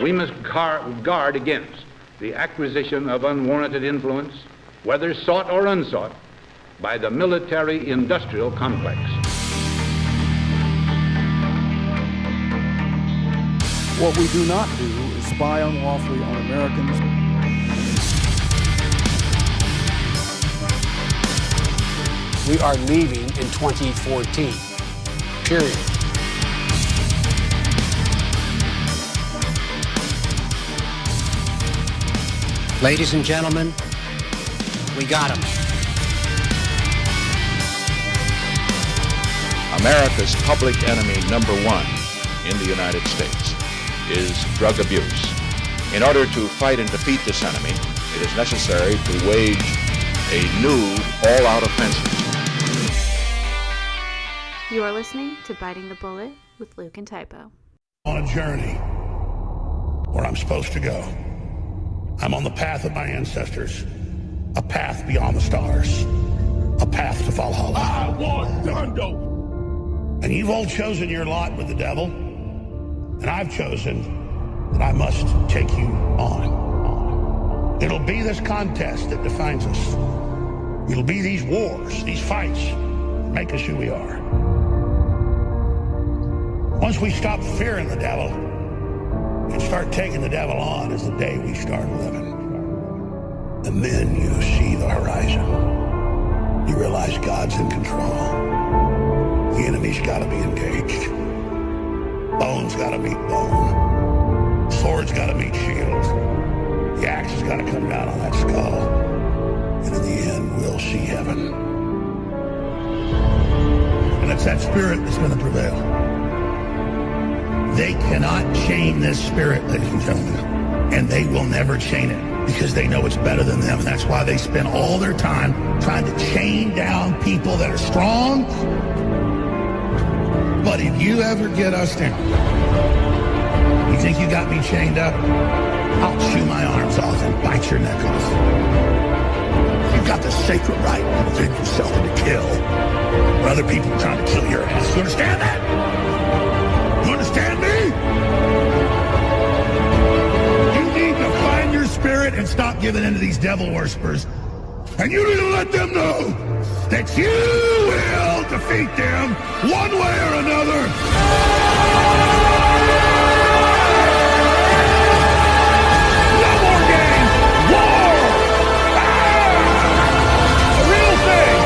We must guard against the acquisition of unwarranted influence, whether sought or unsought, by the military-industrial complex. What we do not do is spy unlawfully on Americans. We are leaving in 2014, period. Ladies and gentlemen, we got him. America's public enemy number one in the United States is drug abuse. In order to fight and defeat this enemy, it is necessary to wage a new all-out offensive. You are listening to Biting the Bullet with Luke and Typo. On a journey where I'm supposed to go. I'm on the path of my ancestors, a path beyond the stars, a path to Valhalla. I want Dondo. And you've all chosen your lot with the devil, and I've chosen that I must take you on. It'll be this contest that defines us. It'll be these wars, these fights, make us who we are. Once we stop fearing the devil and start taking the devil on is the day we start living. And then you see the horizon. You realize God's in control. The enemy's got to be engaged. Bone's got to meet bone. Sword's got to meet shield. The axe has got to come down on that skull. And in the end, we'll see heaven. And it's that spirit that's going to prevail. They cannot chain this spirit, ladies and gentlemen. And they will never chain it because they know it's better than them. And that's why they spend all their time trying to chain down people that are strong. But if you ever get us down, you think you got me chained up? I'll chew my arms off and bite your neck off. You've got the sacred right to defend yourself and to kill. When other people are trying to kill your ass. You understand that? You understand me? You need to find your spirit and stop giving in to these devil worshippers. And you need to let them know that you will defeat them one way or another. No more games. War. A real thing.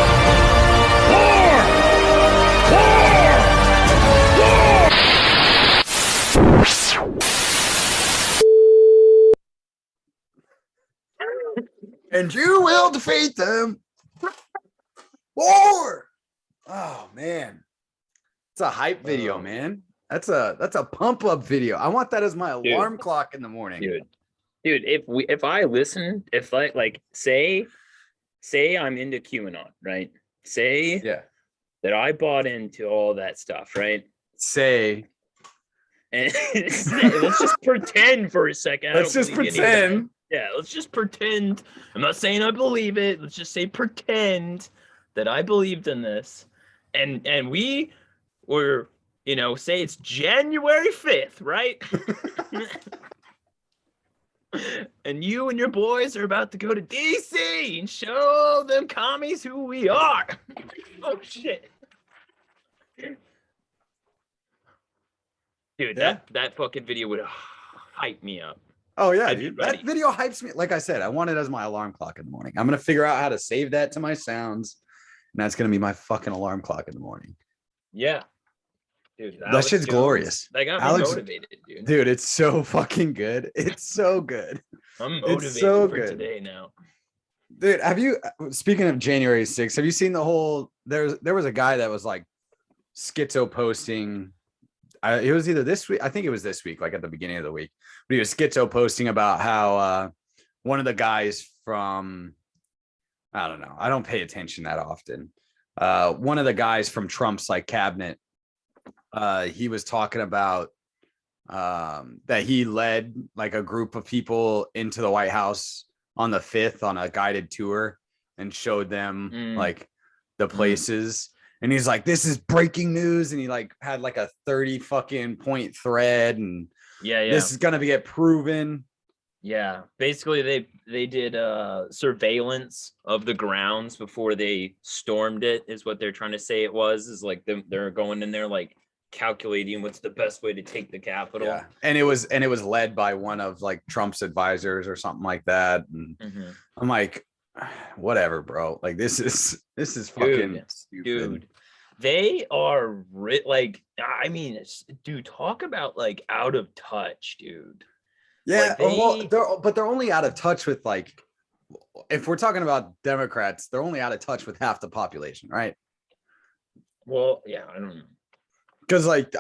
And you will defeat them. War. Oh man, it's a hype video, man. That's a pump up video. I want that as my alarm clock in the morning, dude. If I listen, if like say I'm into QAnon, right? Say that I bought into all that stuff, right? Say, and let's just pretend for a second. Let's just pretend. Yeah, let's just pretend. I'm not saying I believe it. Let's just say pretend that I believed in this. And we were, say it's January 5th, right? And you and your boys are about to go to DC and show them commies who we are. Oh, shit. Dude, that fucking video would hype me up. Oh, yeah, dude. That video hypes me. Like I said, I want it as my alarm clock in the morning. I'm going to figure out how to save that to my sounds. And that's going to be my fucking alarm clock in the morning. Yeah. Dude, that shit's glorious. That got me motivated, dude. Dude, it's so fucking good. It's so good. I'm motivated for today now. Dude, speaking of January 6th, have you seen the whole, there was a guy that was like schizo posting. It was either this week. I think it was this week, like at the beginning of the week. But he was schizo posting about how one of the guys from, I don't know, I don't pay attention that often. One of the guys from Trump's like cabinet, he was talking about that he led like a group of people into the White House on the 5th on a guided tour and showed them like the places. and he's like, this is breaking news, and he like had like a 30 fucking point thread, and Yeah, yeah. this is gonna get proven. Yeah, basically they did surveillance of the grounds before they stormed it, is what they're trying to say it was, is like they're going in there like calculating what's the best way to take the Capitol. Yeah, and it was led by one of like Trump's advisors or something like that. And I'm like, whatever, bro. Like this is fucking stupid. Dude. They are like, I mean, dude, talk about like out of touch, dude. Yeah, Like they're only out of touch with, like, if we're talking about Democrats, they're only out of touch with half the population, right? Well, yeah, I don't know. Because like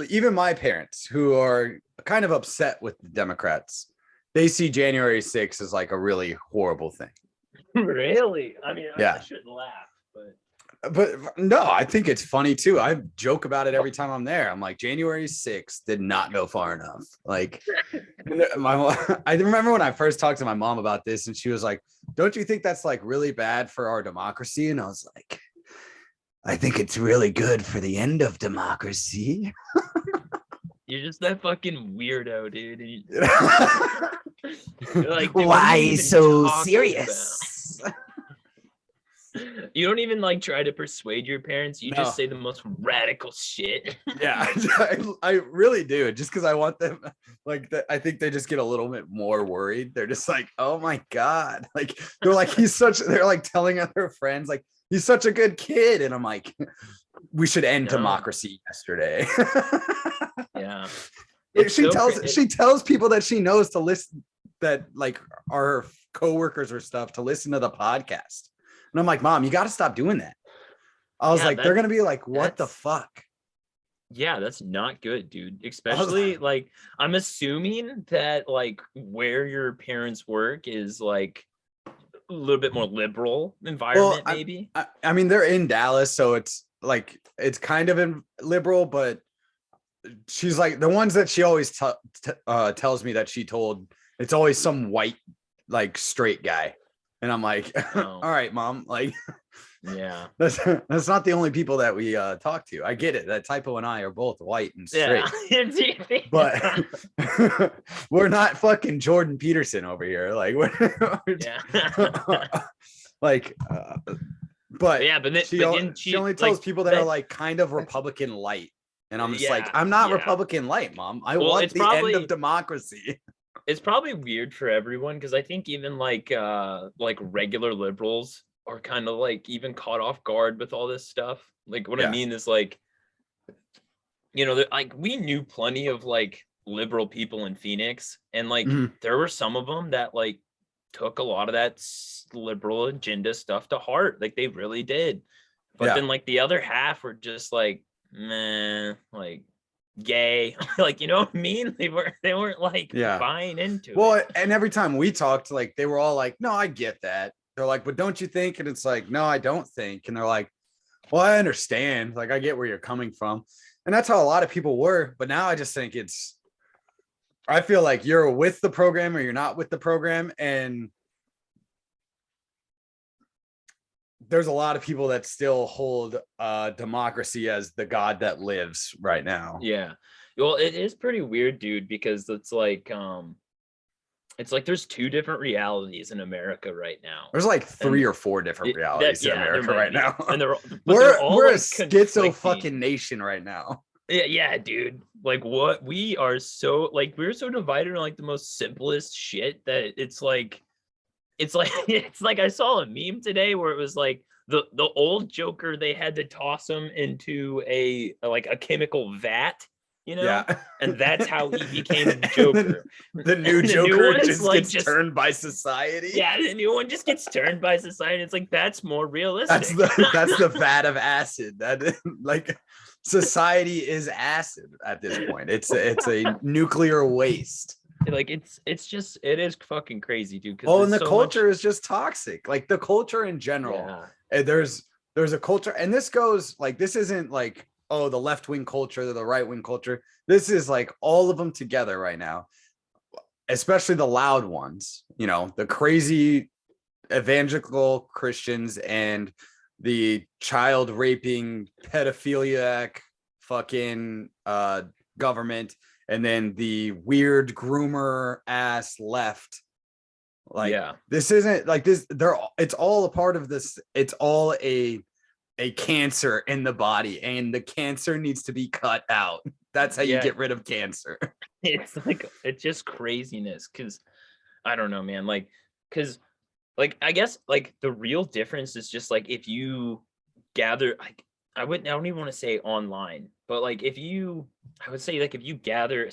even my parents, who are kind of upset with the Democrats, they see January 6th as like a really horrible thing. Really? I mean, yeah. I shouldn't laugh, but no, I think it's funny too. I joke about it every time I'm there. I'm like, January 6th did not go far enough. Like, I remember when I first talked to my mom about this, and she was like, don't you think that's like really bad for our democracy? And I was like, I think it's really good for the end of democracy. You're just that fucking weirdo, dude. You're like, why so serious? You don't even like try to persuade your parents. You just say the most radical shit. Yeah, I really do. Just because I want them, like, I think they just get a little bit more worried. They're just like, oh my God. Like, they're like, they're like telling other friends, like, he's such a good kid. And I'm like, we should end democracy yesterday. Yeah. She tells people that she knows to listen, that like our coworkers or stuff, to listen to the podcast. And I'm like, Mom, you got to stop doing that. I was like, they're going to be like, what the fuck? Yeah, that's not good, dude. Especially like, I'm assuming that like where your parents work is like a little bit more liberal environment, maybe. I mean, they're in Dallas, so it's like, it's kind of liberal, but she's like, the ones that she always tells me that she told, it's always some white, like, straight guy. And I'm like, all right, Mom, like, yeah, that's not the only people that we talk to. I get it that Typo and I are both white and straight, but we're not fucking Jordan Peterson over here. Like, like, but yeah, but she only tells people that are like kind of Republican light, and I'm just like, I'm not Republican light, Mom. I want the end of democracy. It's probably weird for everyone, because I think even like regular liberals are kind of like even caught off guard with all this stuff. Like what I mean is like, you know, like we knew plenty of like liberal people in Phoenix, and like there were some of them that like took a lot of that liberal agenda stuff to heart. Like they really did. But then like the other half were just like, meh, like gay. Like, you know what I mean? They weren't like buying into it. Well, and every time we talked, like they were all like, no, I get that. They're like, but don't you think? And it's like, no, I don't think. And they're like, well, I understand. Like, I get where you're coming from. And that's how a lot of people were. But now I just think I feel like you're with the program or you're not with the program. And there's a lot of people that still hold democracy as the God that lives right now. Yeah. Well, it is pretty weird, dude, because it's like there's two different realities in America right now. There's like three or four different realities in America right now. And we're a schizo fucking nation right now. Yeah, dude. Like we're so divided on like the most simplest shit that it's like I saw a meme today where it was like the old Joker, they had to toss him into a chemical vat, you know? Yeah. And that's how he became Joker. The new Joker gets turned by society. Yeah, the new one just gets turned by society. It's like, that's more realistic. That's the vat of acid. That like society is acid at this point. It's a nuclear waste. Like it is fucking crazy, dude. Oh, and the culture is just toxic. Like the culture in general. Yeah. There's a culture, and this goes like, this isn't like, oh, the left-wing culture, the right-wing culture. This is like all of them together right now, especially the loud ones, you know, the crazy evangelical Christians and the child raping pedophiliac fucking government, and then the weird groomer ass left. Like, this isn't like this. It's all a part of this. It's all a cancer in the body, and the cancer needs to be cut out. That's how you get rid of cancer. It's like, it's just craziness. Cause I don't know, man. Like, cause like, I guess like the real difference is just like, if you gather, like, I don't even want to say online, but like, I would say like, if you gather,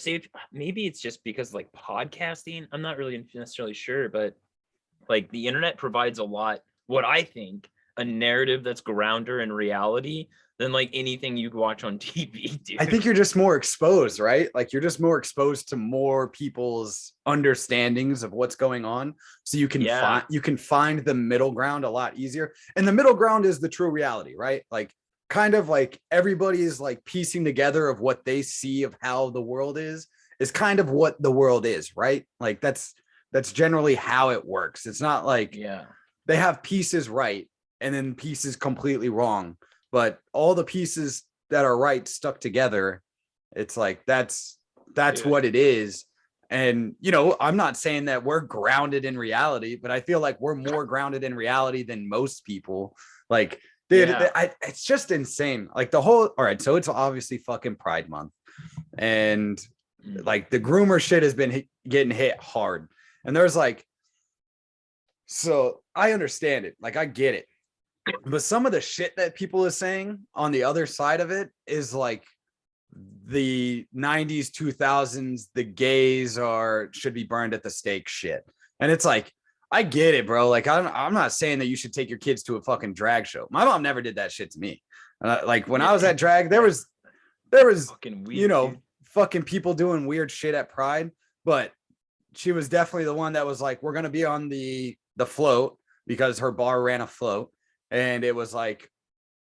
maybe it's just because like podcasting, I'm not really necessarily sure, but like the internet provides a lot, what I think, a narrative that's grounder in reality than like anything you'd watch on TV, dude. I think you're just more exposed, right? Like, you're just more exposed to more people's understandings of what's going on. So you can find the middle ground a lot easier. And the middle ground is the true reality, right? Like, kind of like everybody is like piecing together of what they see of how the world is kind of what the world is, right? Like, that's generally how it works. It's not like they have pieces right and then pieces completely wrong, but all the pieces that are right stuck together. It's like, that's what it is. And, you know, I'm not saying that we're grounded in reality, but I feel like we're more grounded in reality than most people. Like, dude, it's just insane. Like, the whole, all right, so it's obviously fucking Pride Month, and like the groomer shit has been getting hit hard. And there's like, so I understand it. Like, I get it. But some of the shit that people are saying on the other side of it is like the 90s, 2000s, the gays should be burned at the stake shit. And it's like, I get it, bro. Like, I'm not saying that you should take your kids to a fucking drag show. My mom never did that shit to me. Like, when I was at drag, there was fucking weird, you know, fucking people doing weird shit at Pride, but she was definitely the one that was like, we're going to be on the float, because her bar ran a float. And it was like,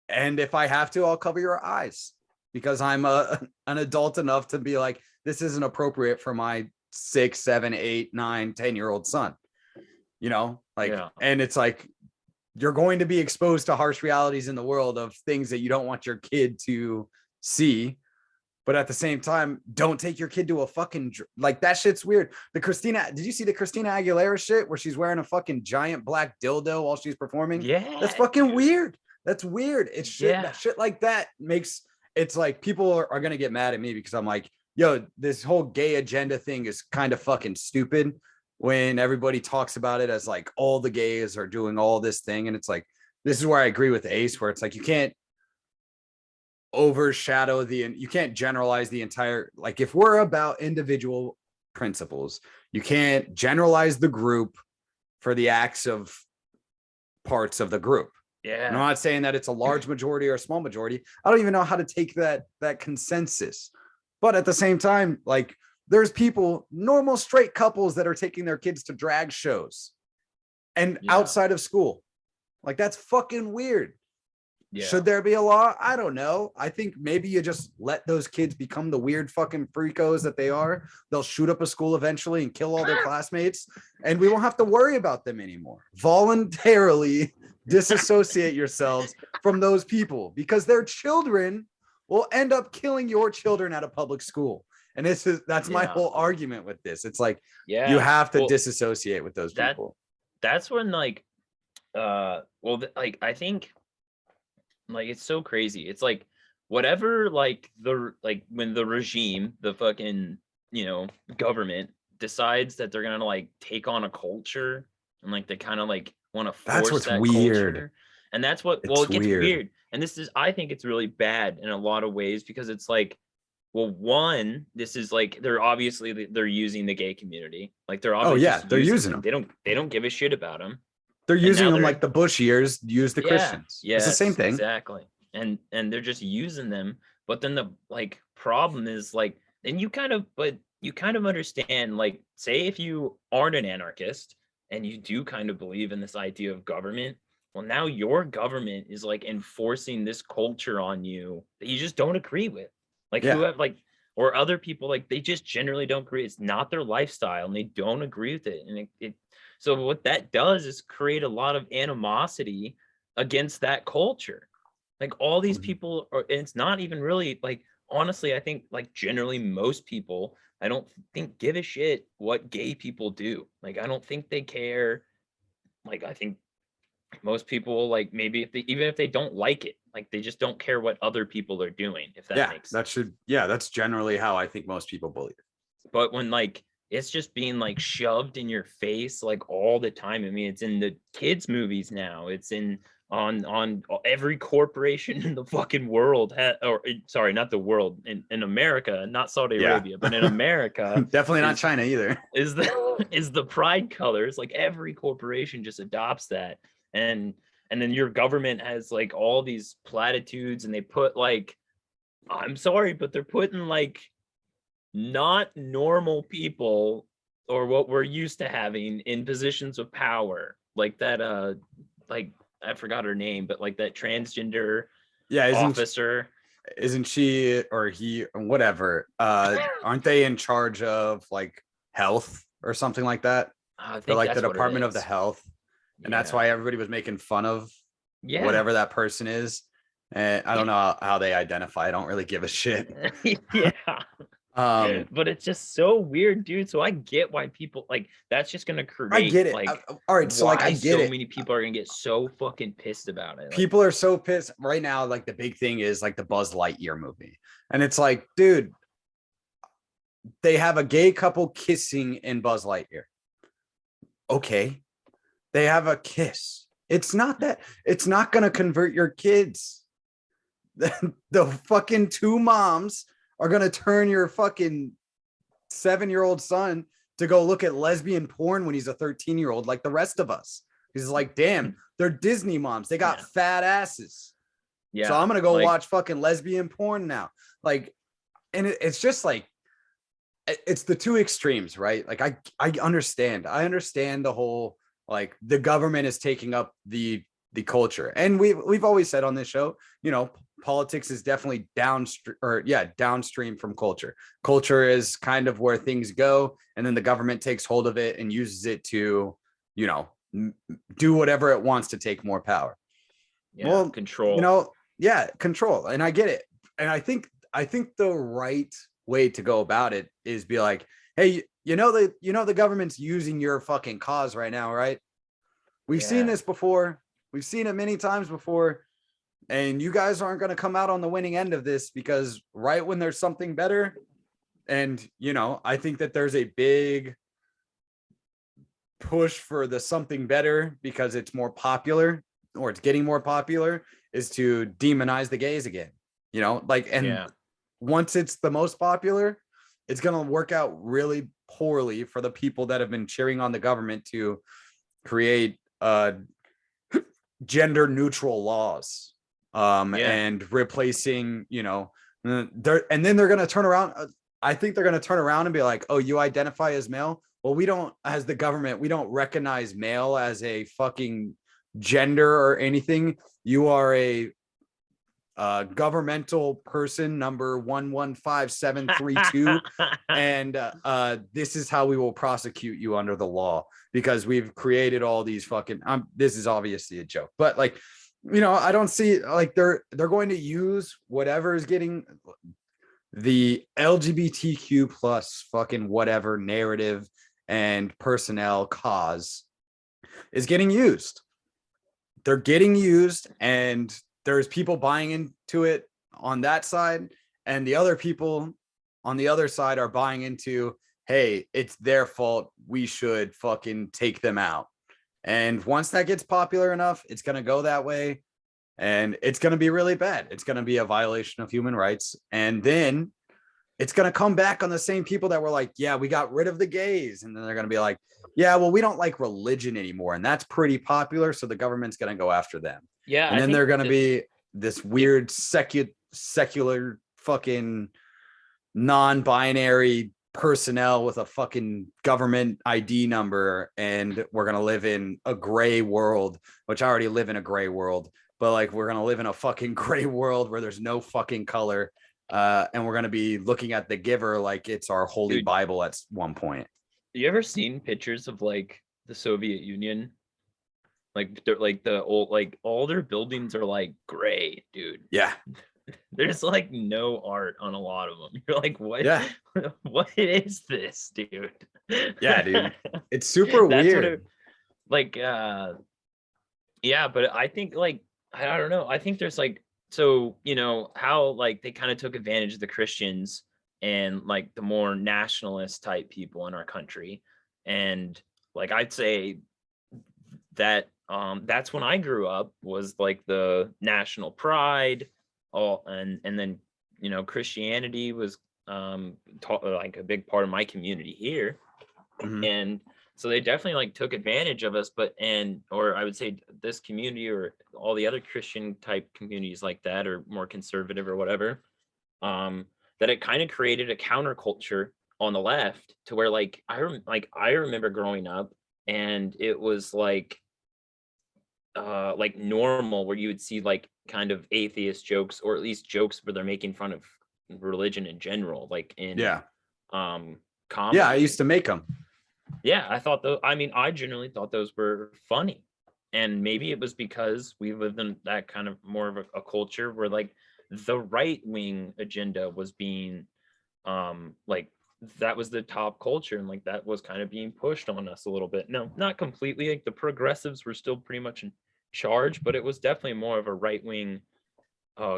and if I have to, I'll cover your eyes, because I'm an adult enough to be like, this isn't appropriate for my 6, 7, 8, 9, 10-year-old son, you know, like, and it's like, you're going to be exposed to harsh realities in the world of things that you don't want your kid to see. But at the same time, don't take your kid to a fucking, like, that shit's weird. Did you see the Christina Aguilera shit where she's wearing a fucking giant black dildo while she's performing? Yeah. That's fucking weird. That's weird. It's shit. That shit like that makes, it's like, people are going to get mad at me because I'm like, yo, this whole gay agenda thing is kind of fucking stupid when everybody talks about it as like all the gays are doing all this thing. And it's like, this is where I agree with Ace, where it's like, you can't overshadow you can't generalize the entire, like, if we're about individual principles, you can't generalize the group for the acts of parts of the group. And I'm not saying that it's a large majority or a small majority. I don't even know how to take that consensus. But at the same time, like, there's people, normal straight couples, that are taking their kids to drag shows and outside of school. Like, that's fucking weird. Should there be a law? I don't know. I think maybe you just let those kids become the weird fucking freakos that they are. They'll shoot up a school eventually and kill all their classmates, and we won't have to worry about them anymore. Voluntarily disassociate yourselves from those people, because their children will end up killing your children at a public school. And that's my whole argument with this. It's like, you have to disassociate with those people. That's when, like, like, I think, like, it's so crazy. It's like, whatever, like, when the regime, the fucking, you know, government decides that they're gonna like take on a culture, and like they kind of like want to force that's what's that weird. culture. And that's what, well, it gets weird. And this is, I think it's really bad in a lot of ways, because it's like, well, one, this is like, they're using the gay community. Like, they're obviously they're using them. They don't give a shit about them. They're using them like the Bush years used the Christians. It's the same thing. Exactly. And they're just using them. But then the like problem is like, and you kind of understand, like, say if you aren't an anarchist and you do kind of believe in this idea of government, well, now your government is like enforcing this culture on you that you just don't agree with. Like, who have like, or other people, like, they just generally don't agree. It's not their lifestyle and they don't agree with it. And it so what that does is create a lot of animosity against that culture. Like all these people are, and it's not even really like, honestly, I think like generally most people, I don't think give a shit what gay people do. Like, I don't think they care. Like, I think most people, like, maybe if they, even if they don't like it, like they just don't care what other people are doing, if that Yeah, makes that sense. should, yeah, that's generally how I think most people believe. But when like it's just being like shoved in your face like all the time. I mean, it's in the kids movies now. It's in on every corporation in the fucking world sorry, not the world, in America, not Saudi Yeah. Arabia, but in America Definitely not is China either. is the is the pride colors. Like every corporation just adopts that. And then your government has like all these platitudes, and they put like, I'm sorry, but they're putting like not normal people or what we're used to having in positions of power, like that like I forgot her name, but like that transgender Yeah, officer. isn't she or he or whatever? Aren't they in charge of like health or something like that? I They're think like the that's what it Department of the is. Health, and that's Yeah. why everybody was making fun of Yeah. whatever that person is. And I don't know how they identify. I don't really give a shit. Yeah. Um, But it's just so weird, dude. So I get why people like that's just gonna I create get it. like All right, so like I why get so it. many people are gonna get so fucking pissed about it. Like, People are so pissed right now. Like the big thing is like the Buzz Lightyear movie, and it's like, dude, they have a gay couple kissing in Buzz Lightyear. Okay, they have a kiss. It's not that. It's not gonna convert your kids. The fucking two moms are gonna turn your fucking 7-year-old son to go look at lesbian porn when he's a 13-year-old, like the rest of us. He's like, damn, they're Disney moms. They got fat asses. yeah. So I'm gonna go like, watch fucking lesbian porn now. Like, and it's just like it's the two extremes, right? Like I understand. I understand the whole like the government is taking up the culture. And we've always said on this show, you know, politics is definitely downstream from culture. Culture is kind of where things go, and then the government takes hold of it and uses it to, you know, do whatever it wants to take more power. yeah, Well, control. you know, yeah, control. And I get it. And I think the right way to go about it is be like, hey, the government's using your fucking cause right now, right? We've seen this before. We've seen it many times before. And you guys aren't going to come out on the winning end of this, because right when there's something better, and, you know, I think that there's a big push for the something better because it's more popular, or it's getting more popular, is to demonize the gays again, you know, like, and once it's the most popular, it's going to work out really poorly for the people that have been cheering on the government to create gender neutral laws, and replacing, you know, and then they're going to turn around. I think they're going to turn around and be like, oh, you identify as male? Well, we don't, as the government, we don't recognize male as a fucking gender or anything. You are a governmental person number 115732, and this is how we will prosecute you under the law, because we've created all these fucking this is obviously a joke, but like, you know, I don't see like they're going to use whatever is getting the LGBTQ plus fucking whatever narrative and personnel cause is getting used. They're getting used, and there's people buying into it on that side, and the other people on the other side are buying into, hey, it's their fault, we should fucking take them out. And once that gets popular enough, it's going to go that way, and it's going to be really bad. It's going to be a violation of human rights, and then it's going to come back on the same people that were like, yeah, we got rid of the gays, and then they're going to be like, yeah, well, we don't like religion anymore, and that's pretty popular, so the government's going to go after them. Yeah. And then they're going to be this weird secular fucking non-binary personnel with a fucking government ID number, and we're going to live in a gray world, which I already live in a gray world, but like we're going to live in a fucking gray world where there's no fucking color, and we're going to be looking at the giver like it's our holy Bible at one point. You ever seen pictures of like the Soviet Union? Like they're like the old, like all their buildings are like gray, dude. Yeah. There's like no art on a lot of them. You're like, what? Yeah. What is this, dude? Yeah, dude. It's super That's what weird. it like. Yeah, but I think like I don't know. I think there's like, so you know how like they kind of took advantage of the Christians and like the more nationalist type people in our country, and like I'd say that that's when I grew up, was like the national pride, all and then you know Christianity was like a big part of my community here. Mhm. And so they definitely like took advantage of us, but or I would say this community or all the other Christian type communities like that, or more conservative or whatever, that it kind of created a counterculture on the left, to where like I remember growing up and it was like normal, where you would see like kind of atheist jokes, or at least jokes where they're making fun of religion in general, like in Yeah. comedy. Yeah. I used to make them. Yeah, I thought those, I mean, I generally thought those were funny. And maybe it was because we lived in that kind of more of a culture where like the right wing agenda was being like that was the top culture, and like that was kind of being pushed on us a little bit. No, not completely. Like the progressives were still pretty much in charge, but it was definitely more of a right wing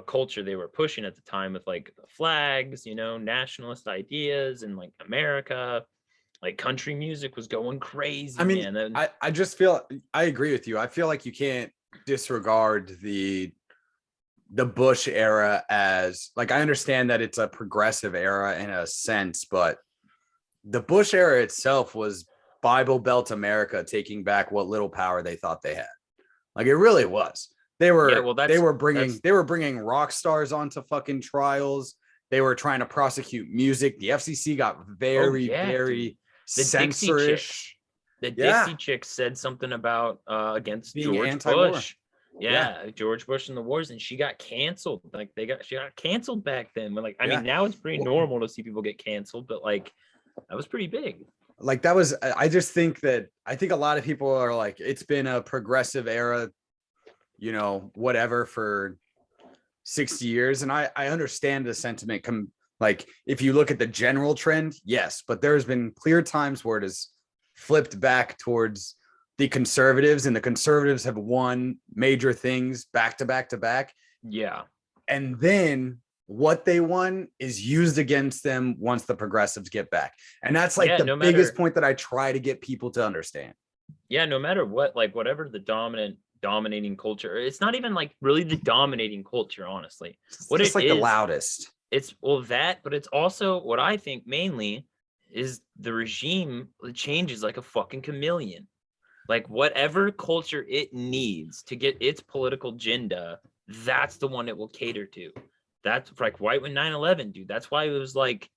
culture they were pushing at the time, with like the flags, you know, nationalist ideas, and like America. Like country music was going crazy, I mean, man. And I just feel, I agree with you. I feel like you can't disregard the Bush era as, like, I understand that it's a progressive era in a sense, but the Bush era itself was Bible Belt America taking back what little power they thought they had. Like it really was. They yeah, were well, they were bringing rock stars onto fucking trials. They were trying to prosecute music. The FCC got very dude. The Dixie censorish. Chicks. The Yeah. Dixie Chicks said something about against Being George anti-war. Bush. Yeah, George Bush and the wars, and she got canceled. Like she got canceled back then. But like, I Yeah. mean, now it's pretty normal to see people get canceled, but like that was pretty big. Like that was, I just think that, I think a lot of people are like, it's been a progressive era, you know, whatever, for 60 years. And I understand the sentiment. Like if you look at the general trend, yes, but there's been clear times where it has flipped back towards the conservatives, and the conservatives have won major things back to back to back. Yeah. And then what they won is used against them once the progressives get back. And that's like the biggest point that I try to get people to understand. Yeah, no matter what, like whatever the dominating culture, it's not even like really the dominating culture, honestly. What it's like the loudest. It's that, but it's also what I think mainly is the regime changes like a fucking chameleon. Like whatever culture it needs to get its political agenda, that's the one it will cater to. That's like right when 9/11, dude. That's why it was like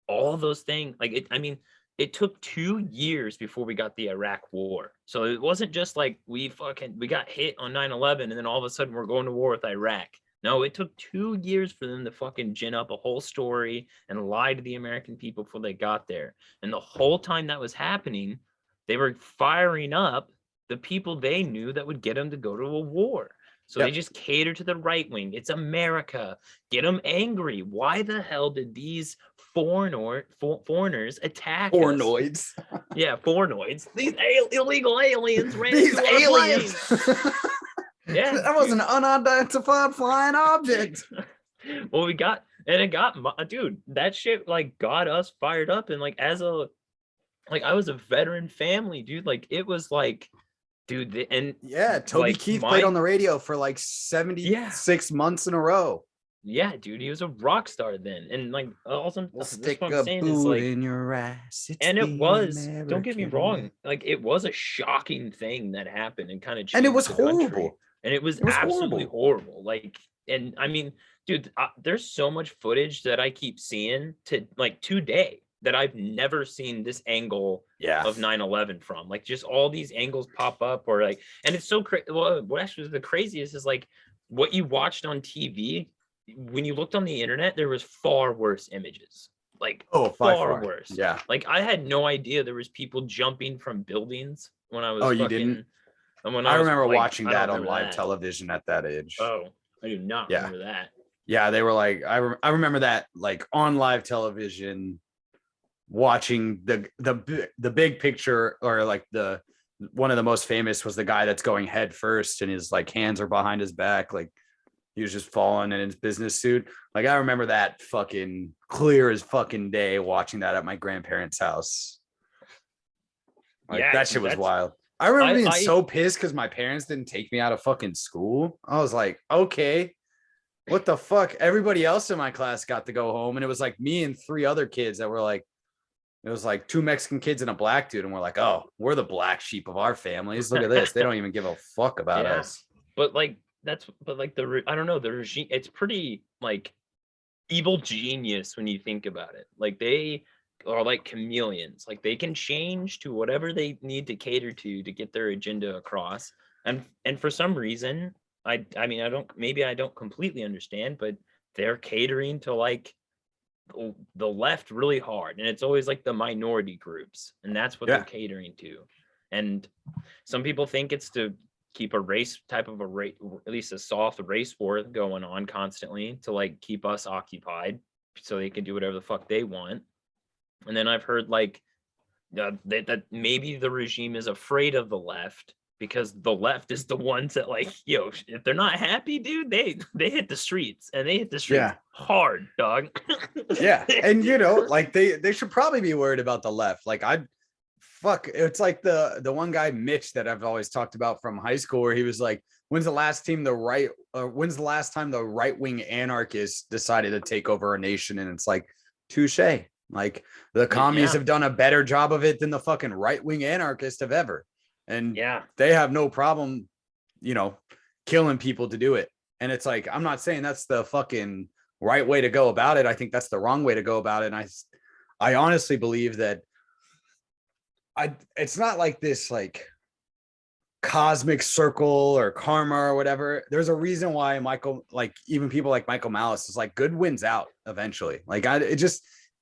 all those things. Like it took 2 years before we got the Iraq war. So it wasn't just like we got hit on 9/11 and then all of a sudden we're going to war with Iraq. No, it took 2 years for them to fucking gin up a whole story and lie to the American people before they got there. And the whole time that was happening, they were firing up the people they knew that would get them to go to a war. So they just cater to the right wing. It's America. Get them angry. Why the hell did these foreigners attack Fornoids? Yeah, fornoids. These illegal aliens ran these into aliens. Yeah, that was an unidentified flying object. Well, dude, that shit like got us fired up, and like I was a veteran family, dude. Like it was like, dude, Toby Keith played on the radio for like 76 months in a row. Yeah, dude, he was a rock star then, and like also stick a boot in your ass. And it was, don't get me wrong, like it was a shocking thing that happened and kind of changed, and it was horrible. Country. And it was absolutely horrible. Like, and I mean, dude, there's so much footage that I keep seeing today that I've never seen this angle of 9/11 from. Like, just all these angles pop up, or like, and it's so crazy. Well, what actually is the craziest is like what you watched on TV. When you looked on the internet, there was far worse images. Like, far worse. Yeah. Like, I had no idea there was people jumping from buildings when I was. Oh, you didn't? And when I was, remember like, watching I don't that on remember live that. television at that age. Oh, I do not Yeah. remember that. Yeah, they were like, I remember that like on live television, watching the big picture, or like the one of the most famous was the guy that's going head first and his like hands are behind his back, like he was just falling in his business suit. Like I remember that fucking clear as fucking day, watching that at my grandparents' house. Like Yeah, that shit was that's wild. I remember being I so pissed because my parents didn't take me out of fucking school. I was like, okay, what the fuck? Everybody else in my class got to go home, and it was like me and 3 other kids that were like, it was like 2 Mexican kids and a black dude, and we're like, oh, we're the black sheep of our families. Look at this. They don't even give a fuck about Yeah. us. But like I don't know, the regime, it's pretty like evil genius when you think about it. Like they are like chameleons. Like they can change to whatever they need to cater to get their agenda across. And for some reason, I mean I don't completely understand, but they're catering to like the left really hard, and it's always like the minority groups, and that's what Yeah. they're catering to. And some people think it's to keep a race type of a race, at least a soft race war going on constantly to like keep us occupied so they can do whatever the fuck they want. And then I've heard like that maybe the regime is afraid of the left because the left is the ones that like, if they're not happy, dude, they hit the streets, and they hit the streets Yeah. hard, dog. Yeah. And like they should probably be worried about the left. Like it's like the one guy, Mitch, that I've always talked about from high school, where he was like, when's the last time the right-wing anarchists decided to take over a nation? And it's like, touche. Like the commies have done a better job of it than the fucking right-wing anarchists have ever. And they have no problem, killing people to do it. And it's like, I'm not saying that's the fucking right way to go about it. I think that's the wrong way to go about it. And I honestly believe that it's not like this like cosmic circle or karma or whatever. There's a reason why even people like Michael Malice is like, good wins out eventually. Like it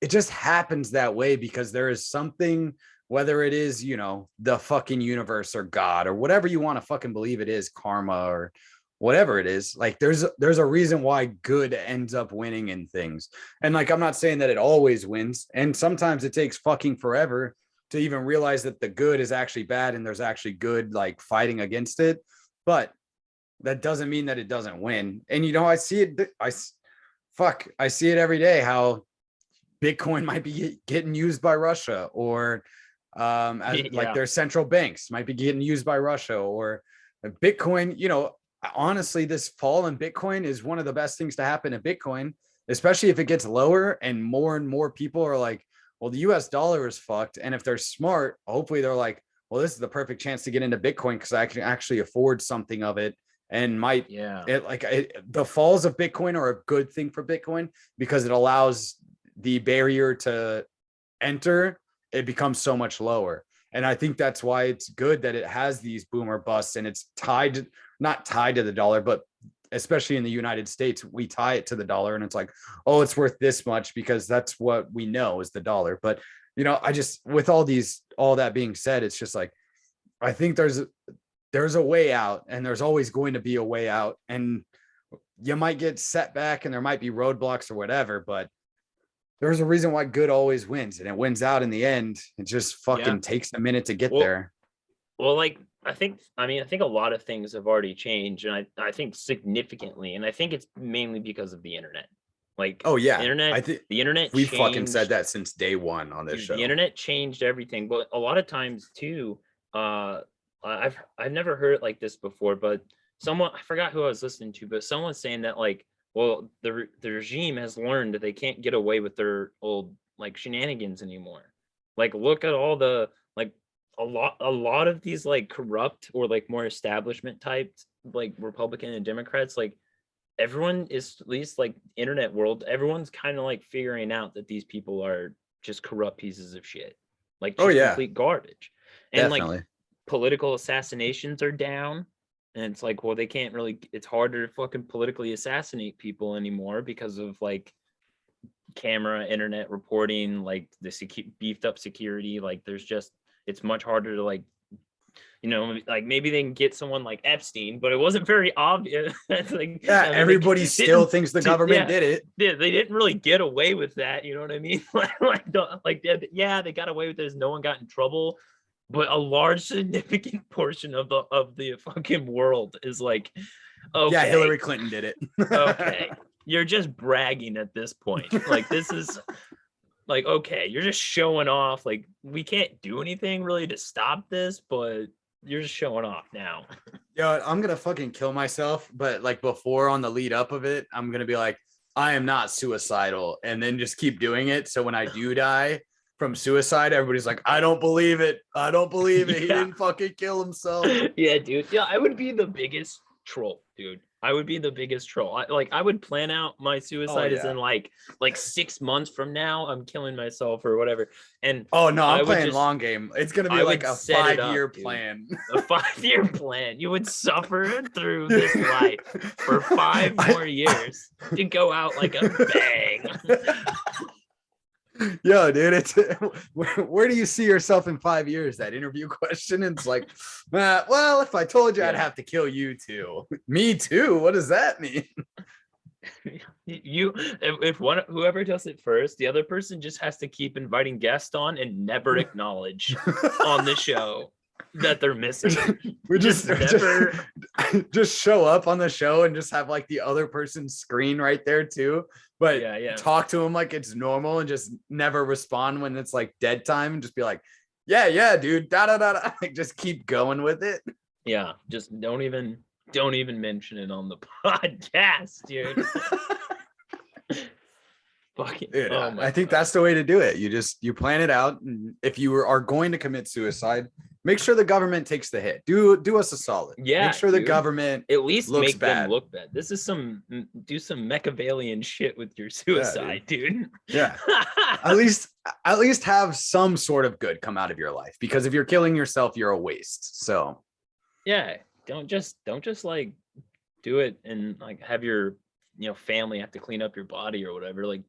just happens that way because there is something, whether it is, the fucking universe or God or whatever you want to fucking believe it is, karma or whatever it is. Like there's a reason why good ends up winning in things. And like, I'm not saying that it always wins. And sometimes it takes fucking forever to even realize that the good is actually bad and there's actually good like fighting against it. But that doesn't mean that it doesn't win. And I see it. I see it every day, how Bitcoin might be getting used by Russia, or like their central banks might be getting used by Russia, or Bitcoin. Honestly, this fall in Bitcoin is one of the best things to happen to Bitcoin, especially if it gets lower and more people are like, well, the US dollar is fucked. And if they're smart, hopefully they're like, well, this is the perfect chance to get into Bitcoin because I can actually afford something of it. And the falls of Bitcoin are a good thing for Bitcoin because it allows the barrier to enter, it becomes so much lower. And I think that's why it's good that it has these boomer busts, and it's not tied to the dollar, but especially in the United States, we tie it to the dollar, and it's like, oh, it's worth this much because that's what we know is the dollar. But with all that being said, it's just like, I think there's a way out, and there's always going to be a way out, and you might get set back and there might be roadblocks or whatever, but there's a reason why good always wins, and it wins out in the end. It just fucking takes a minute to get there. Well, like, I think a lot of things have already changed, and I think significantly, and I think it's mainly because of the internet. Like, oh yeah, the internet we fucking said that since day one on this show. The internet changed everything, but a lot of times too, I've never heard it like this before, but I forgot who I was listening to, but someone was saying that like, well, the regime has learned that they can't get away with their old like shenanigans anymore. Like, look at all the like a lot of these like corrupt or like more establishment types like Republican and Democrats, like everyone is, at least like internet world, everyone's kind of like figuring out that these people are just corrupt pieces of shit, like just complete garbage. And definitely. Like political assassinations are down. And it's like, well, they can't really, it's harder to fucking politically assassinate people anymore because of like camera, internet reporting, like the beefed up security. Like it's much harder to like you know, like maybe they can get someone like Epstein, but it wasn't very obvious. Like, Yeah, I mean, everybody still didn't- thinks the government yeah, did it. they didn't really get away with that. You know what I mean? Yeah, they got away with this. No one got in trouble, but a large significant portion of the fucking world is like, okay, Yeah, Hillary Clinton did it. okay, you're just bragging at this point. Like, this is like, okay, you're just showing off. Like, we can't do anything really to stop this, but you're just showing off now. Yo, I'm gonna fucking kill myself, but like before on the lead up of it, I'm gonna be like, I am not suicidal, and then just keep doing it. So when I do die from suicide, everybody's like, I don't believe it. I don't believe it. He Yeah. didn't fucking kill himself. Yeah, dude. Yeah, I would be the biggest troll, dude. I would be the biggest troll. I would plan out my suicide as yeah. in like 6 months from now, I'm killing myself or whatever. And Oh no, I I'm would playing just- long game. It's gonna I be like would a set it up, 5-year dude. plan. a 5-year plan. You would suffer through this life for 5 more years to go out like a bang. Yo, dude, it's where do you see yourself in 5 years? That interview question. And it's like, well, if I told you, I'd Yeah. have to kill you too. Me too. What does that mean? If one whoever does it first, the other person just has to keep inviting guests on and never acknowledge on the show that they're missing. We just never. just show up on the show and just have like the other person's screen right there too. But Yeah. talk to them like it's normal and just never respond when it's like dead time and just be like, yeah, dude, da da da. Like just keep going with it. Yeah, just don't even mention it on the podcast, dude. Fucking. Dude, Oh my I think God. that's the way to do it. You plan it out, and if you are going to commit suicide, make sure the government takes the hit. Do us a solid. Yeah, make sure the dude. government At least looks make bad. them look bad. This is do some Machiavellian shit with your suicide, dude. Yeah. at least have some sort of good come out of your life, because if you're killing yourself, you're a waste. So Yeah, don't just like do it and like have your family have to clean up your body or whatever. Like,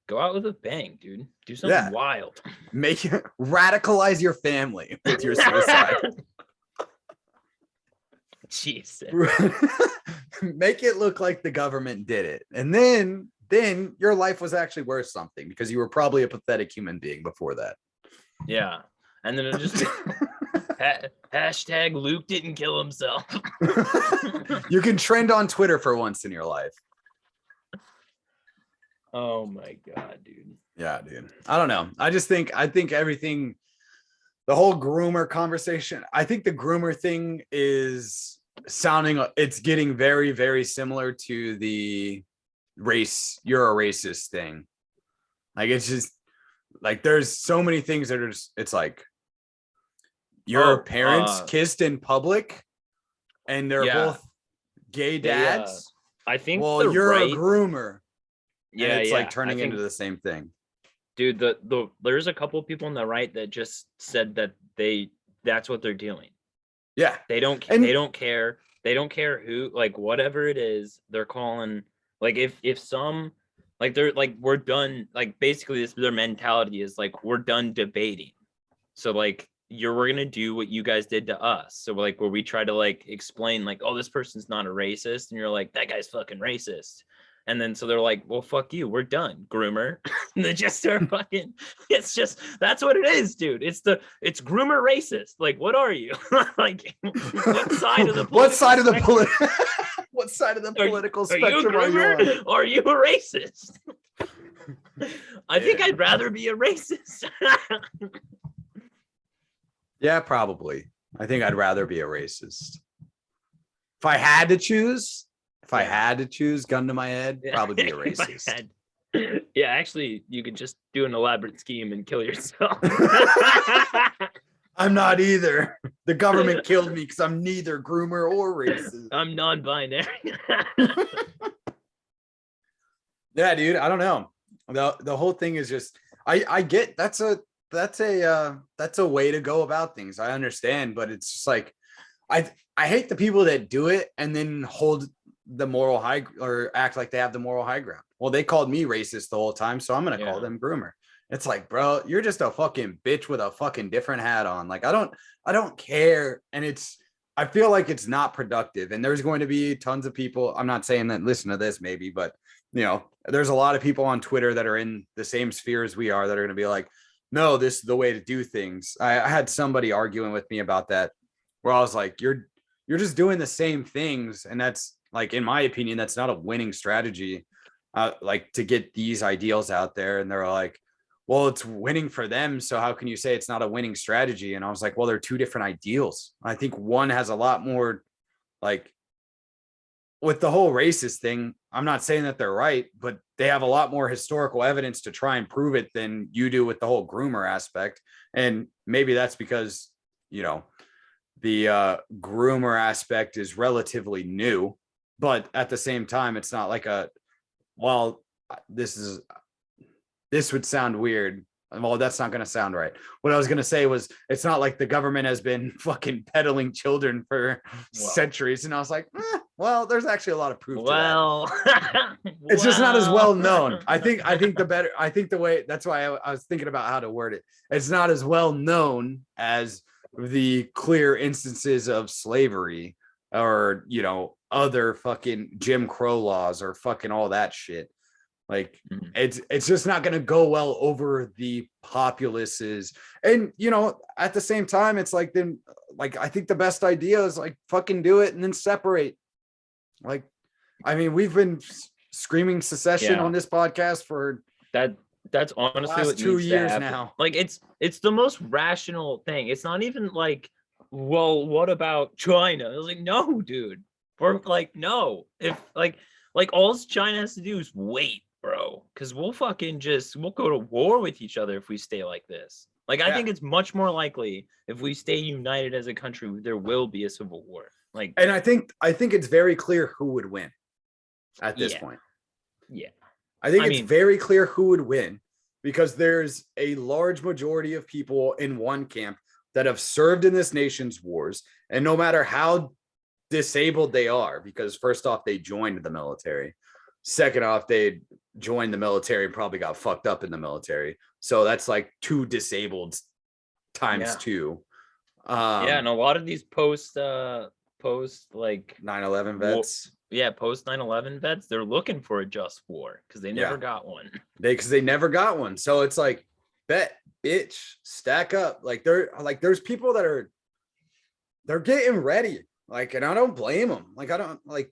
go out with a bang, dude. Do something Yeah. wild. radicalize your family with your suicide. Jesus. Make it look like the government did it, and then your life was actually worth something, because you were probably a pathetic human being before that. Yeah. And then it'll just be hashtag Luke didn't kill himself. You can trend on Twitter for once in your life. Oh my God, dude. Yeah, dude. I don't know. I think everything, the whole groomer conversation, I think the groomer thing is it's getting very, very similar to the you're a racist thing. Like, it's just like, there's so many things that are just, it's like, your parents kissed in public and they're both gay dads. I think Well, you're right, a groomer. yeah, And it's yeah, like turning I think, into the same thing. dude, there's a couple of people on the right that just said that that's what they're doing. Yeah. They don't care who, like, whatever it is, they're calling, like, if some, like, they're like, we're done, like, basically their mentality is like, we're done debating, so like, we're gonna do what you guys did to us. So like, where we try to like explain like, oh, this person's not a racist, and you're like, that guy's fucking racist. And then so they're like, well, fuck you, we're done, groomer. And they just start fucking, it's just, that's what it is, dude. It's groomer racist. Like, what are you? Like, what side of the what side of the spectrum? what side of the political Are you a spectrum are you on? groomer or are you a racist? I think I'd rather be a racist. Yeah, probably. I think I'd rather be a racist. If I had to choose, gun to my head, probably be a If I racist. had- Yeah, actually, you could just do an elaborate scheme and kill yourself. I'm not either. The government killed me because I'm neither groomer or racist. I'm non-binary. Yeah, dude. I don't know. The whole thing is just, I get that's a way to go about things. I understand, but it's just like, I hate the people that do it and then hold the moral high, or act like they have the moral high ground. Well, they called me racist the whole time, so I'm gonna call them groomer. It's like, bro, you're just a fucking bitch with a fucking different hat on. Like, I don't care. And I feel like it's not productive. And there's going to be tons of people. I'm not saying that listen to this maybe, but there's a lot of people on Twitter that are in the same sphere as we are that are going to be like, no, this is the way to do things. I had somebody arguing with me about that, where I was like, you're just doing the same things. And that's like, in my opinion, that's not a winning strategy. Like to get these ideals out there. And they're like, well, it's winning for them. So how can you say it's not a winning strategy? And I was like, well, they're two different ideals. I think one has a lot more, like, with the whole racist thing, I'm not saying that they're right, but they have a lot more historical evidence to try and prove it than you do with the whole groomer aspect. And maybe that's because, the groomer aspect is relatively new, but at the same time, it's not like this would sound weird. Well, that's not going to sound right. What I was going to say was, it's not like the government has been fucking peddling children for centuries. And I was like, well, there's actually a lot of proof to that. It's just not as well known. I think the way, that's why I was thinking about how to word it. It's not as well known as the clear instances of slavery or, other fucking Jim Crow laws or fucking all that shit. Like it's just not going to go well over the populaces. And, at the same time, it's like, then like, I think the best idea is like fucking do it and then separate. Like, I mean, we've been screaming secession on this podcast for that's honestly what 2 years now. Like it's the most rational thing. It's not even like, well, what about China? I was like, no, dude. We're like, no. If like all China has to do is wait, bro. Because we'll go to war with each other if we stay like this. Like, I think it's much more likely if we stay united as a country, there will be a civil war. Like, and I think it's very clear who would win at this point. Yeah. I think it's very clear who would win because there's a large majority of people in one camp that have served in this nation's wars. And no matter how disabled they are, because first off, they joined the military. Second off, they joined the military and probably got fucked up in the military. So that's like two disabled times two. And a lot of these post like 9/11 vets. Post 9/11 vets, they're looking for a just war because they never got one. They never got one. So it's like, bet, bitch, stack up. Like there's people that they're getting ready. Like, and I don't blame them. Like, I don't like.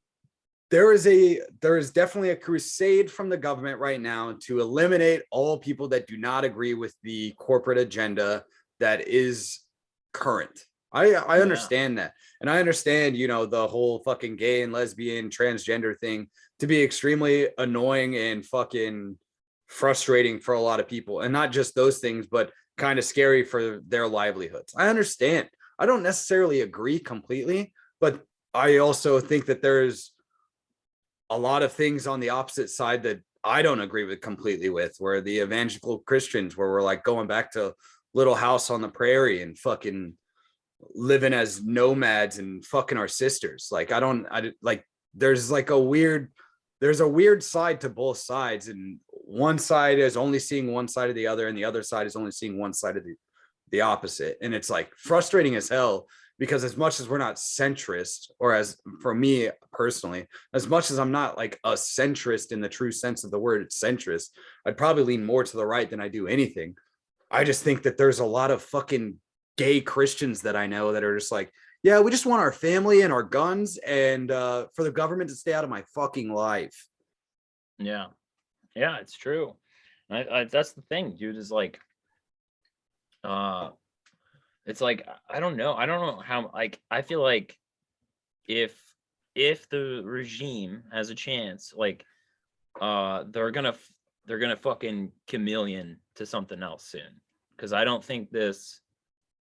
There is definitely a crusade from the government right now to eliminate all people that do not agree with the corporate agenda that is current. I understand that. And I understand, the whole fucking gay and lesbian transgender thing to be extremely annoying and fucking frustrating for a lot of people. And not just those things, but kind of scary for their livelihoods. I understand. I don't necessarily agree completely, but I also think that there's a lot of things on the opposite side that I don't agree with completely with, where the evangelical Christians, where we're like going back to Little House on the Prairie and fucking living as nomads and fucking our sisters. Like, there's a weird side to both sides. And one side is only seeing one side of the other, and the other side is only seeing one side of the opposite. And it's like frustrating as hell. Because as much as we're not centrist, or as for me personally, as much as I'm not like a centrist in the true sense of the word centrist, I'd probably lean more to the right than I do anything. I just think that there's a lot of fucking gay Christians that I know that are just like, yeah, we just want our family and our guns and for the government to stay out of my fucking life. Yeah, it's true. That's the thing, dude, is like, it's like, I don't know how, like, I feel like if the regime has a chance, like, they're gonna fucking chameleon to something else soon, because I don't think this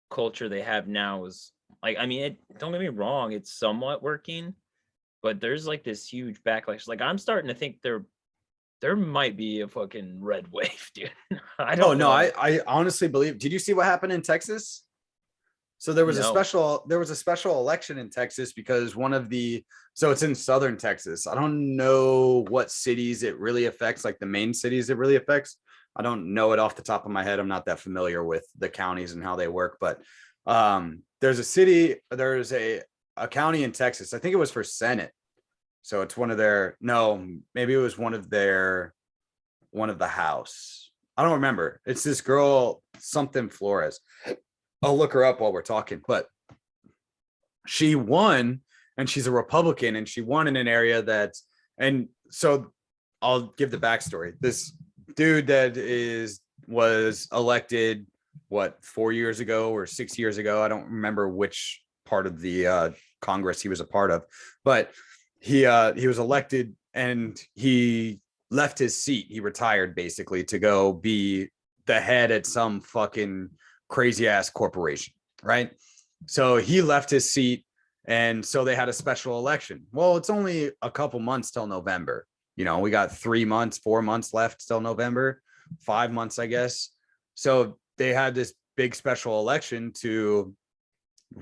culture they have now is like, I mean, don't get me wrong, it's somewhat working, but there's like this huge backlash. Like, I'm starting to think there might be a fucking red wave, dude. I don't know. I honestly believe. Did you see what happened in Texas? So there was a special election in Texas because so it's in southern Texas. I don't know what cities it really affects, like the main cities it really affects. I don't know it off the top of my head. I'm not that familiar with the counties and how they work, but there's a county in Texas. I think it was for Senate. So it's maybe it was one of the House. I don't remember. It's this girl, something Flores. I'll look her up while we're talking, but she won, and she's a Republican, and she won in an area and so I'll give the backstory. This dude was elected 4 years ago or 6 years ago. I don't remember which part of the Congress he was a part of, but he was elected, and he left his seat. He retired basically to go be the head at some fucking crazy ass corporation, right? So he left his seat, and so they had a special election. Well, it's only a couple months till November. We got 3 months, 4 months left till November, 5 months, I guess. So they had this big special election to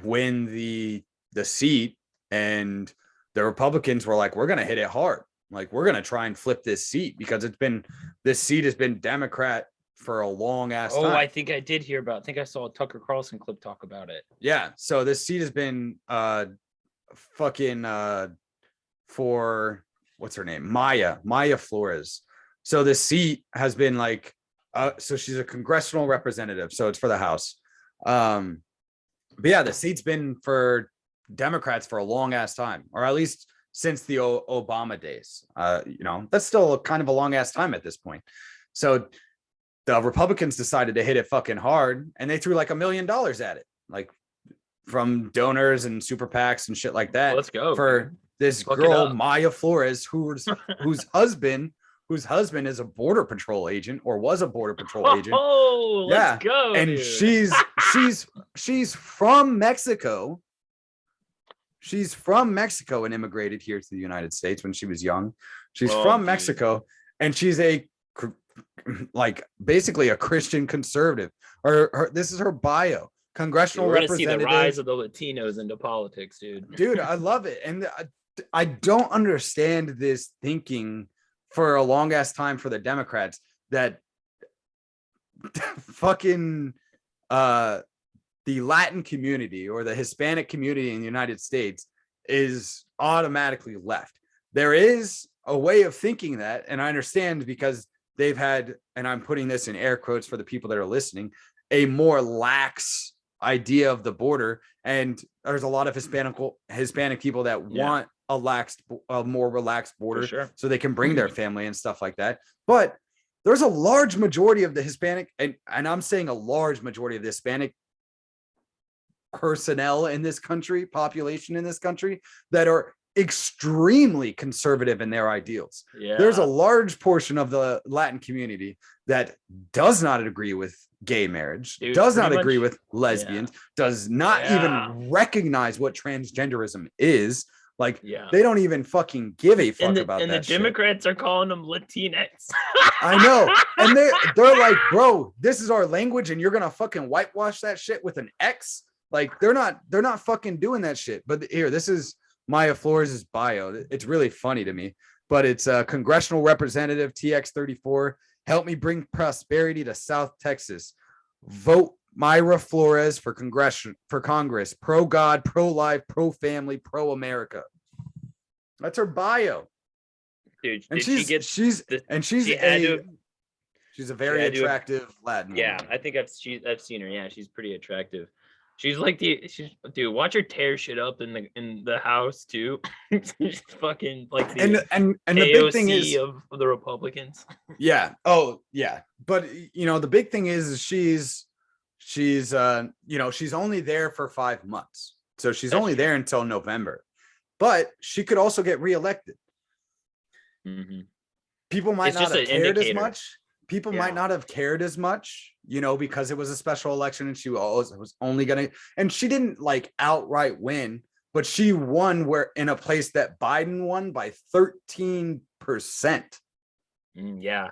win the seat, and the Republicans were like, we're going to hit it hard. Like, we're going to try and flip this seat, because this seat has been Democrat for a long ass time. I think I did hear about it. I think I saw a Tucker Carlson clip talk about it. Yeah. So this seat has been for what's her name? Maya Flores. So the seat has been like, so she's a congressional representative. So it's for the House. But yeah, the seat's been for Democrats for a long ass time, or at least since the Obama days. That's still kind of a long ass time at this point. So the Republicans decided to hit it fucking hard, and they threw like $1 million at it, like from donors and super PACs and shit like that. Let's go for this girl, Maya Flores, whose husband is a border patrol agent, or was a border patrol agent. Oh, let's go. And dude. she's from Mexico. She's from Mexico and immigrated here to the United States when she was young. She's from Mexico, and she's basically a Christian conservative. This is her bio. Congressional representative. See the rise of the Latinos into politics, dude. Dude, I love it. And I don't understand this thinking for a long ass time for the Democrats that fucking the Latin community or the Hispanic community in the United States is automatically left. There is a way of thinking that, and I understand, because they've had, and I'm putting this in air quotes for the people that are listening, a more lax idea of the border, and there's a lot of Hispanic people that want a more relaxed border, so they can bring their family and stuff like that. But there's a large majority of the Hispanic, and I'm saying a large majority of the Hispanic personnel in this country, population in this country, that are extremely conservative in their ideals. There's a large portion of the Latin community that does not agree with gay marriage, does not agree with lesbians, does not even recognize what transgenderism is. Like, they don't even fucking give a fuck about that. And the Democrats are calling them Latinx. I know. And they're like, bro, this is our language, and you're gonna fucking whitewash that shit with an X. Like, they're not fucking doing that shit. But here, this is Maya Flores' bio. It's really funny to me, but it's a congressional representative, TX34. Help me bring prosperity to South Texas. Vote Myra Flores for Congress. Pro God, pro life, pro family, pro America. That's her bio. Dude, and she's a very attractive Latin woman. woman. I think I've seen her. Yeah, she's pretty attractive. She's like dude, watch her tear shit up in the House too. She's fucking like the and the big thing is of the Republicans. Yeah. Oh, yeah. But the big thing is she's she's only there for 5 months. So she's only there until November. But she could also get reelected. Mm-hmm. People might not have cared as much. People might not have cared as much, because it was a special election, and she was only going to, and she didn't like outright win, but she won in a place that Biden won by 13%.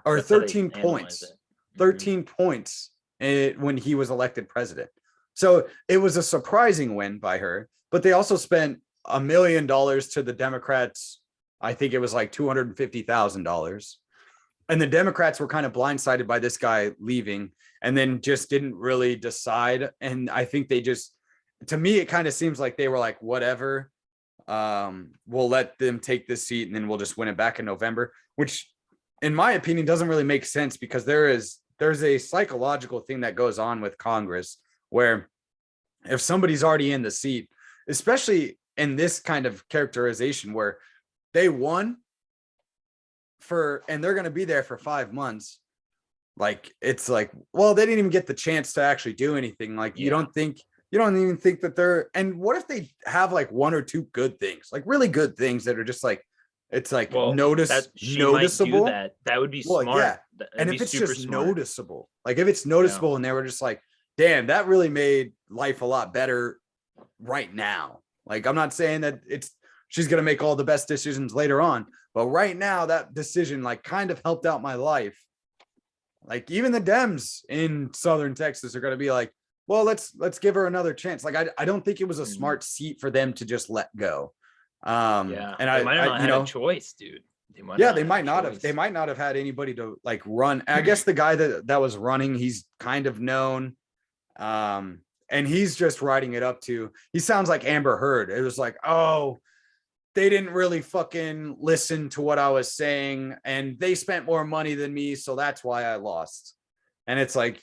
Or 13 points. 13 points when he was elected president. So it was a surprising win by her, but they also spent $1 million to the Democrats. I think it was like $250,000. And the Democrats were kind of blindsided by this guy leaving and then just didn't really decide. And I think they just, to me, it kind of seems like they were like, whatever, we'll let them take this seat and then we'll just win it back in November, which in my opinion doesn't really make sense, because there's a psychological thing that goes on with Congress where if somebody's already in the seat, especially in this kind of characterization where they won and they're going to be there for 5 months, like it's like, well, they didn't even get the chance to actually do anything. Like you don't even think that they're, and what if they have like one or two good things, like really good things that are just like, it's like noticeable. That would be smart. Yeah. And if it's just noticeable, like if it's noticeable and they were just like, damn, that really made life a lot better right now. Like, I'm not saying that she's going to make all the best decisions later on, but right now that decision like kind of helped out my life. Like even the Dems in Southern Texas are going to be like, well, let's give her another chance. Like, I don't think it was a smart seat for them to just let go. And they might not have a choice, dude. They might not have had anybody to like run. I guess the guy that was running, he's kind of known. And he's just writing it up to, he sounds like Amber Heard. It was like, oh, they didn't really fucking listen to what I was saying and they spent more money than me, so that's why I lost. And it's like,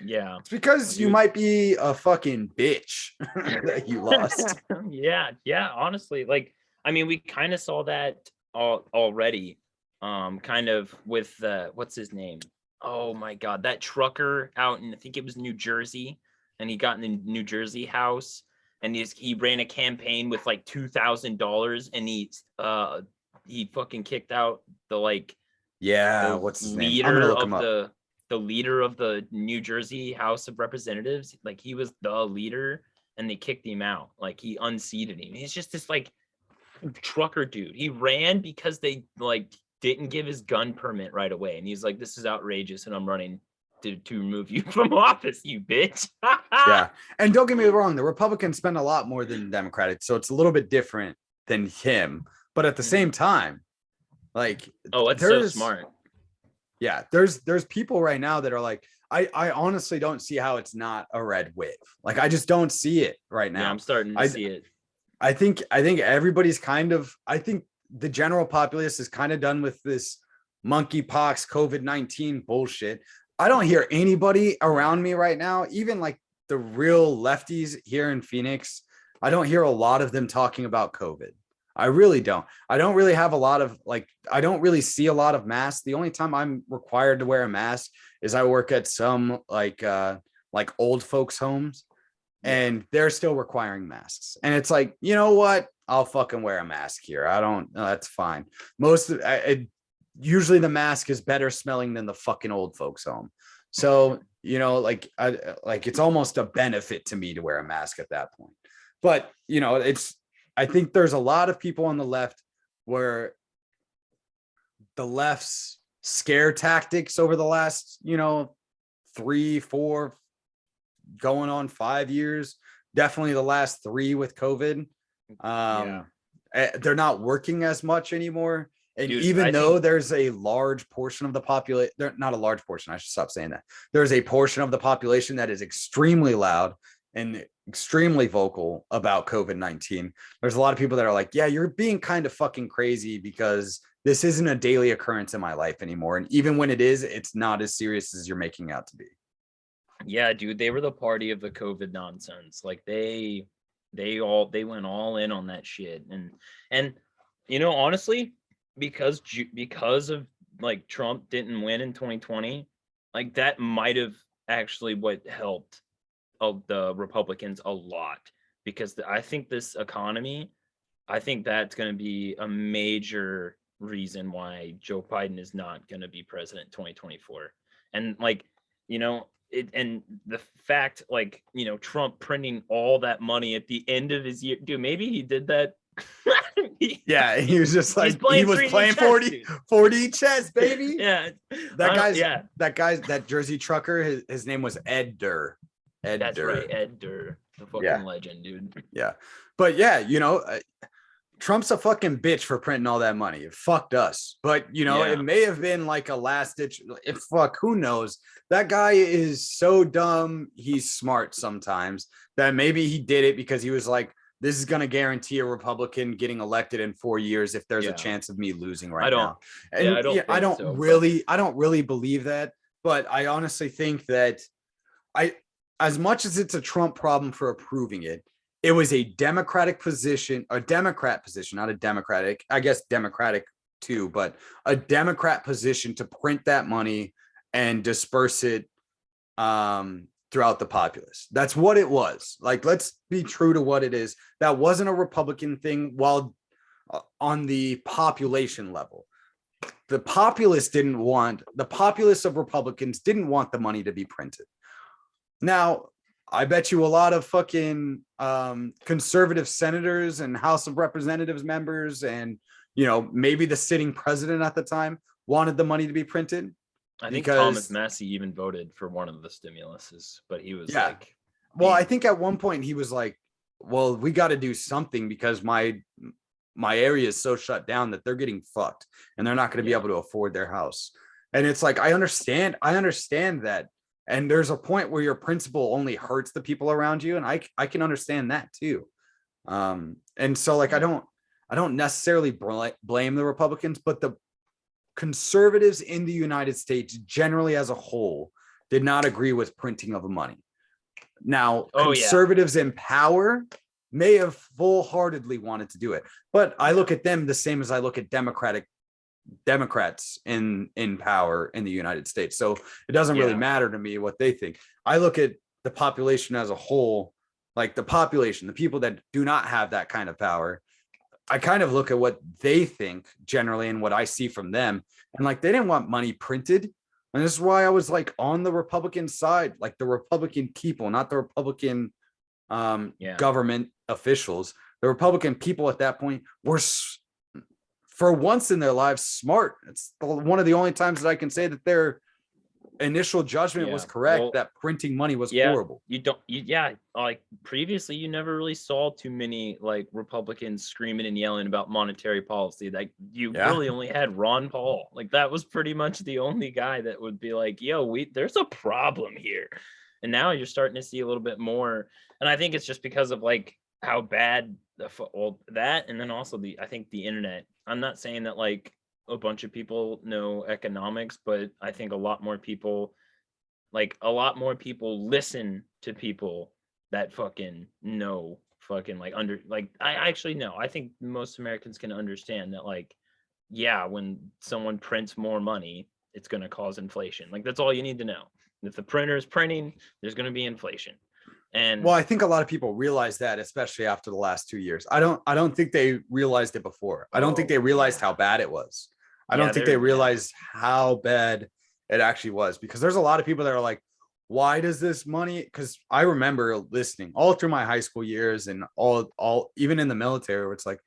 yeah, it's because you might be a fucking bitch that you lost. yeah, honestly, like, I mean, we kind of saw that already, kind of with what's his name? Oh my God, that trucker out in, I think it was New Jersey, and he got in the New Jersey house, and he ran a campaign with like $2,000, and he fucking kicked out the what's his name? leader of the leader of the New Jersey House of Representatives. Like, he was the leader, and they kicked him out. Like, he unseated him. He's just this like trucker dude. He ran because they like didn't give his gun permit right away, and he's like, this is outrageous, and I'm running to remove you from office, you bitch. Yeah, and don't get me wrong, the Republicans spend a lot more than the Democratic, so it's a little bit different than him, but at the same time, like, it's so smart. Yeah, there's people right now that are like, I honestly don't see how it's not a red wave. Like, I just don't see it right now. Yeah, I'm starting to see it. I think everybody's kind of, I think the general populace is kind of done with this monkeypox COVID-19 bullshit. I don't hear anybody around me right now, even like the real lefties here in Phoenix. I don't hear a lot of them talking about COVID. I really don't. I don't really have a lot of I don't really see a lot of masks. The only time I'm required to wear a mask is I work at some like old folks homes, and they're still requiring masks. And it's like, you know what? I'll fucking wear a mask here. That's fine. Usually the mask is better smelling than the fucking old folks home. So, you know, it's almost a benefit to me to wear a mask at that point. But, you know, I think there's a lot of people on the left where the left's scare tactics over the last, 3, 4, going on 5 years, definitely the last 3 with COVID. They're not working as much anymore. And even though there's a large portion of the population, not a large portion, I should stop saying that. There's a portion of the population that is extremely loud and extremely vocal about COVID-19. There's a lot of people that are like, yeah, you're being kind of fucking crazy because this isn't a daily occurrence in my life anymore. And even when it is, it's not as serious as you're making out to be. Yeah, dude, they were the party of the COVID nonsense. Like they went all in on that shit. And honestly, because of like Trump didn't win in 2020, like that might have actually what helped the Republicans a lot, because I think this economy, I think that's going to be a major reason why Joe Biden is not going to be president in 2024. And and the fact, Trump printing all that money at the end of his year, dude, maybe he did that. He was just like, he was playing 40 chess, baby. Yeah. That Jersey trucker, his name was Ed Durr. That's right, Ed Durr, the fucking legend, dude. Yeah. But yeah, Trump's a fucking bitch for printing all that money. It fucked us. But, you know, Yeah. it may have been like a last ditch. Who knows? That guy is so dumb. He's smart sometimes that maybe he did it because he was like, this is going to guarantee a Republican getting elected in 4 years if there's a Yeah. chance of me losing I right don't- now. And I don't think I don't so, but- really believe that. But I honestly think that as much as it's a Trump problem for approving it, it was a Democratic position, a Democrat position, not a Democratic, I guess Democratic too, but a Democrat position to print that money and disperse it throughout the populace. That's what it was. Like, let's be true to what it is. That wasn't a Republican thing while on the population level. The populace of Republicans didn't want the money to be printed. Now, I bet you a lot of fucking conservative senators and House of Representatives members and, you know, maybe the sitting president at the time wanted the money to be printed. I think because- Thomas Massey even voted for one of the stimuluses, but he was like, well, I think at one point he was like, well, we got to do something because my area is so shut down that they're getting fucked and they're not going to be Yeah. able to afford their house. And it's like, I understand that. And there's a point where your principle only hurts the people around you. And I can understand that too. And so like, I don't necessarily blame the Republicans, but the conservatives in the United States generally as a whole did not agree with printing of money. Now, conservatives in power may have full-heartedly wanted to do it, but I look at them the same as I look at Democrats in power in the United States. So it doesn't really matter to me what they think. I look at the population as a whole, like the population, the people that do not have that kind of power. I kind of look at what they think generally and what I see from them. And like, they didn't want money printed. And this is why I was like on the Republican side, like the Republican people, not the Republican government officials. The Republican people at that point were, for once in their lives, smart. It's one of the only times that I can say that their initial judgment was correct, that printing money was horrible. Like previously you never really saw too many like Republicans screaming and yelling about monetary policy. Like you really only had Ron Paul. Like that was pretty much the only guy that would be like, yo, there's a problem here. And now you're starting to see a little bit more. And I think it's just because of like how bad that, and then also I think the internet. I'm not saying that like a bunch of people know economics, but I think a lot more people listen to people that fucking know fucking like I actually know. I think most Americans can understand that like, yeah, when someone prints more money, it's going to cause inflation. Like that's all you need to know. If the printer is printing, there's going to be inflation. And well, I think a lot of people realize that, especially after the last 2 years. I don't think they realized it before. I don't think they realized how bad it was. I don't think they realized how bad it actually was, because there's a lot of people that are like, why does this money? Because I remember listening all through my high school years and all even in the military, where it's like,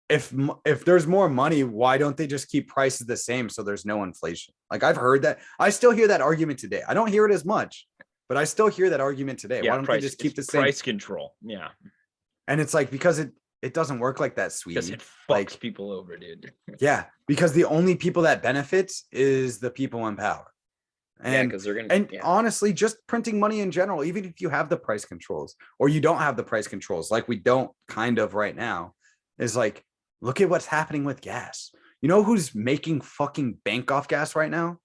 if there's more money, why don't they just keep prices the same so there's no inflation? Like I've heard that. I still hear that argument today. I don't hear it as much, but I still hear that argument today. Why don't they just keep the same price control? Yeah. And it's like, because it doesn't work like that, sweetie. Because it fucks people over, dude. Yeah, because the only people that benefits is the people in power. And because they're gonna honestly, just printing money in general, even if you have the price controls or you don't have the price controls, like we don't kind of right now, is like, look at what's happening with gas. You know who's making fucking bank off gas right now?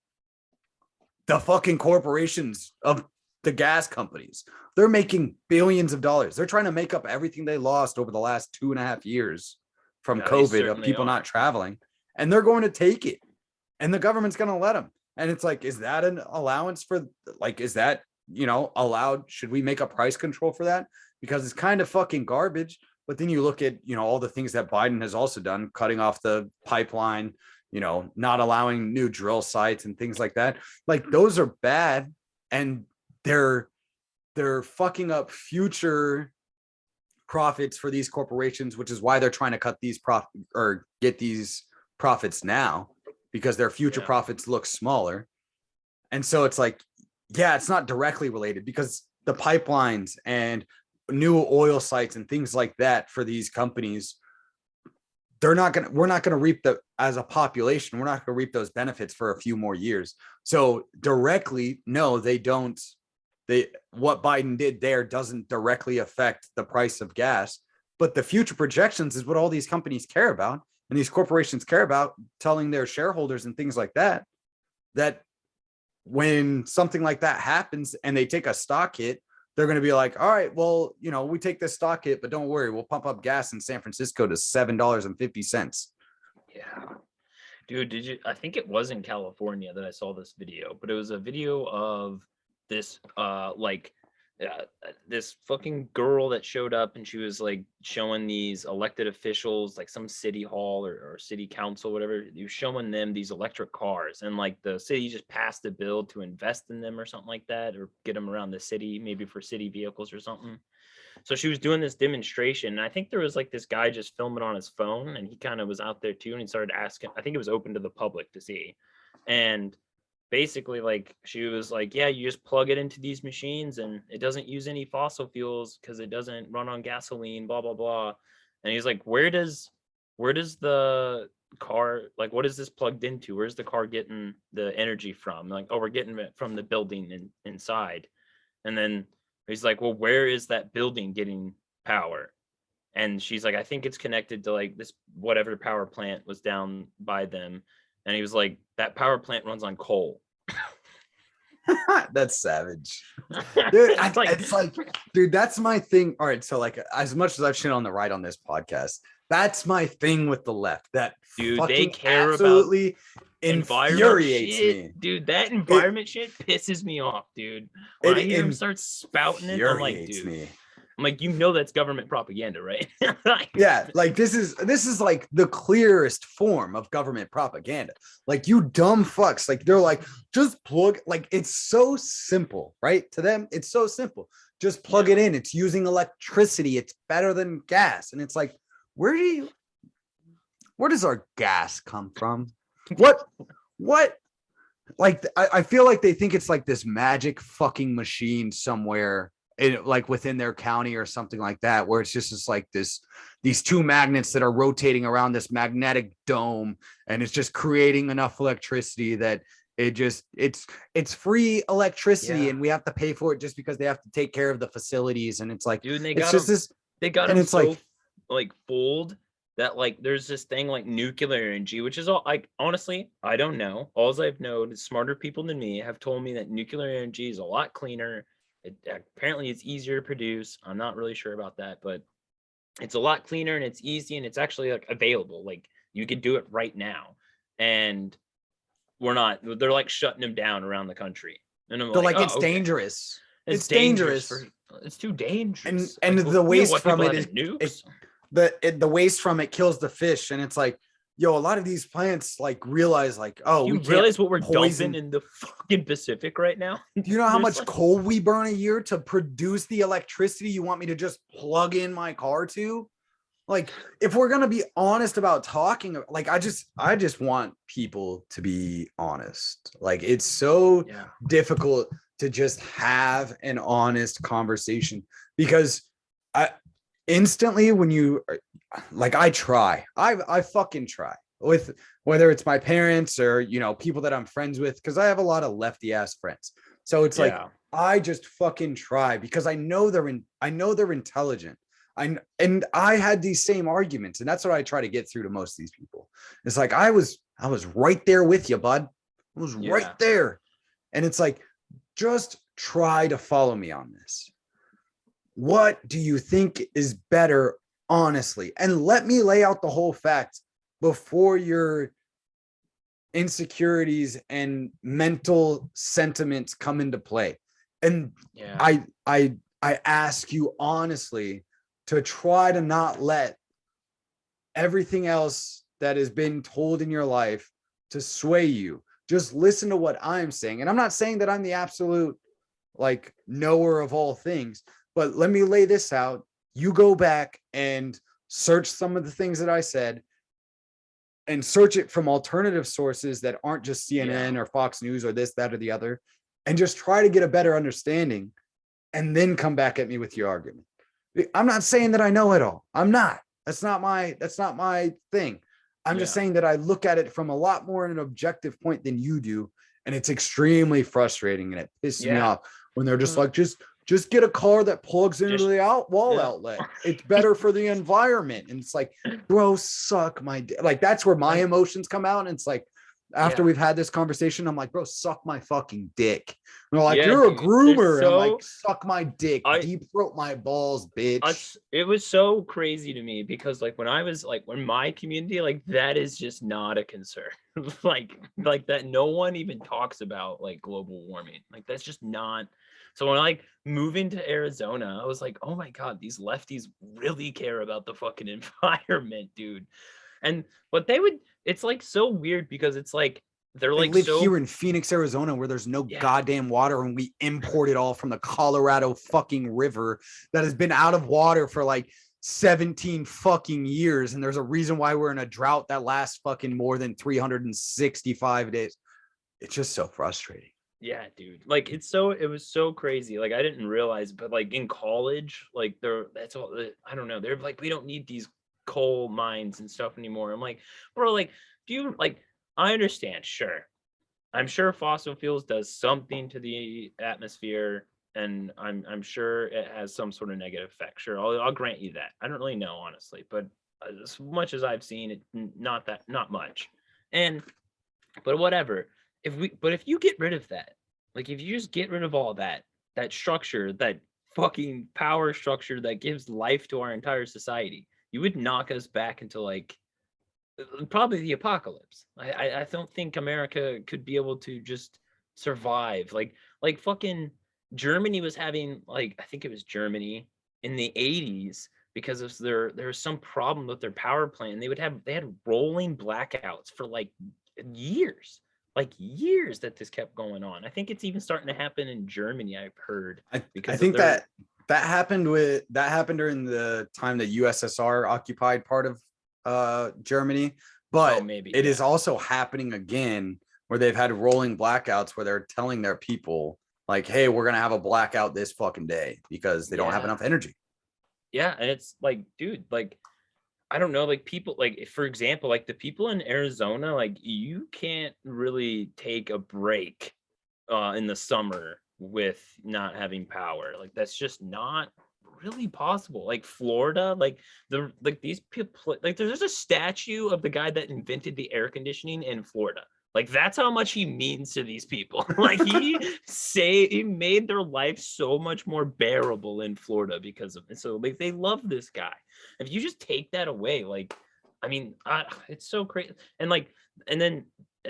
The fucking corporations of the gas companies. They're making billions of dollars. They're trying to make up everything they lost over the last 2.5 years from COVID of people not traveling, and they're going to take it, and the government's going to let them. And it's like, is that an allowance for, like, is that, you know, allowed? Should we make a price control for that? Because it's kind of fucking garbage. But then you look at, you know, all the things that Biden has also done, cutting off the pipeline, you know, not allowing new drill sites and things like that. Like those are bad, and they're fucking up future profits for these corporations, which is why they're trying to cut these get these profits now, because their future profits look smaller. And so it's like, yeah, it's not directly related, because the pipelines and new oil sites and things like that for these companies we're not gonna reap as a population, we're not gonna reap those benefits for a few more years. So directly, no, they don't. What Biden did there doesn't directly affect the price of gas, but the future projections is what all these companies care about, and these corporations care about, telling their shareholders and things like that, that when something like that happens and they take a stock hit, they're going to be like, all right, well, we take this stock hit, but don't worry, we'll pump up gas in San Francisco to $7.50. Yeah. Dude, I think it was in California that I saw this video, but it was a video of this this fucking girl that showed up, and she was like showing these elected officials, like some city hall or city council, whatever. You showing them these electric cars, and like the city just passed a bill to invest in them or something like that, or get them around the city, maybe for city vehicles or something. So she was doing this demonstration, and I think there was like this guy just filming on his phone, and he kind of was out there too, and he started asking. I think it was open to the public to see, and basically, like, she was like, yeah, you just plug it into these machines and it doesn't use any fossil fuels because it doesn't run on gasoline, blah blah blah. And he's like, where does the car, like, what is this plugged into? Where's the car getting the energy from? Like, oh, we're getting it from the building inside. And then he's like, well, where is that building getting power? And she's like, I think it's connected to like this whatever power plant was down by them. And he was like, that power plant runs on coal. That's savage. Dude, it's like, dude, that's my thing. All right. So like, as much as I've shit on the right on this podcast, that's my thing with the left. That dude, they care absolutely about infuriates me. Dude, that environment shit pisses me off, dude. When I hear him start spouting it, I'm like, dude. I'm like, that's government propaganda, right? Yeah, like this is like the clearest form of government propaganda. Like, you dumb fucks, like they're like, just plug, like, it's so simple, right? To them, it's so simple. Just plug it in. It's using electricity. It's better than gas. And it's like, where does our gas come from? What? Like, I feel like they think it's like this magic fucking machine somewhere like within their county or something like that, where it's just like these two magnets that are rotating around this magnetic dome, and it's just creating enough electricity that it's free electricity, and we have to pay for it just because they have to take care of the facilities. And it's like, dude, they got them so like fooled that like there's this thing like nuclear energy, which is all, like, honestly, I don't know. All I've known is smarter people than me have told me that nuclear energy is a lot cleaner. Apparently it's easier to produce. I'm not really sure about that, but it's a lot cleaner and it's easy, and it's actually like available. Like, you could do it right now, and they're like shutting them down around the country. And they're like, it's dangerous. It's dangerous. It's too dangerous. And like, the waste from it is the waste from it kills the fish. And it's like, yo, a lot of these plants like realize like, oh, you realize what we're dumping in the fucking Pacific right now? Do you know how much coal we burn a year to produce the electricity you want me to just plug in my car to? Like, if we're gonna be honest about talking, like, I just want people to be honest. Like, it's so difficult to just have an honest conversation, because instantly when you like, I fucking try with, whether it's my parents or people that I'm friends with, because I have a lot of lefty ass friends. So it's like, I just fucking try, because I know they're intelligent. And I had these same arguments, and that's what I try to get through to most of these people. It's like, I was right there with you, bud. I was right there. And it's like, just try to follow me on this. What do you think is better, honestly? And let me lay out the whole fact before your insecurities and mental sentiments come into play. And I ask you honestly to try to not let everything else that has been told in your life to sway you. Just listen to what I'm saying. And I'm not saying that I'm the absolute like knower of all things, but let me lay this out. You go back and search some of the things that I said, and search it from alternative sources that aren't just CNN or Fox News or this, that, or the other, and just try to get a better understanding, and then come back at me with your argument. I'm not saying that I know it all. I'm not. That's not my thing. I'm just Yeah. saying that I look at it from a lot more in an objective point than you do. And it's extremely frustrating and it pisses me Yeah. off when they're just like, just get a car that plugs into Just- the wall yeah. outlet. It's better for the environment. And it's like, bro, suck my dick. Like, that's where my emotions come out. And it's like, after Yeah. we've had this conversation, I'm like, bro, suck my fucking dick. And they're like, Yeah, you're a dude, they're groomer. And I'm so- like, suck my dick, deep throat my balls, bitch. It was so crazy to me because like when I was like when my community, like that is just not a concern. like that no one even talks about like global warming. Like that's just not. So when like moving to Arizona, I was like, oh my God, these lefties really care about the fucking environment, dude. And but it's like so weird because it's like they're They like live so here in Phoenix, Arizona, where there's no Yeah. goddamn water, and we import it all from the Colorado fucking river that has been out of water for like 17 fucking years. And there's a reason why we're in a drought that lasts fucking more than 365 days. It's just so frustrating. Yeah, dude. Like it was so crazy. Like I didn't realize, but like in college, like that's all I don't know. They're like, we don't need these coal mines and stuff anymore. I'm like, bro, like, do you like I understand, sure. I'm sure fossil fuels does something to the atmosphere, and I'm sure it has some sort of negative effect. Sure, I'll grant you that. I don't really know honestly, but as much as I've seen it, not much. But whatever. If you get rid of that, like if you just get rid of all that structure, that fucking power structure that gives life to our entire society, you would knock us back into like probably the apocalypse. I don't think America could be able to just survive. Like fucking Germany was having like I think it was Germany in the 80s because of there was some problem with their power plant. They had rolling blackouts for like years. Like years that this kept going on. I think it's even starting to happen in Germany, I've heard. I think that happened during the time the USSR occupied part of Germany, but maybe, it is also happening again where they've had rolling blackouts where they're telling their people like, hey, we're gonna have a blackout this fucking day because they don't have enough energy. Yeah, and it's like, dude, like I don't know, like people, like for example, like the people in Arizona, like you can't really take a break in the summer with not having power. Like that's just not really possible. Like Florida, like these people, like there's a statue of the guy that invented the air conditioning in Florida. Like that's how much he means to these people. Like he made their life so much more bearable in Florida because of it. So like they love this guy. If you just take that away, like I mean, it's so crazy. And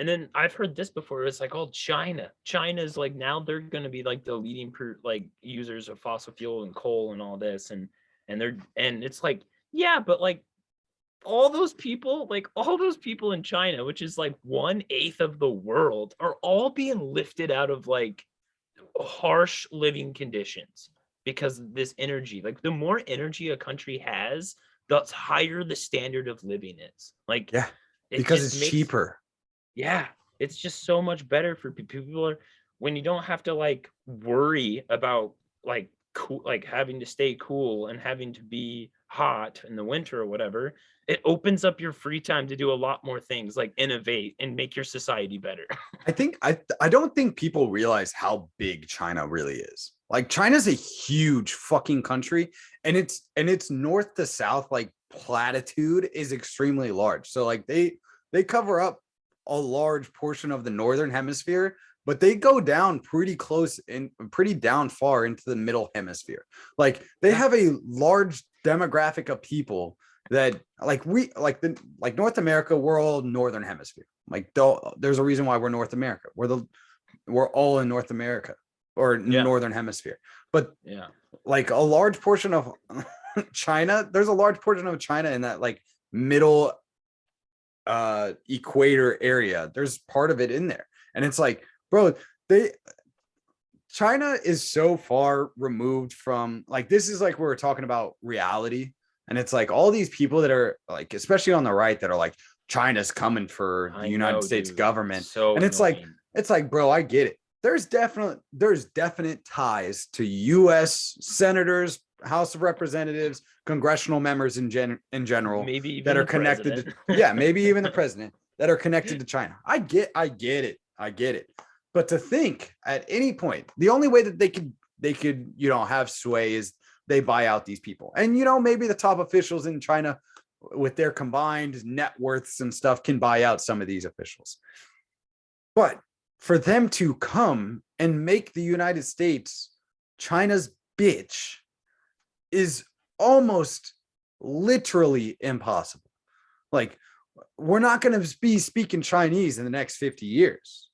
then I've heard this before. It's like, oh, China's like now they're going to be like the leading like users of fossil fuel and coal and all this, and it's like, yeah, but like all those people in China, which is like 1/8 of the world, are all being lifted out of like harsh living conditions because of this energy. Like the more energy a country has, the higher the standard of living is. Like Yeah, it because just it's makes- cheaper. Yeah, it's just so much better for people when you don't have to like worry about like cool, like having to stay cool and having to be hot in the winter or whatever. It opens up your free time to do a lot more things like innovate and make your society better. I don't think people realize how big China really is. Like China's a huge fucking country, and it's north to south, like platitude is extremely large. So like they cover up a large portion of the northern hemisphere, but they go down pretty close and pretty down far into the middle hemisphere. Like they have a large demographic of people that like North America, we're all northern hemisphere. Like there's a reason why we're North America. We're all in North America or northern hemisphere. But Yeah, like a large portion of China, there's a large portion of China in that like middle equator area. There's part of it in there. And it's like, bro, China is so far removed from like this is like we were talking about reality. And it's like all these people that are like, especially on the right, that are like, China's coming for the United States government. So and it's like, bro, I get it. There's definite ties to US senators, House of Representatives, congressional members in general Maybe even that are the connected president. to, yeah, maybe even the president that are connected to China. I get it. But to think at any point, the only way that they could have sway is they buy out these people. And maybe the top officials in China with their combined net worths and stuff can buy out some of these officials. But for them to come and make the United States China's bitch is almost literally impossible. Like, we're not going to be speaking Chinese in the next 50 years.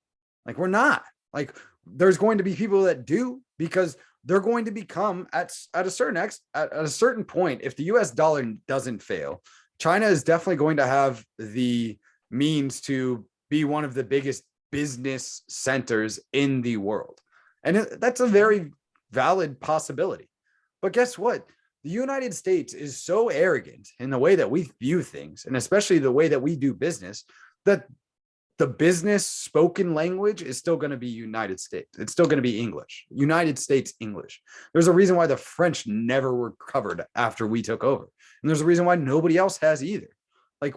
Like, we're not. Like, there's going to be people that do, because they're going to become at a certain point, if the US dollar doesn't fail, China is definitely going to have the means to be one of the biggest business centers in the world. And that's a very valid possibility. But guess what? The United States is so arrogant in the way that we view things, and especially the way that we do business, that the business spoken language is still going to be United States. It's still going to be English, United States English. There's a reason why the French never recovered after we took over. And there's a reason why nobody else has either. Like,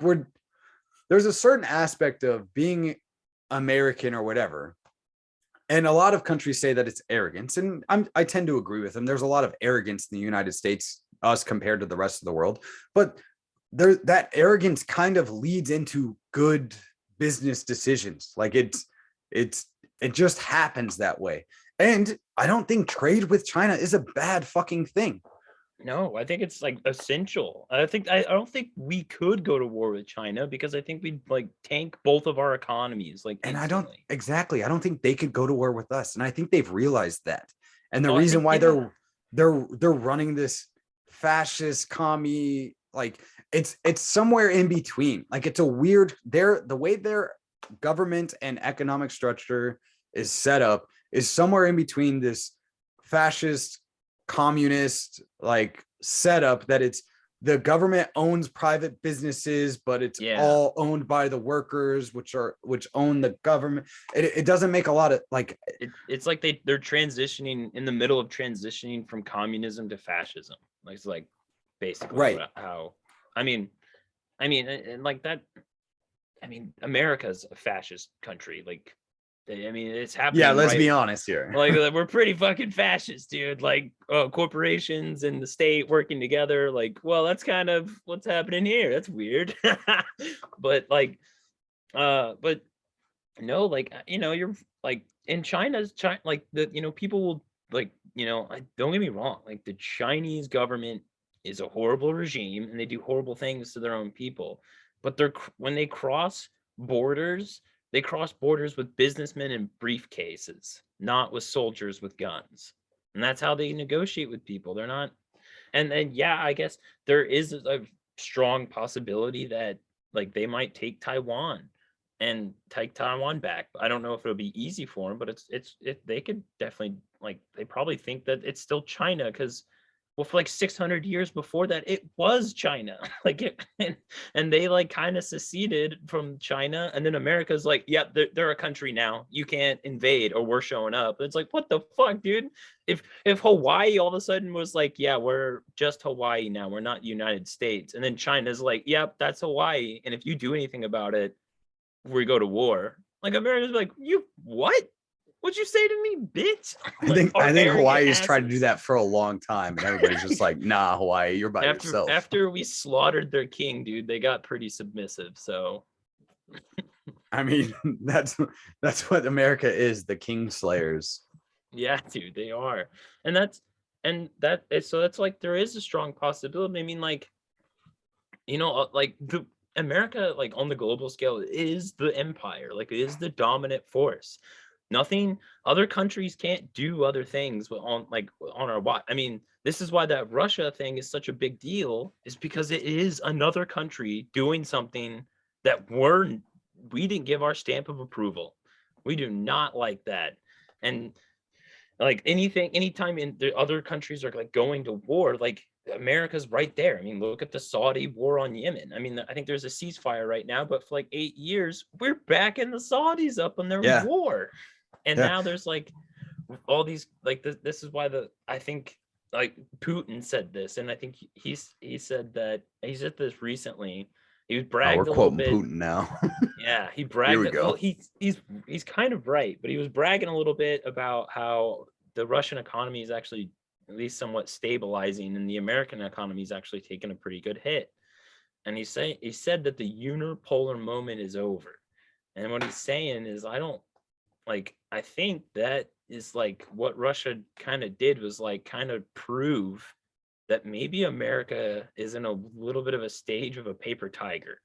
there's a certain aspect of being American or whatever. And a lot of countries say that it's arrogance. And I tend to agree with them. There's a lot of arrogance in the United States, us compared to the rest of the world. But that arrogance kind of leads into good business decisions. Like, it just happens that way. And I don't think trade with China is a bad fucking thing. No, I think it's like essential. I don't think we could go to war with China, because I think we'd like tank both of our economies. Like, and instantly. I don't think they could go to war with us. And I think they've realized that. And the Oh, reason why they're running this fascist commie, like, it's somewhere in between. Like, it's a weird, the way their government and economic structure is set up is somewhere in between this fascist communist like setup, that it's the government owns private businesses, but it's all owned by the workers, which own the government. It doesn't make a lot of like. It's like they're transitioning in the middle of transitioning from communism to fascism. Like, it's like basically right. How I mean, and like that. I mean, America's a fascist country. Like, it's happening. Yeah, let's be honest here. Like, we're pretty fucking fascist, dude. Like, corporations and the state working together. Like, well, that's kind of what's happening here. That's weird. But like, but no, like, you're like in China, like people will like, don't get me wrong. Like, the Chinese government is a horrible regime and they do horrible things to their own people. But when they cross borders, they cross borders with businessmen in briefcases, not with soldiers with guns. And that's how they negotiate with people. They're not. And yeah, I guess there is a strong possibility that like they might take Taiwan back. I don't know if it'll be easy for them, but they could definitely, like, they probably think that it's still China, because well, for like 600 years before that, it was China. Like, and they like kind of seceded from China, and then America's like, yeah, they're a country now. You can't invade, or we're showing up. It's like, what the fuck, dude? If Hawaii all of a sudden was like, yeah, we're just Hawaii now, we're not United States, and then China's like, yep, that's Hawaii, and if you do anything about it, we go to war. Like, America's like, you what? What'd you say to me, bitch? I think Hawaii has tried to do that for a long time, and everybody's just like, nah, Hawaii, you're by yourself. After we slaughtered their king, dude, they got pretty submissive. So I mean, that's what America is, the king slayers. Yeah, dude, they are. So that's like, there is a strong possibility. I mean, like, like the America, like on the global scale, is the empire, like, it is the dominant force. Nothing, other countries can't do other things on our watch. I mean, this is why that Russia thing is such a big deal, is because it is another country doing something that we didn't give our stamp of approval. We do not like that. And like anytime in the other countries are like going to war, like America's right there. I mean, look at the Saudi war on Yemen. I mean, I think there's a ceasefire right now, but for like 8 years, we're backing the Saudis up on their war. And now there's like all these, like, this is why I think like Putin said this, and I think he said this recently. He was Oh, bragged we're a little quoting bit. Putin now. Yeah, he Here bragged. we go. Well, he's kind of right, but he was bragging a little bit about how the Russian economy is actually at least somewhat stabilizing, and the American economy is actually taking a pretty good hit. And he said that the unipolar moment is over. And what he's saying is, I think that is like what Russia kind of did was like kind of prove that maybe America is in a little bit of a stage of a paper tiger.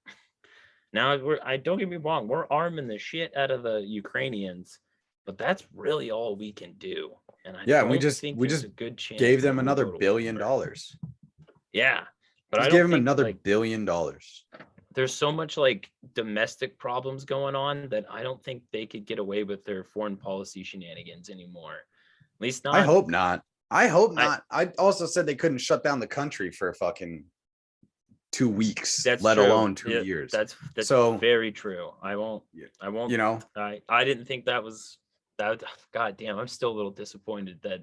Now, I don't get me wrong, we're arming the shit out of the Ukrainians, but that's really all we can do. And I Yeah, don't we think we there's just a good chance gave that them we'll another go to $1 billion. war. Yeah, but I Just don't gave them think another like $1 billion. there's so much like domestic problems going on that I don't think they could get away with their foreign policy shenanigans anymore. At least not. I hope not. I hope I- not. I also said they couldn't shut down the country for fucking 2 weeks, That's let true. alone 2 Yeah, years. That's So, very true. I won't. you know, I didn't think that was that. God damn, I'm still a little disappointed that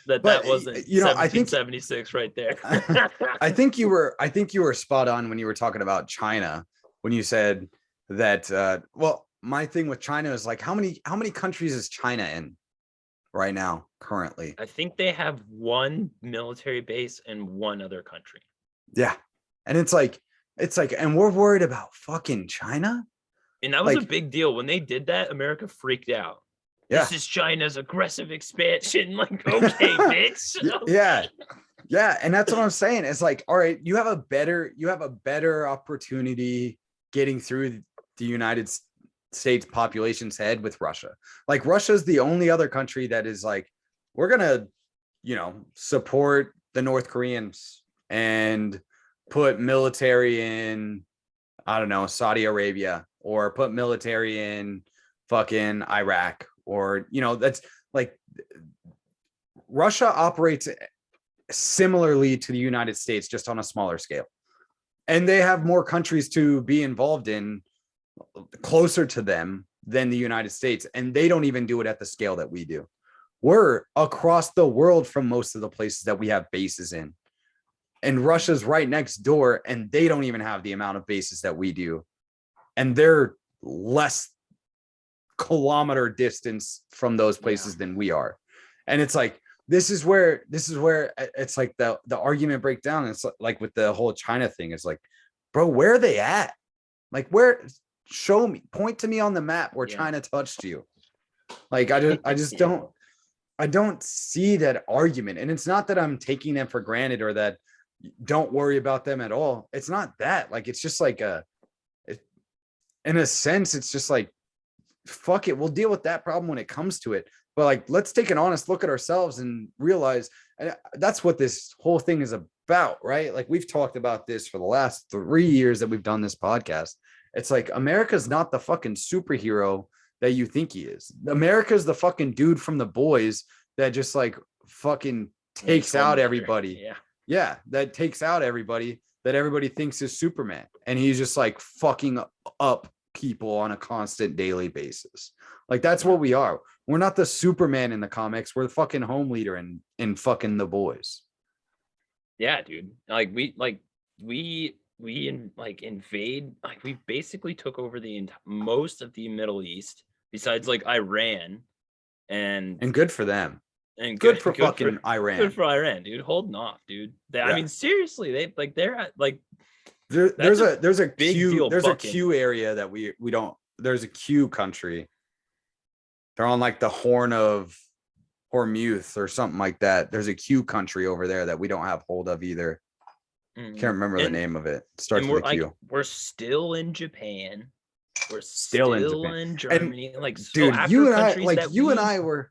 but that wasn't you know, I think 1776 right there. I think you were spot on when you were talking about China, when you said that well, my thing with China is like how many countries is China in right now currently? I think they have one military base in one other country. Yeah. And it's like and we're worried about fucking China? And that was a Like, big deal. When they did that, America freaked out. yeah. This is China's aggressive expansion. Like, okay, bitch. Yeah. Yeah, and that's what I'm saying. It's like, all right, you have a better opportunity getting through the United States population's head with Russia. Like Russia's the only other country that is like, we're gonna, support the North Koreans and put military in, I don't know, Saudi Arabia, or put military in fucking Iraq, or that's like Russia operates similarly to the United States, just on a smaller scale. And they have more countries to be involved in closer to them than the United States. And they don't even do it at the scale that we do. We're across the world from most of the places that we have bases in. And Russia's right next door, and they don't even have the amount of bases that we do. And they're less kilometer distance from those places than we are. And it's like, this is where it's like the argument breakdown. It's like with the whole China thing. It's like, bro, where are they at? Like, where? Show me, point to me on the map where China touched you. Like, I just don't see that argument. And it's not that I'm taking them for granted or that don't worry about them at all. It's not that. Like, it's just like in a sense, it's just like, fuck it, we'll deal with that problem when it comes to it. But like, let's take an honest look at ourselves and realize, and that's what this whole thing is about, right? Like, we've talked about this for the last 3 years that we've done this podcast. It's like, America's not the fucking superhero that you think he is. America's the fucking dude from The Boys that just like fucking takes out everybody. Yeah, that takes out everybody that everybody thinks is Superman. And he's just like fucking up people on a constant daily basis. Like, that's what we are. We're not the Superman in the comics. We're the fucking home leader in fucking The Boys. Yeah, dude. Like, we invade, like, we basically took over most of the Middle East, besides like Iran, and good for them. And good for fucking Iran. Good for Iran, dude. Holding off, dude. I mean, seriously, they're at like there's a Q area that we don't. There's a Q country. They're on like the Horn of Hormuz or something like that. There's a Q country over there that we don't have hold of either. Can't remember the name of it. Starts with a Q. Like, we're still in Japan. We're still in Germany. And, like, dude, so you and I, like, you and I were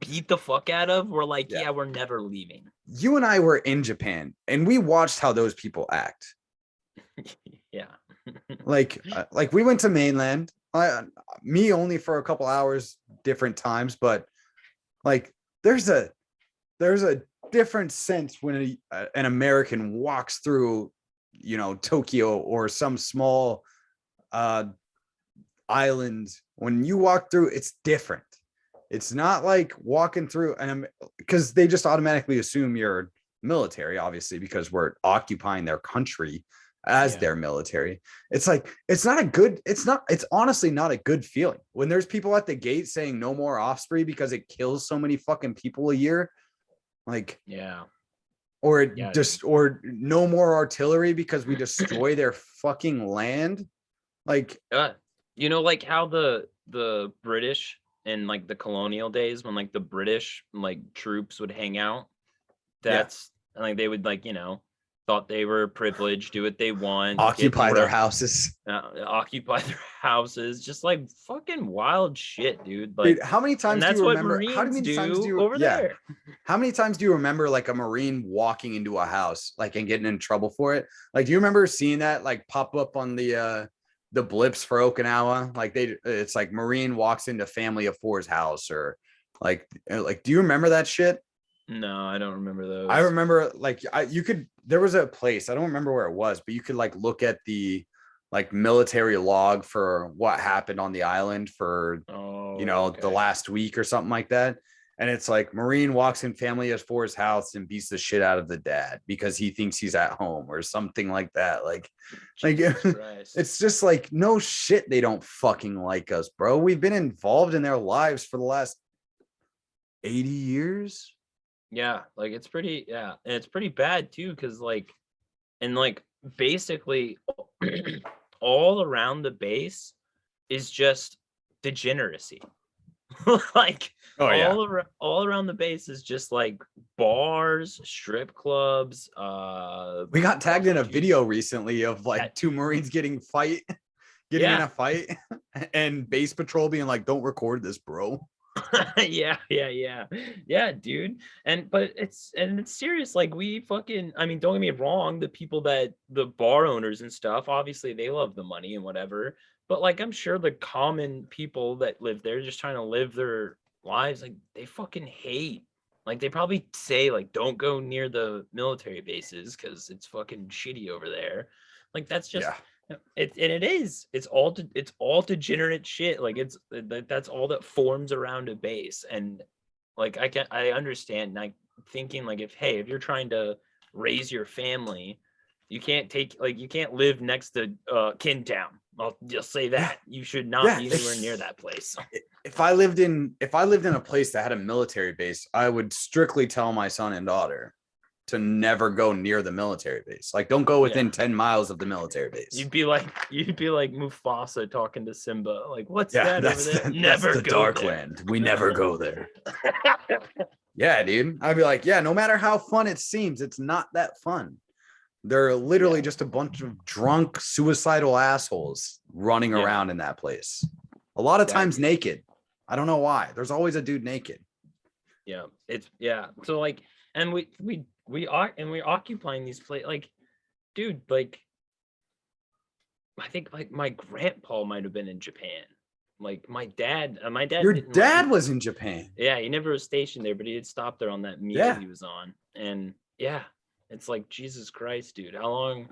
beat the fuck out of. We're like, yeah, we're never leaving. You and I were in Japan, and we watched how those people act. Yeah. like we went to mainland. Me only for a couple hours, different times, but like there's a different sense when an American walks through, Tokyo or some small island. When you walk through, it's different. It's not like walking through, and because they just automatically assume you're military, obviously, because we're occupying their country as their military. It's like, it's honestly not a good feeling when there's people at the gate saying no more Osprey because it kills so many fucking people a year. Like, or or no more artillery because we destroy their fucking land. Like, you know, like how the British in like the colonial days when like the British like troops would hang out, that's like they would like, you know, thought they were privileged, do what they want, occupy their houses, just like fucking wild shit, dude. Like, dude, how many times do you remember? How many times do you over there? How many times do you remember like a Marine walking into a house like and getting in trouble for it? Like, do you remember seeing that like pop up on the blips for Okinawa? Like it's like Marine walks into family of four's house, or like do you remember that shit? No, I don't remember those. I remember like there was a place, I don't remember where it was, but you could like look at the like military log for what happened on the island for the last week or something like that. And it's like Marine walks in family as for his house and beats the shit out of the dad because he thinks he's at home or something like that. Like it's just like, no shit, they don't fucking like us, bro. We've been involved in their lives for the last 80 years. Yeah, like it's pretty, and it's pretty bad too, because like, and like basically all around the base is just degeneracy. Like all around the base is just like bars, strip clubs. We got tagged in a video recently of like two Marines getting in a fight, and base patrol being like, "Don't record this, bro." yeah, dude. But it's serious. Like we fucking, I mean, don't get me wrong, the people that the bar owners and stuff, obviously they love the money and whatever. But like I'm sure the common people that live there just trying to live their lives, like they fucking hate. Like they probably say like don't go near the military bases because it's fucking shitty over there. Like that's just it's all degenerate shit. Like that's all that forms around a base. And like I understand like thinking like if you're trying to raise your family, you can't live next to Kintown. I'll just say that you should not be anywhere near that place. If I lived in a place that had a military base, I would strictly tell my son and daughter to never go near the military base. Like, don't go within 10 miles of the military base. You'd be like Mufasa talking to Simba. Like, what's that over there? Never the go Darkland. there. We never go there. Yeah, dude. I'd be like, no matter how fun it seems, it's not that fun. They're literally just a bunch of drunk, suicidal assholes running around in that place. A lot of times naked. I don't know why. There's always a dude naked. Yeah, So like, and we're occupying these places. Like, dude, like, I think like my grandpa might have been in Japan. Like my dad. Your dad was in Japan. Yeah, he never was stationed there, but he had stopped there on that meal he was on, and it's like, Jesus Christ, dude, how long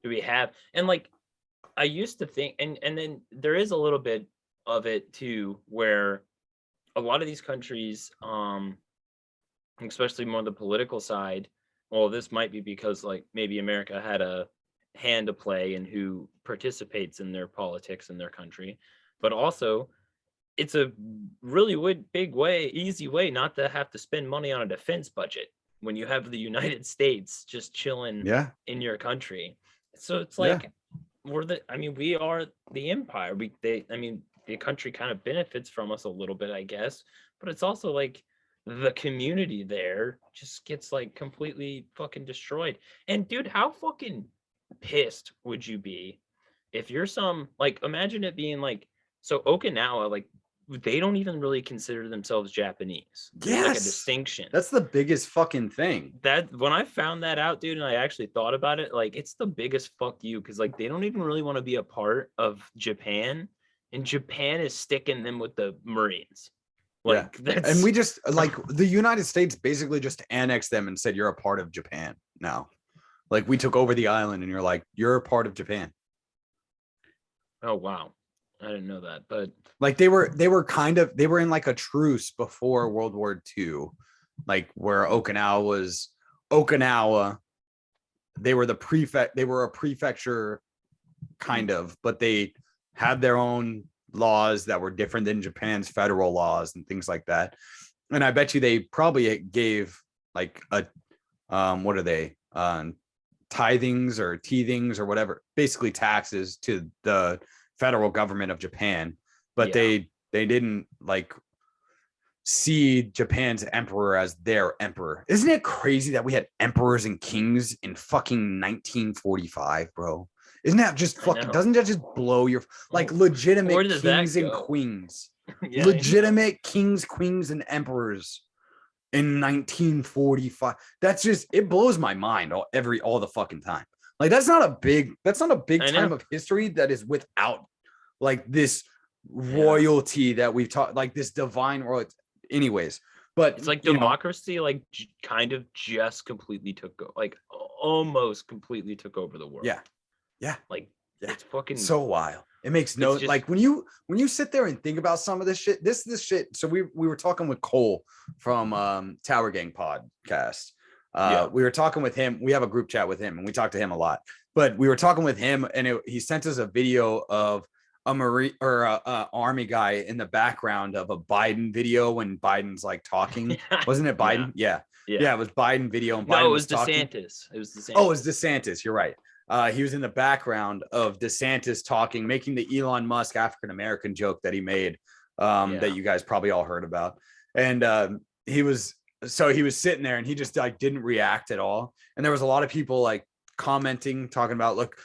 do we have? And like, I used to think, and then there is a little bit of it too, where a lot of these countries, especially more the political side, well, this might be because like maybe America had a hand to play in who participates in their politics in their country, but also it's a really easy way not to have to spend money on a defense budget when you have the United States just chilling in your country. So it's like we are the empire. The country kind of benefits from us a little bit, I guess, but it's also like the community there just gets like completely fucking destroyed. And dude, how fucking pissed would you be if you're imagine it being like, so Okinawa, like they don't even really consider themselves Japanese. There's like a distinction. That's the biggest fucking thing. That when I found that out, dude, and I actually thought about it, like it's the biggest fuck you, because like they don't even really want to be a part of Japan, and Japan is sticking them with the Marines. Like and we just like the United States basically just annexed them and said you're a part of Japan now. Like we took over the island and you're a part of Japan. Oh wow. I didn't know that, but like they were in like a truce before World War II, like where Okinawa. They were the prefect. They were a prefecture, kind of, but they had their own laws that were different than Japan's federal laws and things like that. And I bet you they probably gave like a what are they tithings or teethings or whatever, basically taxes to the federal government of Japan, but they didn't like see Japan's emperor as their emperor. Isn't it crazy that we had emperors and kings in fucking 1945, bro? Isn't that just fucking, doesn't that just blow your, like, legitimate kings and queens, legitimate kings, queens, and emperors in 1945? That's just, it blows my mind all the fucking time. Like, that's not a big time of history that is without like this royalty that we've taught, like this divine royalty. Anyways, but it's like democracy, like kind of just completely almost completely took over the world. Like it's fucking so wild. It makes no just, like when you sit there and think about some of this shit. This shit. So we were talking with Cole from Tower Gang podcast. We were talking with him. We have a group chat with him, and we talk to him a lot. But we were talking with him, and he sent us a video of a Marine or a Army guy in the background of a Biden video when Biden's like talking. Wasn't it Biden? Yeah, it was Biden video. And Biden it was DeSantis. It was DeSantis. Oh, it was DeSantis. You're right. He was in the background of DeSantis talking, making the Elon Musk African-American joke that he made, that you guys probably all heard about. And he was sitting there and he just like didn't react at all. And there was a lot of people like commenting, talking about, look,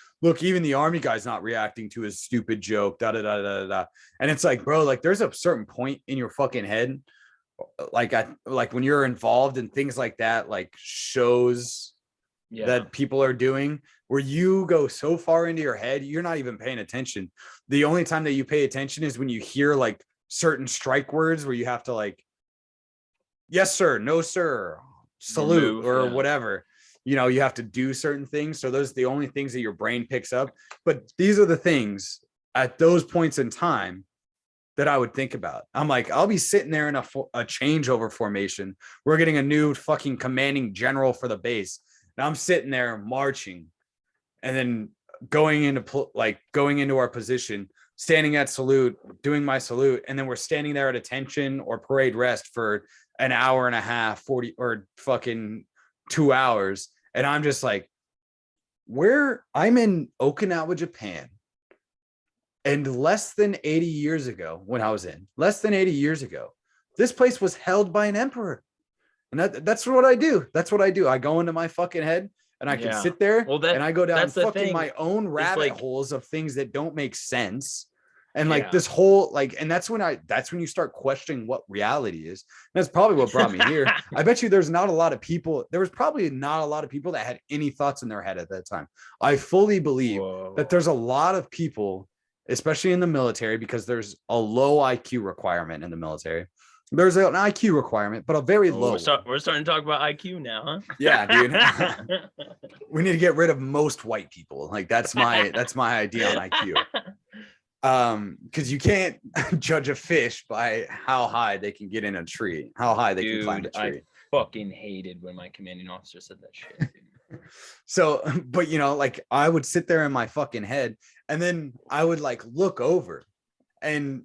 even the Army guy's not reacting to his stupid joke, da da da da da. And it's like, bro, like there's a certain point in your fucking head, like when you're involved in things like that, like shows that people are doing, where you go so far into your head, you're not even paying attention. The only time that you pay attention is when you hear like certain strike words where you have to like, yes, sir, no, sir, salute, or whatever. You know, you have to do certain things. So those are the only things that your brain picks up. But these are the things at those points in time that I would think about. I'm like, I'll be sitting there in a changeover formation. We're getting a new fucking commanding general for the base. And I'm sitting there marching and then going into our position, standing at salute, doing my salute. And then we're standing there at attention or parade rest for an hour and a half, 40 or fucking 2 hours. And I'm just like, I'm in Okinawa, Japan. And less than 80 years ago, this place was held by an emperor. And that's what I do. I go into my fucking head and I can sit there and I go down fucking my own rabbit holes of things that don't make sense. And like this whole, like, and that's when you start questioning what reality is. And that's probably what brought me here. I bet you there was probably not a lot of people that had any thoughts in their head at that time. I fully believe that there's a lot of people, especially in the military, because there's a low IQ requirement in the military. There's an IQ requirement, but a very low. We're starting to talk about IQ now, huh? Yeah, dude. We need to get rid of most white people. Like that's my idea on IQ. Because you can't judge a fish by how high they can get in a tree, how high they can climb a tree. I fucking hated when my commanding officer said that shit. So, but you know, like I would sit there in my fucking head and then I would like look over and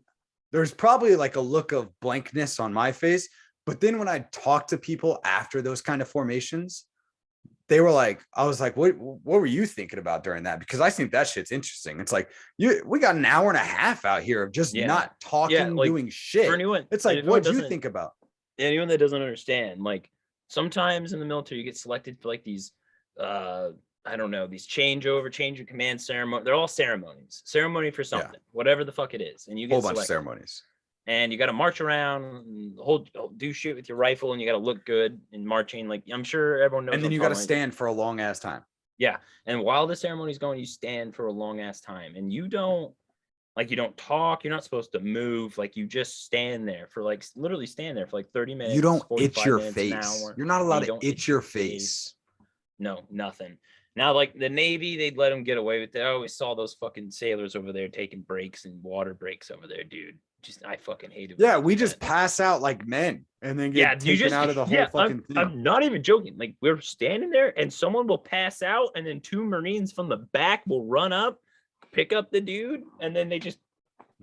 there's probably like a look of blankness on my face. But then when I talk to people after those kind of formations, they were like, I was like, what were you thinking about during that? Because I think that shit's interesting. It's like, we got an hour and a half out here of just not talking, like, doing shit. It's like, what do you think about? Anyone that doesn't understand, like sometimes in the military, you get selected for like these, I don't know, these change of command ceremony. They're all ceremony for something, whatever the fuck it is. And you get a whole bunch of ceremonies. And you got to march around and do shit with your rifle, and you got to look good in marching. Like I'm sure everyone knows. And then you got to stand for a long ass time. Yeah. And while the ceremony's going, you stand for a long ass time, and you don't talk. You're not supposed to move. Like you just stand there for literally stand there for 30 minutes. You don't itch your face. You're not allowed to itch your face. No, nothing. Now, like the Navy, they'd let them get away with it. I always saw those fucking sailors over there taking breaks and water breaks over there, dude. I fucking hate it. Yeah, we just pass out like men and then get taken out of the whole fucking thing. I'm not even joking. Like, we're standing there and someone will pass out, and then 2 Marines from the back will run up, pick up the dude, and then they just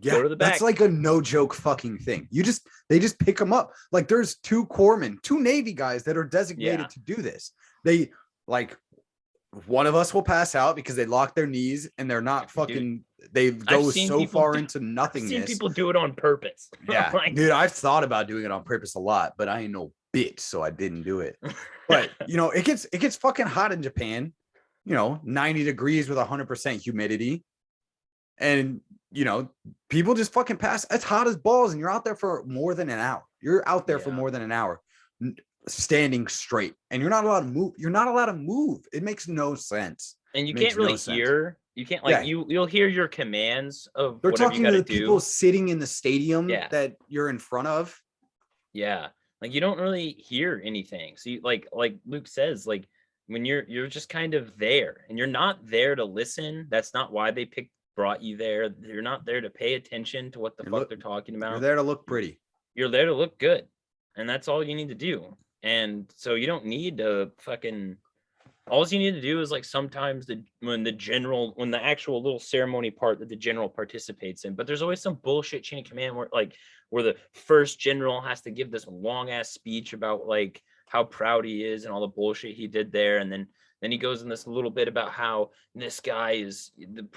go to the back. That's like a no joke fucking thing. They just pick them up. Like, there's 2 corpsmen, 2 Navy guys that are designated to do this. They like, one of us will pass out because they lock their knees and they're not fucking. They go so far into nothingness. I've seen people do it on purpose. Yeah, Like, dude, I've thought about doing it on purpose a lot, but I ain't no bitch, so I didn't do it. But it gets fucking hot in Japan. 90 degrees with 100% humidity, and people just fucking pass. It's hot as balls, and you're out there for more than an hour. You're out there for more than an hour, standing straight, and you're not allowed to move. You're not allowed to move. It makes no sense. And you can't really hear. You can't you'll hear your commands of. They're whatever talking you to the do. people sitting in the stadium that you're in front of. Yeah, like, you don't really hear anything. So like Luke says, like, when you're just kind of there, and you're not there to listen. That's not why they brought you there. You're not there to pay attention to what the fuck they're talking about. You're there to look pretty. You're there to look good, and that's all you need to do. And so you don't need to fucking. All you need to do is, like, sometimes when the actual little ceremony part that the general participates in, but there's always some bullshit chain of command where the first general has to give this long ass speech about, like, how proud he is and all the bullshit he did there, and then he goes in this little bit about how this guy is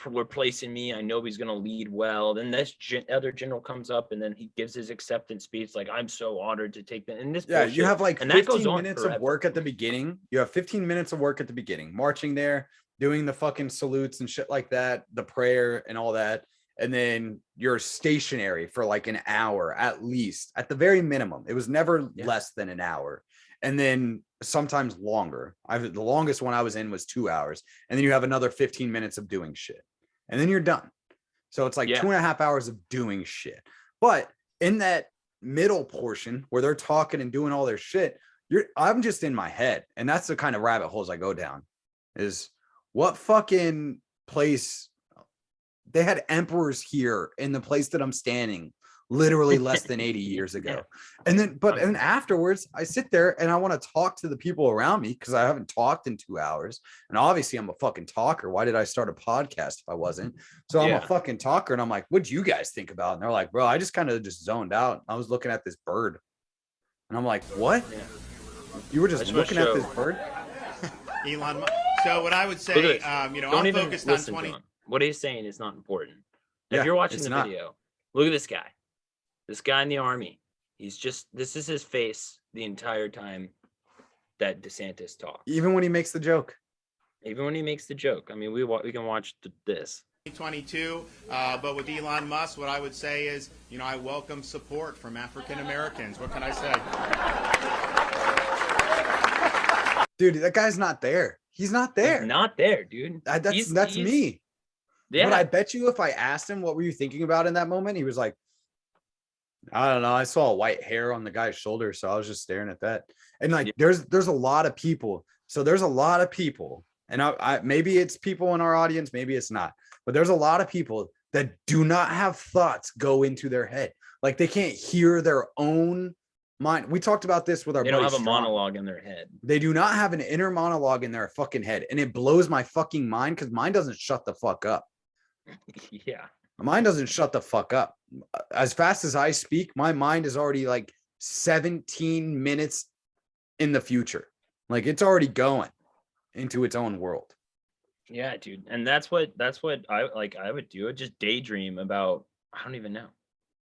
replacing me. I know he's going to lead well. Then this other general comes up, and then he gives his acceptance speech. Like, I'm so honored to take that. And this, bullshit. You have like and 15 minutes of work at the beginning. You have 15 minutes of work at the beginning, marching there, doing the fucking salutes and shit like that, the prayer and all that. And then you're stationary for like an hour, at least, at the very minimum. It was never less than an hour. And then sometimes longer. The longest one I was in was 2 hours. And then you have another 15 minutes of doing shit. And then you're done. So it's like 2.5 hours of doing shit. But in that middle portion where they're talking and doing all their shit, I'm just in my head. And that's the kind of rabbit holes I go down, is what fucking place. They had emperors here in the place that I'm standing literally less than 80 years ago. And then afterwards I sit there and I want to talk to the people around me because I haven't talked in 2 hours. And obviously I'm a fucking talker. Why did I start a podcast if I wasn't? So I'm a fucking talker. And I'm like, what'd you guys think about? And they're like, bro, I just kind of just zoned out. I was looking at this bird. And I'm like, what? You were just looking at this bird? Elon Musk. So what I would say, I'm focused on 20. What he's saying is not important. If you're watching the video, look at this guy. This guy in the army. This is his face the entire time that DeSantis talks. Even when he makes the joke. I mean, we can watch this. 2022, but with Elon Musk, what I would say is, I welcome support from African Americans. What can I say? Dude, that guy's not there. He's not there. He's not there, dude. That's me. Yeah. But I bet you if I asked him, what were you thinking about in that moment? He was like, I don't know. I saw a white hair on the guy's shoulder, so I was just staring at that. And like, there's a lot of people. So there's a lot of people, and I maybe it's people in our audience, maybe it's not, but there's a lot of people that do not have thoughts go into their head. Like, they can't hear their own mind. We talked about this with our. They don't have a monologue in their head. They do not have an inner monologue in their fucking head, and it blows my fucking mind because mine doesn't shut the fuck up. Yeah. Mine doesn't shut the fuck up. As fast as I speak, my mind is already like 17 minutes in the future. Like, it's already going into its own world. Yeah, dude. And that's what I would do. I'd just daydream about, I don't even know,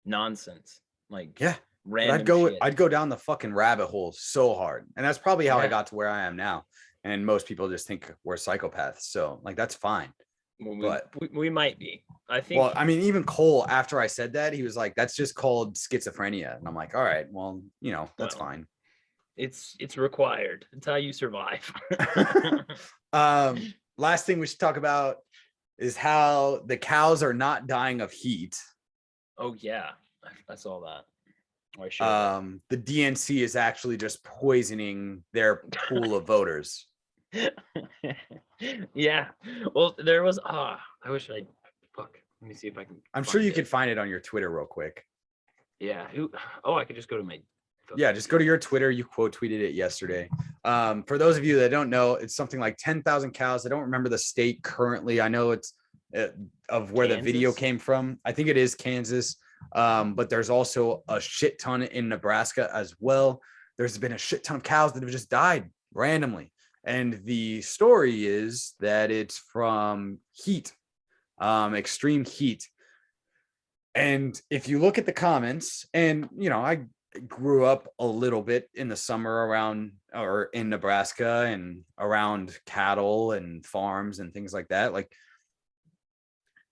nonsense. Like, random I'd go down the fucking rabbit hole so hard. And that's probably how I got to where I am now. And most people just think we're psychopaths. So like, that's fine. Well, we might be. I think. Well, I mean, even Cole, after I said that, he was like, "That's just called schizophrenia," and I'm like, "All right, well, that's fine. It's required. It's how you survive." Last thing we should talk about is how the cows are not dying of heat. Oh yeah, I saw that. The DNC is actually just poisoning their pool of voters. Yeah. Well, there was I wish let me see if I can. I'm sure you could find it on your Twitter real quick. Yeah. Who? Oh, I could just go to my. Yeah, just go to your Twitter. You quote tweeted it yesterday. For those of you that don't know, it's something like 10,000 cows. I don't remember the state currently. I know it's of where the video Kansas? came from. I think it is Kansas. But there's also a shit ton in Nebraska as well. There's been a shit ton of cows that have just died randomly. And the story is that it's from heat, extreme heat. And if you look at the comments, and I grew up a little bit in the summer around or in Nebraska and around cattle and farms and things like that. Like,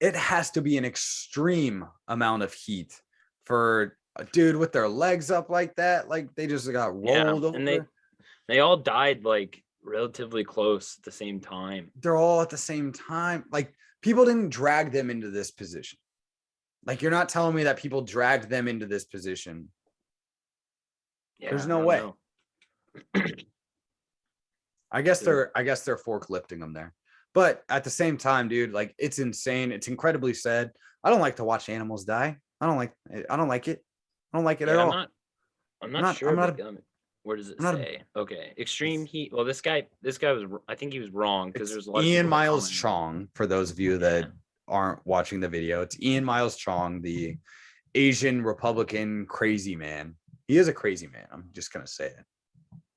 it has to be an extreme amount of heat for a dude with their legs up like that. Like, they just got rolled over. And they all died like relatively close at the same time. They're all at the same time. Like, people didn't drag them into this position. Like, you're not telling me that people dragged them into this position. Yeah, There's no way. I guess they're forklifting them there. But at the same time, dude, like, it's insane. It's incredibly sad. I don't like to watch animals die. I don't like it. I don't like it at all. I'm not sure. Where does it say? Okay, extreme heat. Well, this guy was. I think he was wrong because there's a lot. Ian Miles Chong. For those of you that aren't watching the video, it's Ian Miles Chong, the Asian Republican crazy man. He is a crazy man. I'm just gonna say it.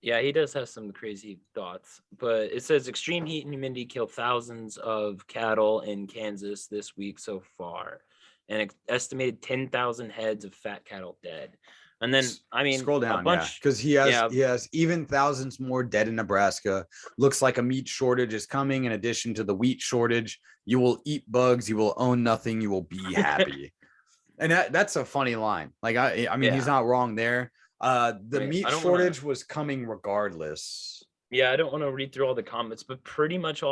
Yeah, he does have some crazy thoughts, but it says extreme heat and humidity killed thousands of cattle in Kansas this week so far, and estimated 10,000 heads of fat cattle dead. And then, I mean, scroll down, because he has even thousands more dead in Nebraska. Looks like a meat shortage is coming. In addition to the wheat shortage, you will eat bugs, you will own nothing, you will be happy. And that's a funny line. Like, I mean, he's not wrong there. The meat shortage was coming regardless. Yeah, I don't want to read through all the comments, but pretty much a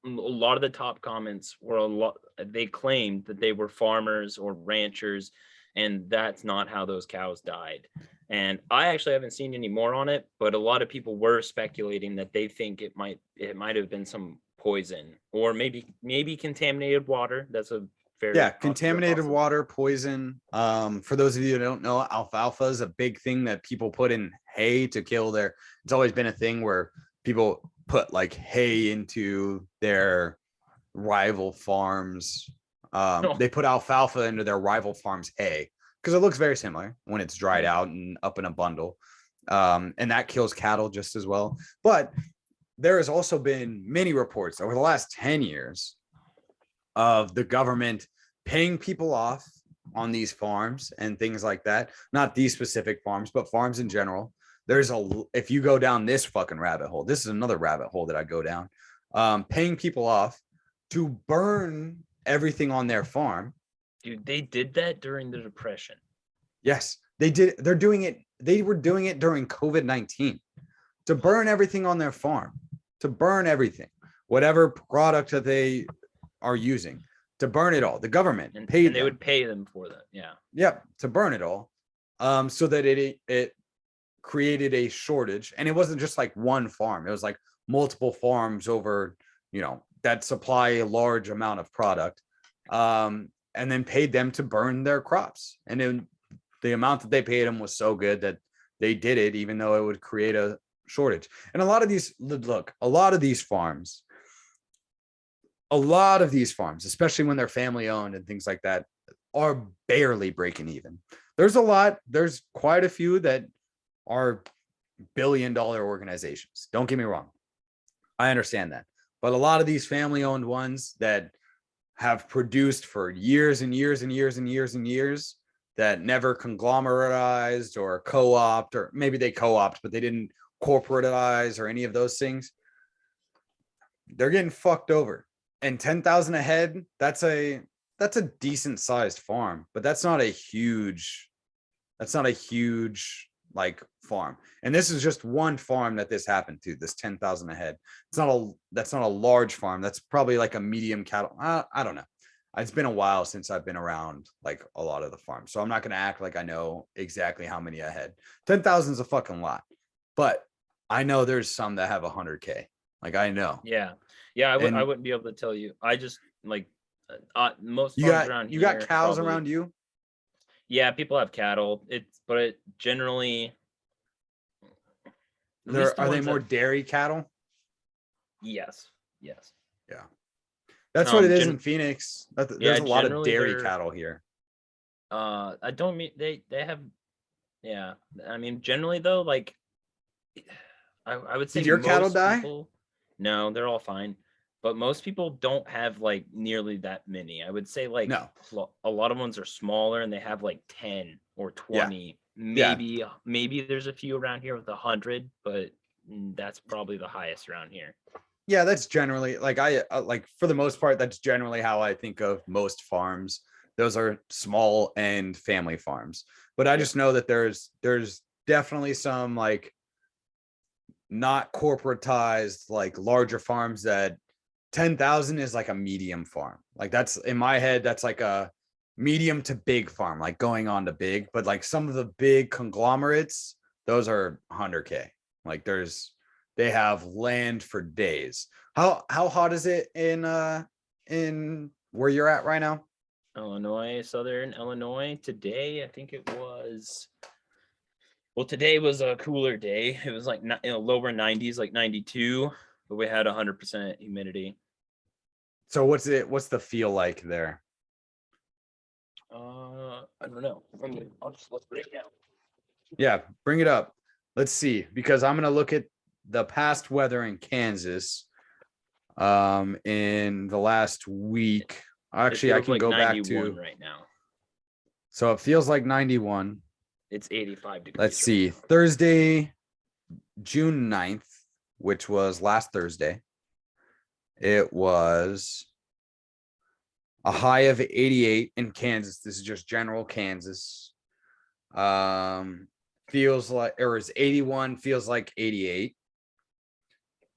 lot of the top comments were they claimed that they were farmers or ranchers, and that's not how those cows died. And I actually haven't seen any more on it, but a lot of people were speculating that they think it might have been some poison or maybe contaminated water. That's a contaminated water, poison. For those of you that don't know, alfalfa is a big thing that people put in hay to kill it's always been a thing where people put like hay into their rival farms. They put alfalfa into their rival farms hay because it looks very similar when it's dried out and up in a bundle. And that kills cattle just as well. But there has also been many reports over the last 10 years of the government paying people off on these farms and things like that. Not these specific farms, but farms in general. If you go down this fucking rabbit hole, this is another rabbit hole that I go down, paying people off to burn everything on their farm. Dude, they did that during the Depression. Yes, they did. They're doing it. They were doing it during COVID-19 to burn everything on their farm, to burn everything, whatever product that they are using, to burn it all. The government paid them. They would pay them for that. Yeah. Yep, to burn it all, so that it created a shortage. And it wasn't just like one farm. It was like multiple farms over, that supply a large amount of product, and then paid them to burn their crops. And then the amount that they paid them was so good that they did it, even though it would create a shortage. And a lot of these farms, especially when they're family owned and things like that, are barely breaking even. There's quite a few that are billion-dollar organizations. Don't get me wrong. I understand that. But a lot of these family-owned ones that have produced for years and years and years and years and years, that never conglomeratized or co-opt, or maybe they co-opt, but they didn't corporatize or any of those things, they're getting fucked over. And 10,000 a head, that's a decent sized farm, but that's not a huge like farm. And this is just one farm that this happened to, this 10,000 a head. That's not a large farm. That's probably like a medium cattle. I don't know. It's been a while since I've been around like a lot of the farms, so I'm not going to act like I know exactly how many I had. 10,000 is a fucking lot, but I know there's some that have 100K. Like, I know. Yeah. I wouldn't be able to tell you. I just like most farms around here. You got cows around you? Yeah, people have cattle. But it generally. At least the Are they ones more that- dairy cattle? Yes. Yes. Yeah. That's what it is Gen- in Phoenix. There's yeah, a lot of generally dairy they're- cattle here. I don't mean they have. Yeah, I mean generally though, like, I would say Did your cattle most die? people- no, they're all fine. But most people don't have like nearly that many. I would say like No. a lot of ones are smaller and they have like 10 or Yeah. 20. Maybe there's a few around here with 100, but that's probably the highest around here. Yeah, that's generally like like for the most part, that's generally how I think of most farms. Those are small and family farms. But I just know that there's definitely some like not corporatized, like larger farms that 10,000 is like a medium farm. Like that's in my head, that's like a medium to big farm, like going on to big. But like some of the big conglomerates, those are 100K. Like they have land for days. How hot is it in where you're at right now? Illinois, Southern Illinois. Today, I think it was. Well, today was a cooler day. It was like lower 90s, like 92, but we had 100% humidity. So what's the feel like there? I don't know. I'll just look right now. Yeah, bring it up. Let's see, because I'm gonna look at the past weather in Kansas in the last week. Actually, I can like go back 91 to right now. so it feels like 91. It's 85 degrees. Let's see. Thursday, June 9th, which was last Thursday. It was a high of 88 in Kansas. This is just general Kansas. Feels like, or is 81 feels like 88.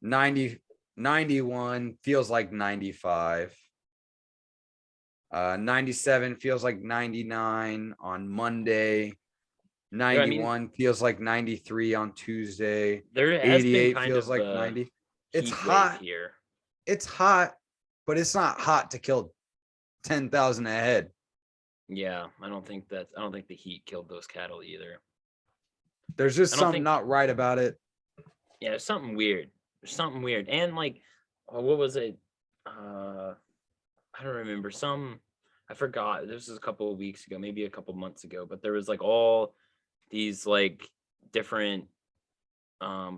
91 feels like 95. 97 feels like 99 on Monday. 91 feels like 93 on Tuesday. There has been 88 kind feels of like a 90. It's heat wave hot. here. It's hot, but it's not hot to kill 10,000 a head. Yeah, I don't think the heat killed those cattle either. There's just I don't something think- not right about it. Yeah, there's something weird. And like, what was it? I don't remember. I forgot. This was a couple of weeks ago, maybe a couple months ago, but there was like all these like different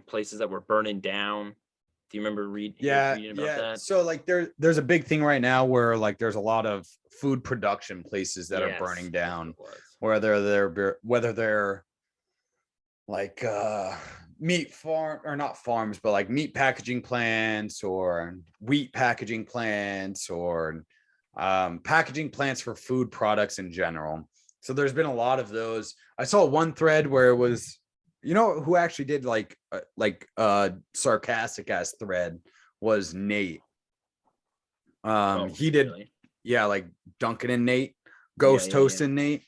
places that were burning down. Do you remember reading about that? So like there's a big thing right now where like there's a lot of food production places that are burning down, whether they're like meat farm or not farms, but like meat packaging plants or wheat packaging plants or packaging plants for food products in general. So there's been a lot of those. I saw one thread where it was, you know, who actually did like sarcastic ass thread was Nate. He did, really? Yeah, like Duncan and Nate, Ghost Toast yeah. and Nate.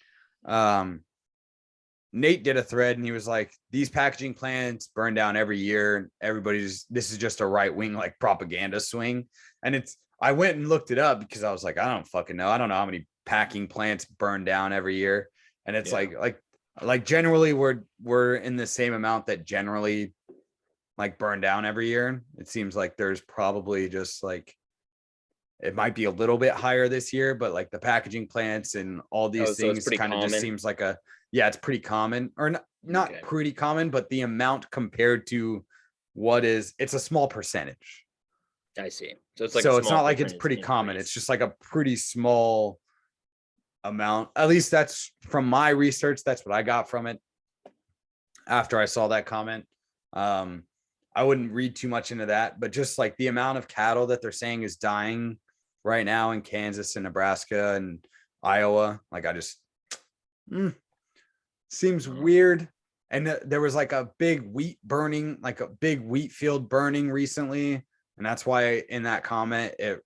Nate did a thread and he was like, these packaging plants burn down every year. This is just a right wing like propaganda swing. And I went and looked it up because I was like, I don't fucking know. I don't know how many packing plants burn down every year. And it's like generally we're in the same amount that generally like burn down every year. It seems like there's probably just like, it might be a little bit higher this year, but like the packaging plants and all these things kind of just seems like it's pretty common, or not Okay. pretty common, but the amount compared to it's a small percentage. I see. So it's like So it's not like it's pretty common. increase. It's just like a pretty small amount. At least that's from my research. That's what I got from it after I saw that comment. I wouldn't read too much into that, but just like the amount of cattle that they're saying is dying right now in Kansas and Nebraska and Iowa, like I just seems weird. And there was like a big wheat field burning recently, and that's why in that comment it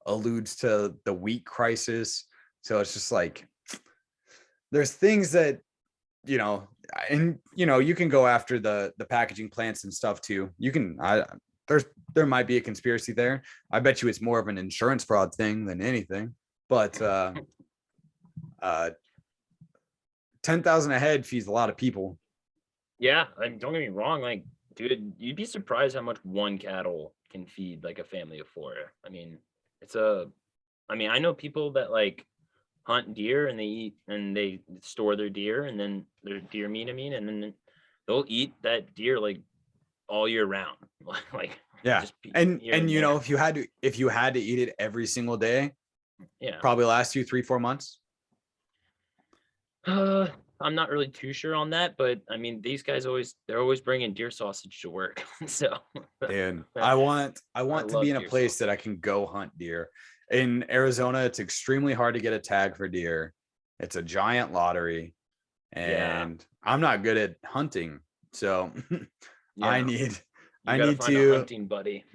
alludes to the wheat crisis. So it's just like there's things that, you know, and you know, you can go after the packaging plants and stuff too. There might be a conspiracy there. I bet you it's more of an insurance fraud thing than anything. But 10,000 a head feeds a lot of people. Yeah, don't get me wrong, like, dude, you'd be surprised how much one cattle can feed like a family of four. I mean, I know people that like hunt deer and they eat and they store their deer and then their deer meat, and then they'll eat that deer like all year round. Like, Yeah. just And here you there. know, if you had to eat it every single day, Yeah. probably last you 3-4 months. I'm not really too sure on that, but I mean, these guys they're always bringing deer sausage to work. So, Dude, I want to love be in a deer place sausage. that I can go hunt deer. In Arizona, it's extremely hard to get a tag for deer. It's a giant lottery, and I'm not good at hunting, so I You need gotta find a to. hunting buddy.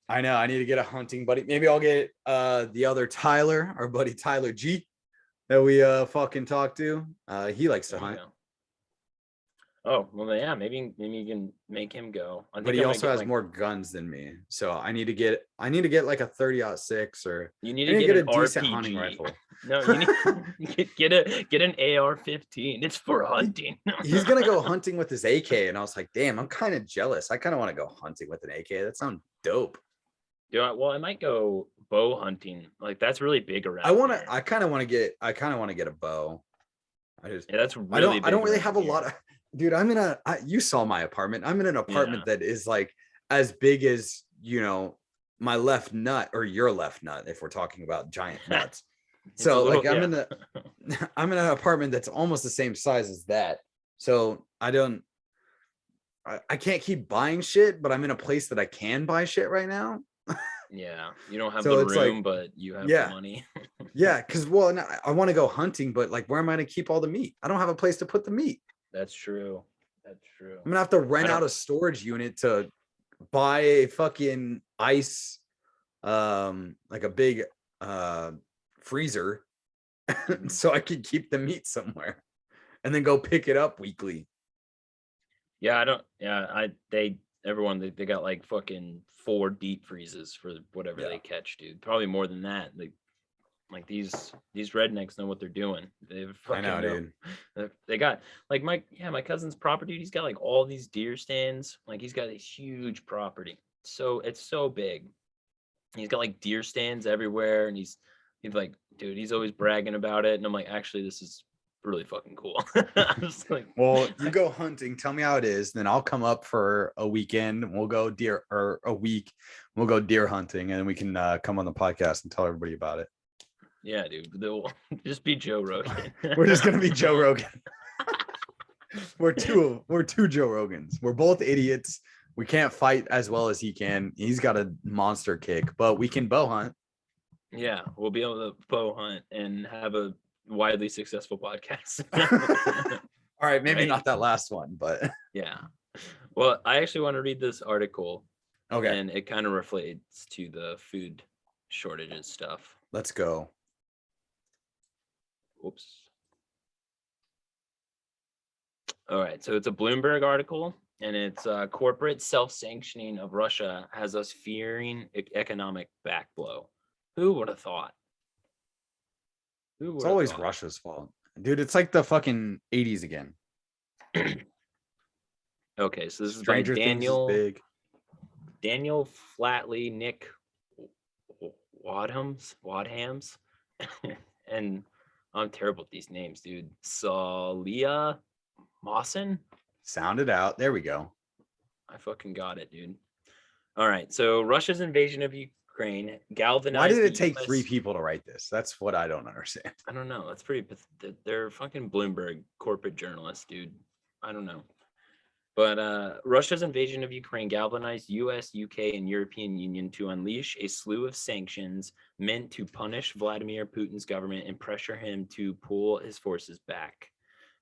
I know I need to get a hunting buddy. Maybe I'll get the other Tyler, our buddy Tyler G, that we fucking talk to. He likes to There you hunt. go. Oh, well, yeah, maybe you can make him go. I But think he I'm gonna also get has my, more guns than me, so I need to get like a 30-06 or you need I to need get to an get a decent RPG. hunting rifle. No, you need get an AR-15. It's for hunting. He's gonna go hunting with his AK, and I was like, damn, I'm kind of jealous. I kind of want to go hunting with an AK. That sounds dope. Well, I might go bow hunting. Like, that's really big around here. I kind of want to get a bow. Yeah, that's really I don't big really around have a here. lot of, dude. You saw my apartment. I'm in an apartment Yeah. that is like as big as, you know, my left nut or your left nut, if we're talking about giant nuts. So a little- like I'm in an apartment that's almost the same size as that. So I can't keep buying shit, but I'm in a place that I can buy shit right now. Yeah, you don't have So the it's room, like, but you have yeah. the money. Yeah, because I want to go hunting, but like, where am I going to keep all the meat? I don't have a place to put the meat. That's true. That's true. I'm gonna have to rent I don't- out a storage unit to buy a fucking ice, like a big freezer, so I can keep the meat somewhere, and then go pick it up weekly. Yeah, I don't. Yeah, they got like fucking 4 deep freezes for whatever Yeah. they catch, dude. Probably more than that. Like these rednecks know what they're doing. I know, dude. They got like my cousin's property. He's got like all these deer stands. Like, he's got a huge property. So it's so big. He's got like deer stands everywhere, and he's like, dude, he's always bragging about it. And I'm like, actually, this is really fucking cool. I'm just like, Well, you go hunting. Tell me how it is. Then I'll come up for a weekend. We'll go a week. We'll go deer hunting, and we can come on the podcast and tell everybody about it. yeah, dude, they'll just be Joe Rogan. We're just gonna be Joe Rogan. we're two Joe Rogans. We're both idiots. We can't fight as well as he can. He's got a monster kick, but we can bow hunt. Yeah, we'll be able to bow hunt and have a widely successful podcast. All right, maybe Right? not that last one, but Yeah. Well, I actually want to read this article, okay, and it kind of relates to the food shortages stuff. let's go. Whoops. All right, so it's a Bloomberg article, and it's corporate self-sanctioning of Russia has us fearing economic backblow. Who would have thought? Who It's would've always thought? Russia's fault, dude. It's like the fucking 80s again. Okay, so this Stranger is by Things is big. Daniel Flatley, Nick Wadhams, and I'm terrible at these names, dude. Salia Mawson. Sound it out. There we go. I fucking got it, dude. All right, so Russia's invasion of Ukraine galvanized. Why did it the take US 3 people to write this? That's what I don't understand. I don't know. That's pretty. They're fucking Bloomberg corporate journalists, dude. I don't know. But Russia's invasion of Ukraine galvanized US, UK, and European Union to unleash a slew of sanctions meant to punish Vladimir Putin's government and pressure him to pull his forces back.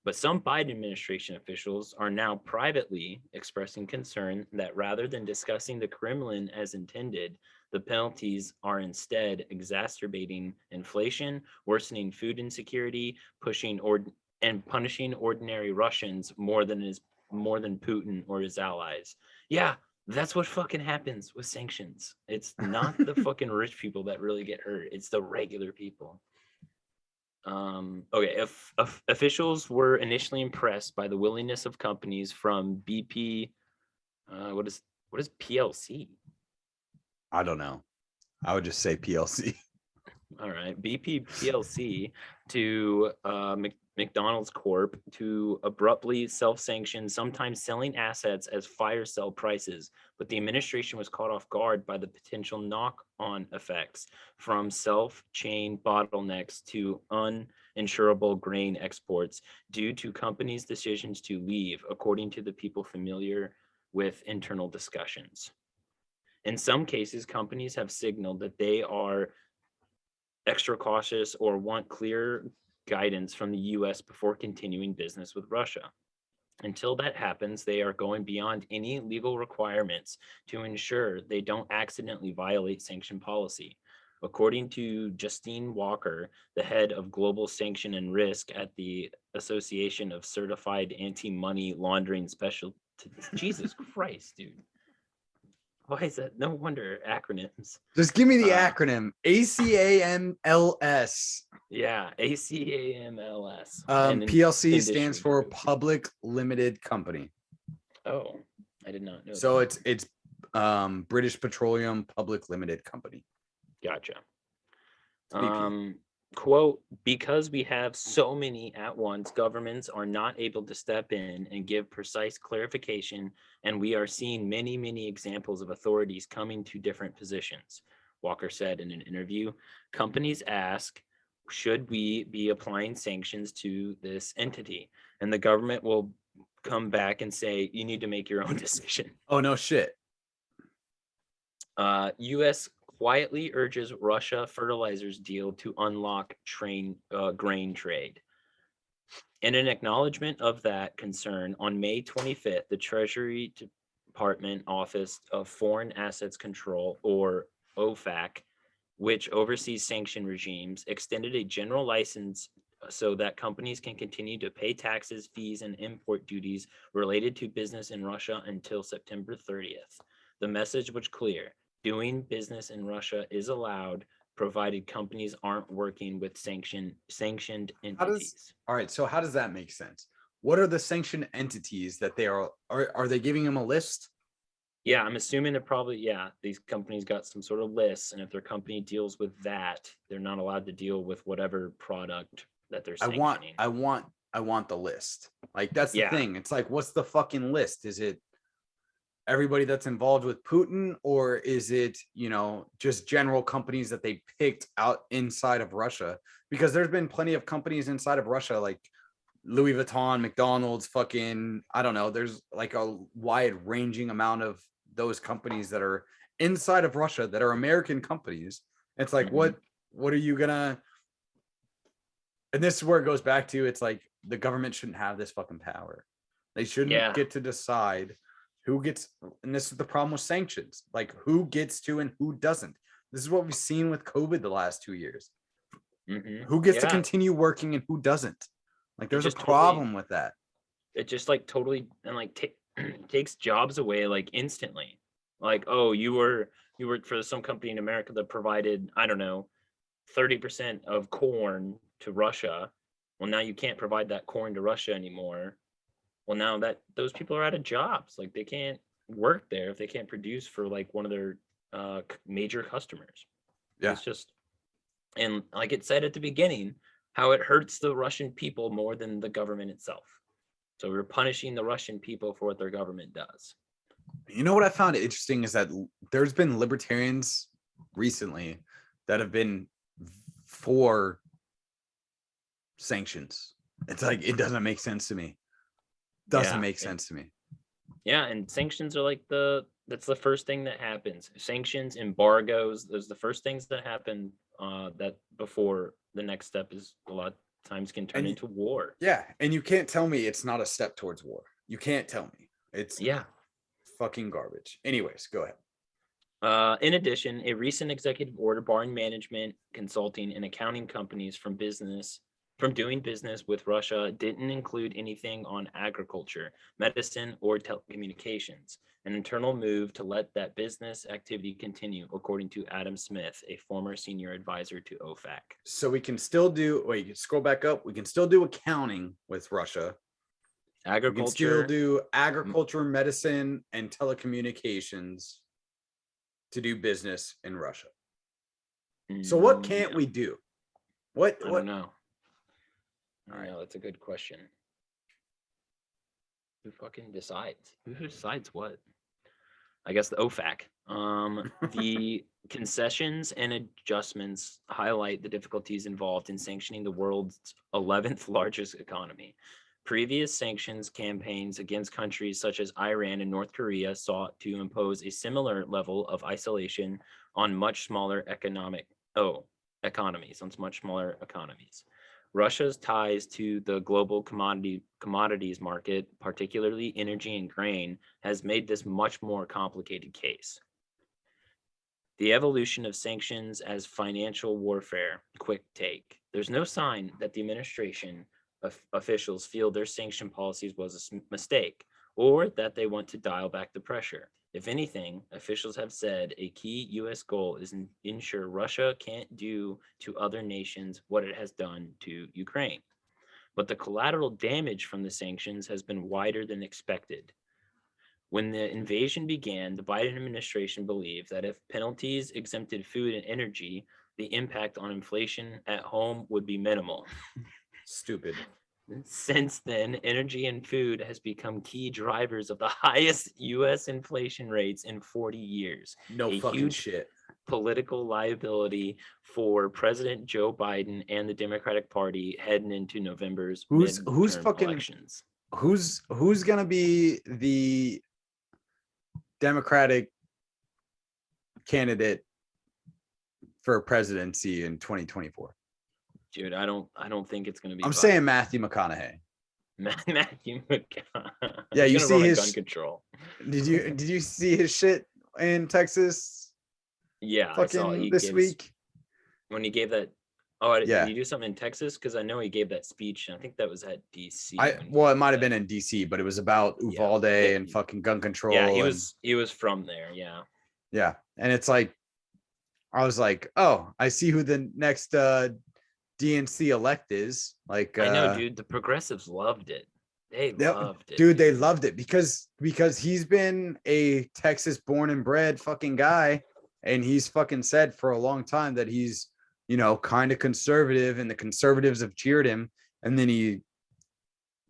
But some Biden administration officials are now privately expressing concern that rather than discussing the Kremlin as intended, the penalties are instead exacerbating inflation, worsening food insecurity, and punishing ordinary Russians more than Putin or his allies. Yeah, that's what fucking happens with sanctions. It's not the fucking rich people that really get hurt. It's the regular people. Okay, if officials were initially impressed by the willingness of companies from BP, what is PLC? I don't know. I would just say PLC. All right, BP PLC to McDonald's Corp to abruptly self-sanction, sometimes selling assets as fire sale prices, but the administration was caught off guard by the potential knock-on effects from self-chain bottlenecks to uninsurable grain exports due to companies' decisions to leave, according to the people familiar with internal discussions. In some cases, companies have signaled that they are extra cautious or want clear guidance from the US before continuing business with Russia. Until that happens, they are going beyond any legal requirements to ensure they don't accidentally violate sanction policy. According to Justine Walker, the head of global sanction and risk at the Association of Certified Anti-Money Laundering Special. Jesus Christ, dude. Why is that? No wonder acronyms. Just give me the acronym ACAMLS. Yeah, ACAMLS. PLC stands industry for group. Public Limited Company. Oh, I did not know. So that. it's British Petroleum Public Limited Company. Gotcha. It's BP. Quote, because we have so many at once, governments are not able to step in and give precise clarification, and we are seeing many, many examples of authorities coming to different positions. Walker said in an interview, companies ask, should we be applying sanctions to this entity? And the government will come back and say, you need to make your own decision. Oh, no shit. U.S. quietly urges Russia fertilizers deal to unlock grain trade. In an acknowledgement of that concern, on May 25th, the Treasury Department Office of Foreign Assets Control, or OFAC, which oversees sanction regimes, extended a general license so that companies can continue to pay taxes, fees, and import duties related to business in Russia until September 30th. The message was clear. Doing business in Russia is allowed, provided companies aren't working with sanctioned entities. All right, so how does that make sense? What are the sanctioned entities that they are they giving them a list? Yeah, I'm assuming they're probably, these companies got some sort of lists, and if their company deals with that, they're not allowed to deal with whatever product that they're sanctioning. I want the list. Like, that's the Yeah. thing. It's like, what's the fucking list? Is it everybody that's involved with Putin, or is it, just general companies that they picked out inside of Russia? Because there's been plenty of companies inside of Russia, like Louis Vuitton, McDonald's, fucking, I don't know. There's like a wide ranging amount of those companies that are inside of Russia that are American companies. It's like, what are you gonna, and this is where it goes back to, it's like the government shouldn't have this fucking power. They shouldn't get to decide who gets, and this is the problem with sanctions, like who gets to and who doesn't. This is what we've seen with COVID the last 2 years. Who gets to continue working and who doesn't? Like, there's a problem with that. It just like totally and like takes jobs away like instantly. Like, oh, you worked for some company in America that provided, I don't know, 30% of corn to Russia. Well, now you can't provide that corn to Russia anymore. Well, now that those people are out of jobs, like they can't work there if they can't produce for like one of their major customers. Yeah. It's just, and like it said at the beginning, how it hurts the Russian people more than the government itself. So we're punishing the Russian people for what their government does. You know what I found interesting is that there's been libertarians recently that have been for sanctions. It's like, it doesn't make sense to me. Doesn't make sense to me. Yeah, and sanctions are like that's the first thing that happens. Sanctions, embargoes, those are the first things that happen that before the next step is a lot of times can turn into war. Yeah, and you can't tell me it's not a step towards war. You can't tell me. It's fucking garbage. Anyways, go ahead. In addition, a recent executive order barring management, consulting, and accounting companies from business from doing business with Russia didn't include anything on agriculture, medicine, or telecommunications. An internal move to let that business activity continue, according to Adam Smith, a former senior advisor to OFAC. So we can still do, wait, scroll back up. We can still do accounting with Russia. Agriculture. We can still do agriculture, medicine, and telecommunications to do business in Russia. So what can't we do? What? I don't know. All right, that's a good question. Who fucking decides? Who decides what? I guess the OFAC. The concessions and adjustments highlight the difficulties involved in sanctioning the world's 11th largest economy. Previous sanctions campaigns against countries such as Iran and North Korea sought to impose a similar level of isolation on much smaller economies. Russia's ties to the global commodities market, particularly energy and grain, has made this much more complicated case. The evolution of sanctions as financial warfare. Quick take. There's no sign that the administration officials feel their sanction policies was a mistake or that they want to dial back the pressure. If anything, officials have said a key U.S. goal is to ensure Russia can't do to other nations what it has done to Ukraine. But the collateral damage from the sanctions has been wider than expected. When the invasion began, the Biden administration believed that if penalties exempted food and energy, the impact on inflation at home would be minimal. Stupid. Since then, energy and food has become key drivers of the highest U.S. inflation rates in 40 years. No fucking huge shit. Political liability for President Joe Biden and the Democratic Party heading into November's who's fucking elections. Who's gonna be the Democratic candidate for presidency in 2024? Dude, I don't think it's gonna be. I'm saying Matthew McConaughey. Matthew McConaughey. Yeah, you see his gun control. Did you see his shit in Texas? Yeah, fucking this week when he gave that. Oh, yeah. Did he do something in Texas? Because I know he gave that speech, and I think that was at DC. It might have been in DC, but it was about Uvalde and fucking gun control. Yeah, he was from there. Yeah. Yeah, and it's like, I was like, oh, I see who the next DNC elect is. Like, I know, dude. The progressives loved it. They loved it. Dude, they loved it because he's been a Texas born and bred fucking guy, and he's fucking said for a long time that he's, you know, kind of conservative, and the conservatives have cheered him, and then he,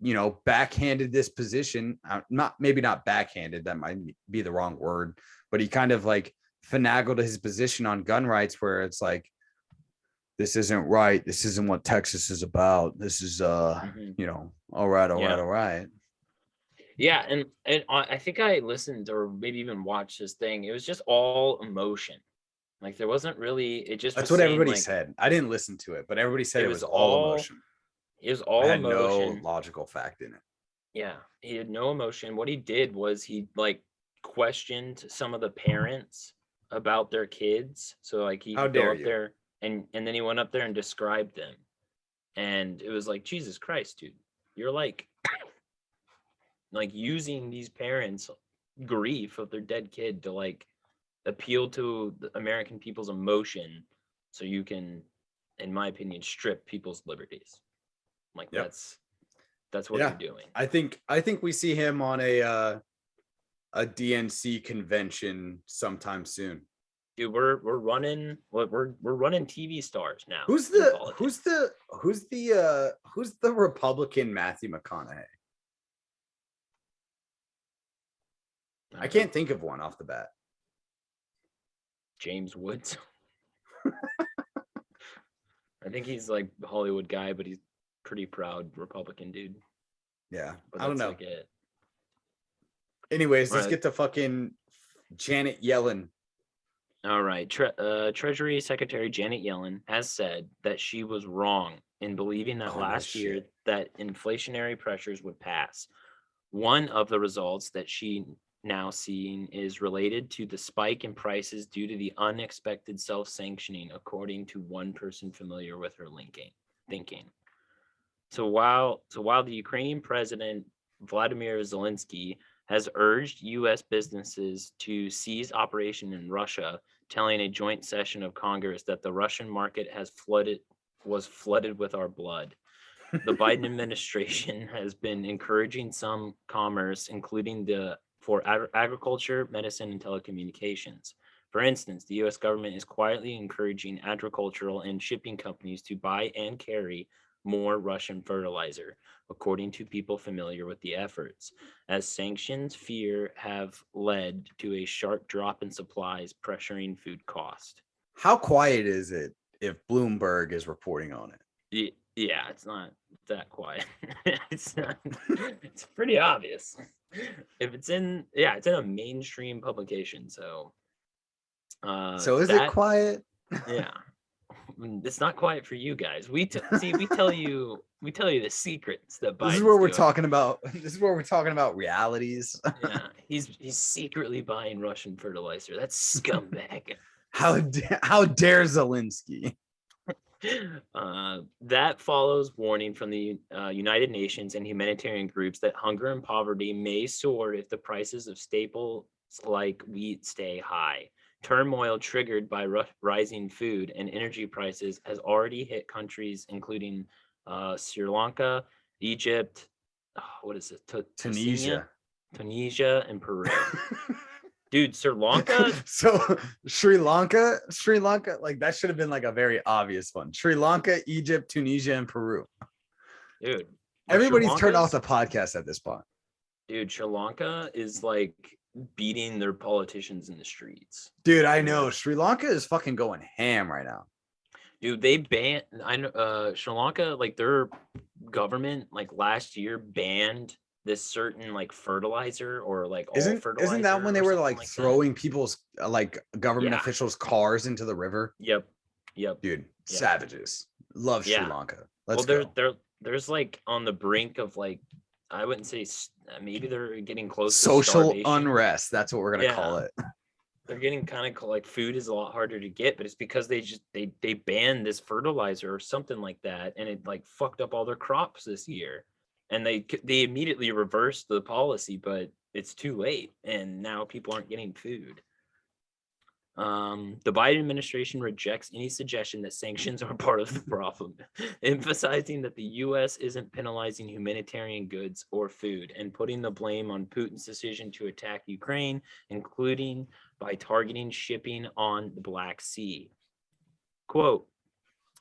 you know, backhanded this position. Not backhanded, that might be the wrong word, but he kind of like finagled his position on gun rights, where it's like, this isn't right. This isn't what Texas is about. This is, you know, all right. Yeah, and I think I listened or maybe even watched this thing. It was just all emotion. Like there wasn't really. It just. That's what everybody said. I didn't listen to it, but everybody said it was all emotion. It was all emotion. No logical fact in it. Yeah, he had no emotion. What he did was he like questioned some of the parents about their kids. So like he go up there and then he went up there and described them, and it was like, Jesus Christ, dude, you're like using these parents' grief of their dead kid to like appeal to the American people's emotion, so you can, in my opinion, strip people's liberties. Like that's what you're doing. I think we see him on a DNC convention sometime soon. Dude, we're running TV stars now. Who's the Republican Matthew McConaughey? I can't think of one off the bat. James Woods. I think he's like a Hollywood guy, but he's pretty proud Republican dude. Yeah, but I don't know. Like it. Anyways, let's get to fucking Janet Yellen. All right. Treasury Secretary Janet Yellen has said that she was wrong in believing that last year that inflationary pressures would pass. One of the results that she now seeing is related to the spike in prices due to the unexpected self-sanctioning, according to one person familiar with her thinking. while the Ukrainian president Vladimir Zelensky has urged U.S. businesses to cease operation in Russia, telling a joint session of Congress that the Russian market was flooded with our blood. The Biden administration has been encouraging some commerce, including for agriculture, medicine, and telecommunications. For instance, the U.S. government is quietly encouraging agricultural and shipping companies to buy and carry more Russian fertilizer, according to people familiar with the efforts, as sanctions fear have led to a sharp drop in supplies, pressuring food cost. How quiet is it if Bloomberg is reporting on it? Yeah, it's not that quiet. It's pretty obvious. If it's in a mainstream publication, so is it quiet? Yeah. It's not quiet for you guys. We tell you the secrets that Biden's This is where we're doing. talking about. This is where we're talking about realities. Yeah, he's secretly buying Russian fertilizer. That's scumbag. How dare Zelensky? That follows warning from the United Nations and humanitarian groups that hunger and poverty may soar if the prices of staples like wheat stay high. Turmoil triggered by rising food and energy prices has already hit countries including Sri Lanka, Egypt, Tunisia, and Peru. Dude, Sri Lanka. So Sri Lanka, like that should have been like a very obvious one. Sri Lanka, Egypt, Tunisia, and Peru. Dude, everybody's turned off the podcast at this point. Dude, Sri Lanka is like beating their politicians in the streets. Dude, I know. Sri Lanka is fucking going ham right now. Dude, they banned Sri Lanka, like their government like last year banned this certain like fertilizer or like all fertilizer. Isn't that when they were like throwing people's like government officials' cars into the river? Yep. Dude, savages. Love Sri Lanka. Let's go. There's like on the brink of like, I wouldn't say maybe they're getting close social to unrest. That's what we're gonna call it. They're getting kind of like food is a lot harder to get, but it's because they banned this fertilizer or something like that, and it like fucked up all their crops this year. And they immediately reversed the policy, but it's too late, and now people aren't getting food. The Biden administration rejects any suggestion that sanctions are part of the problem, emphasizing that the U.S. isn't penalizing humanitarian goods or food and putting the blame on Putin's decision to attack Ukraine, including by targeting shipping on the Black Sea. Quote,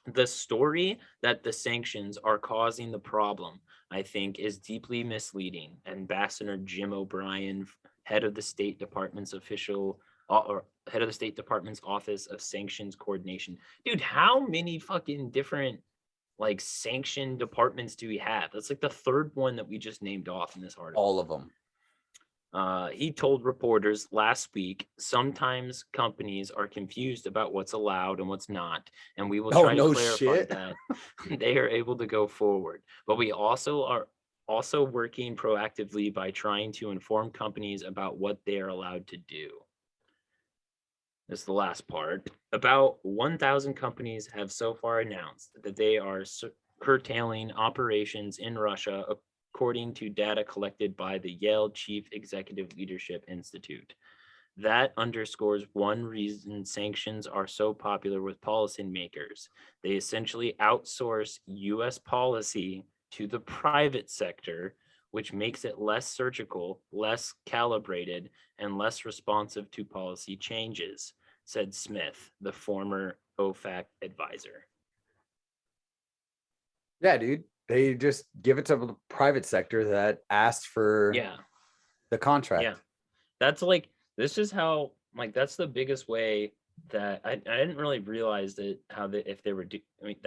"The story that the sanctions are causing the problem, I think, is deeply misleading," Ambassador Jim O'Brien, head of the State Department's Office of Sanctions Coordination. Dude, how many fucking different like sanction departments do we have? That's like the third one that we just named off in this article. All of them. He told reporters last week, sometimes companies are confused about what's allowed and what's not, and we will try to clarify that they are able to go forward. But we are also working proactively by trying to inform companies about what they are allowed to do. This is the last part. About 1,000 companies have so far announced that they are curtailing operations in Russia, according to data collected by the Yale Chief Executive Leadership Institute. That underscores one reason sanctions are so popular with policymakers. They essentially outsource U.S. policy to the private sector, which makes it less surgical, less calibrated, and less responsive to policy changes, said Smith, the former OFAC advisor. Yeah, dude. They just give it to the private sector that asked for the contract. Yeah. That's like, this is how, like, that's the biggest way that I didn't really realize that if they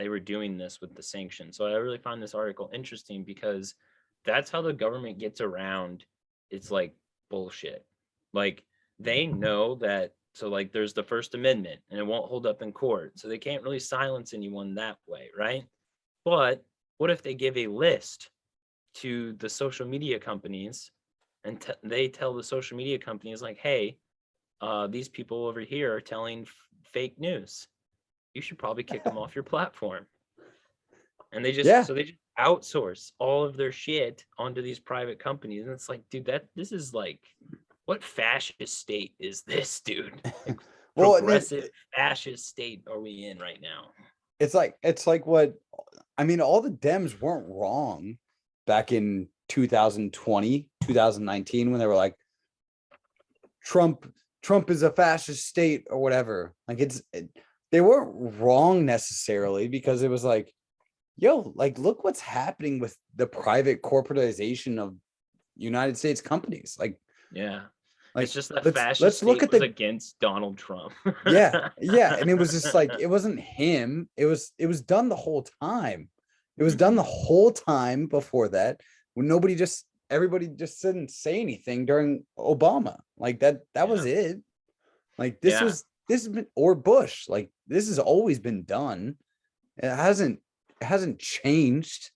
were doing this with the sanctions. So I really find this article interesting because that's how the government gets around. It's like bullshit. Like they know that. So like there's the First Amendment and it won't hold up in court. So they can't really silence anyone that way. Right. But what if they give a list to the social media companies and they tell the social media companies like, hey, these people over here are telling fake news. You should probably kick them off your platform. And they just, outsource all of their shit onto these private companies. And it's like, dude, this is like, what fascist state is this, dude? Like, Well, progressive fascist state are we in right now? it's like what I mean, all the Dems weren't wrong back in 2020, 2019, when they were like, Trump is a fascist state or whatever. Like they weren't wrong necessarily, because it was like, yo, like, look what's happening with the private corporatization of United States companies. Like, Yeah. like It's just that let's fascist look state at was the against Donald Trump. yeah, and it was just like, it wasn't him. It was done the whole time. It was done the whole time before that, when everybody just didn't say anything during Obama. Like that was it. Like this has been, or Bush, like this has always been done. It hasn't changed.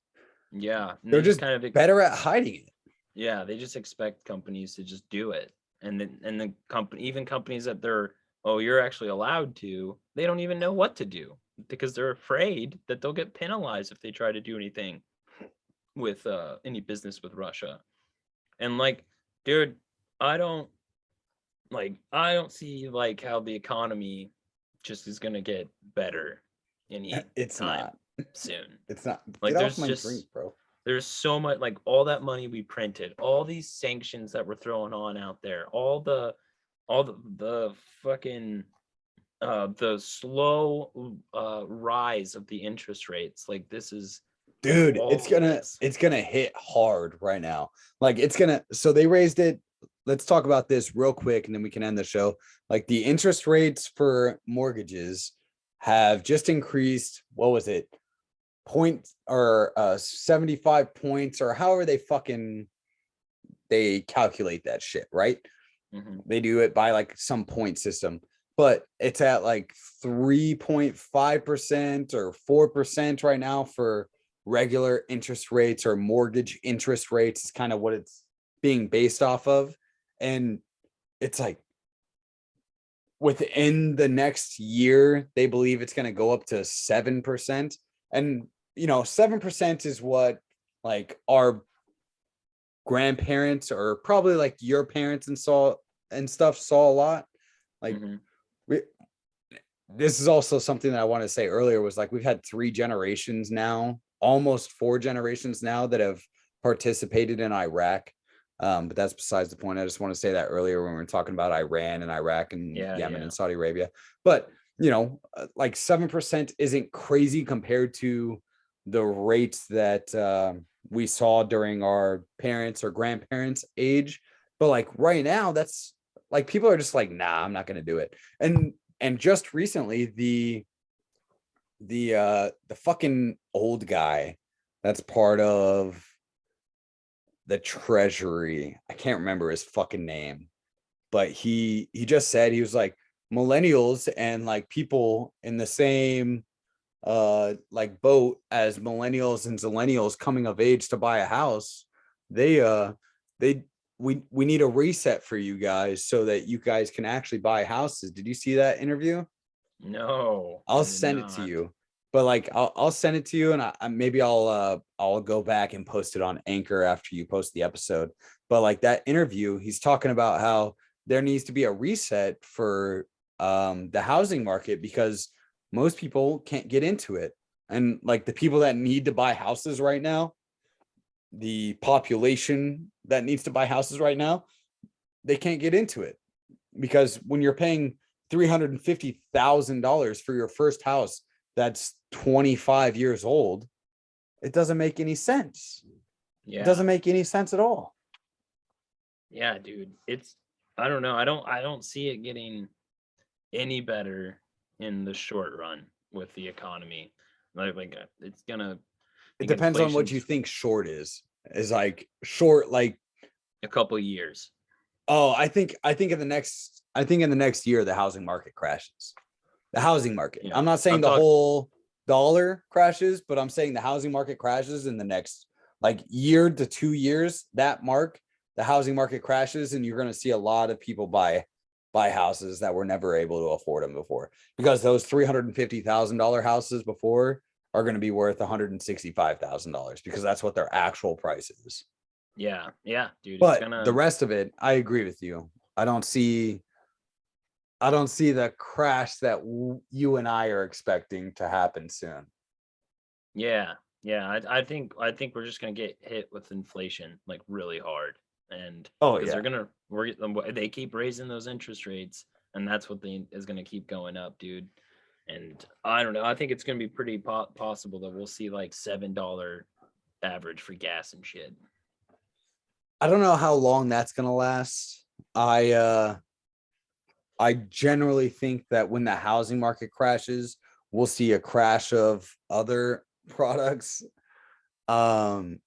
Yeah. They're just kind of better at hiding it. Yeah, they just expect companies to just do it. And the company, even companies that you're actually allowed to, they don't even know what to do, because they're afraid that they'll get penalized if they try to do anything with any business with Russia. And like, dude, I don't see like how the economy just is gonna get better any It's time not soon. it's not. Like, Get there's off my just drink, bro. there's so much, like, all that money we printed, all these sanctions that we're throwing on out there, all the fucking the slow rise of the interest rates. Like, this is, Dude, all of this. it's gonna hit hard right now. Like, so they raised it. Let's talk about this real quick and then we can end the show. Like, the interest rates for mortgages have just increased. What was it? 75 points, or however they calculate that shit, right? They do it by like some point system, but it's at like 3.5% or 4% right now for regular interest rates, or mortgage interest rates is kind of what it's being based off of. And it's like, within the next year, they believe it's going to go up to 7%. And 7% is what, like, our grandparents, or probably like your parents and saw a lot. Like, this is also something that I want to say earlier, was like, we've had 3 generations now, almost 4 generations now, that have participated in Iraq. But that's besides the point. I just want to say that earlier, when we were talking about Iran and Iraq and Yemen and Saudi Arabia. But like 7% isn't crazy compared to the rates that we saw during our parents or grandparents' age. But like right now, that's like, people are just like, nah, I'm not going to do it. And just recently, the fucking old guy that's part of the Treasury, I can't remember his fucking name, but he just said, he was like, millennials and like people in the same like boat as millennials and zillennials coming of age to buy a house, we need a reset for you guys so that you guys can actually buy houses. Did you see that interview? No, I'll send it to you. But like, I'll send it to you, and maybe I'll go back and post it on Anchor after you post the episode. But like, that interview, he's talking about how there needs to be a reset for the housing market, because most people can't get into it. And like, the people that need to buy houses right now, the population that needs to buy houses right now, they can't get into it, because when you're paying $350,000 for your first house that's 25 years old, it doesn't make any sense. It doesn't make any sense at all. Yeah, dude, I don't know. I don't see it getting any better in the short run with the economy. Like it's gonna. It depends on what you think short is. Is like short, like a couple of years. Oh, I think in the next year, the housing market crashes. The housing market. Yeah. I'm not saying the whole dollar crashes, but I'm saying the housing market crashes in the next like year to 2 years. That mark, the housing market crashes, and you're going to see a lot of people buy houses that were never able to afford them before, because those $350,000 houses before are going to be worth $165,000 because that's what their actual price is. Yeah, dude. But It's gonna. the rest of it, I agree with you. I don't see the crash that you and I are expecting to happen soon. Yeah. I think we're just gonna get hit with inflation like really hard, and because they keep raising those interest rates, and that's what is gonna keep going up, dude. And I don't know. I think it's gonna be pretty possible that we'll see like $7 average for gas and shit. I don't know how long that's gonna last. I generally think that when the housing market crashes, we'll see a crash of other products. I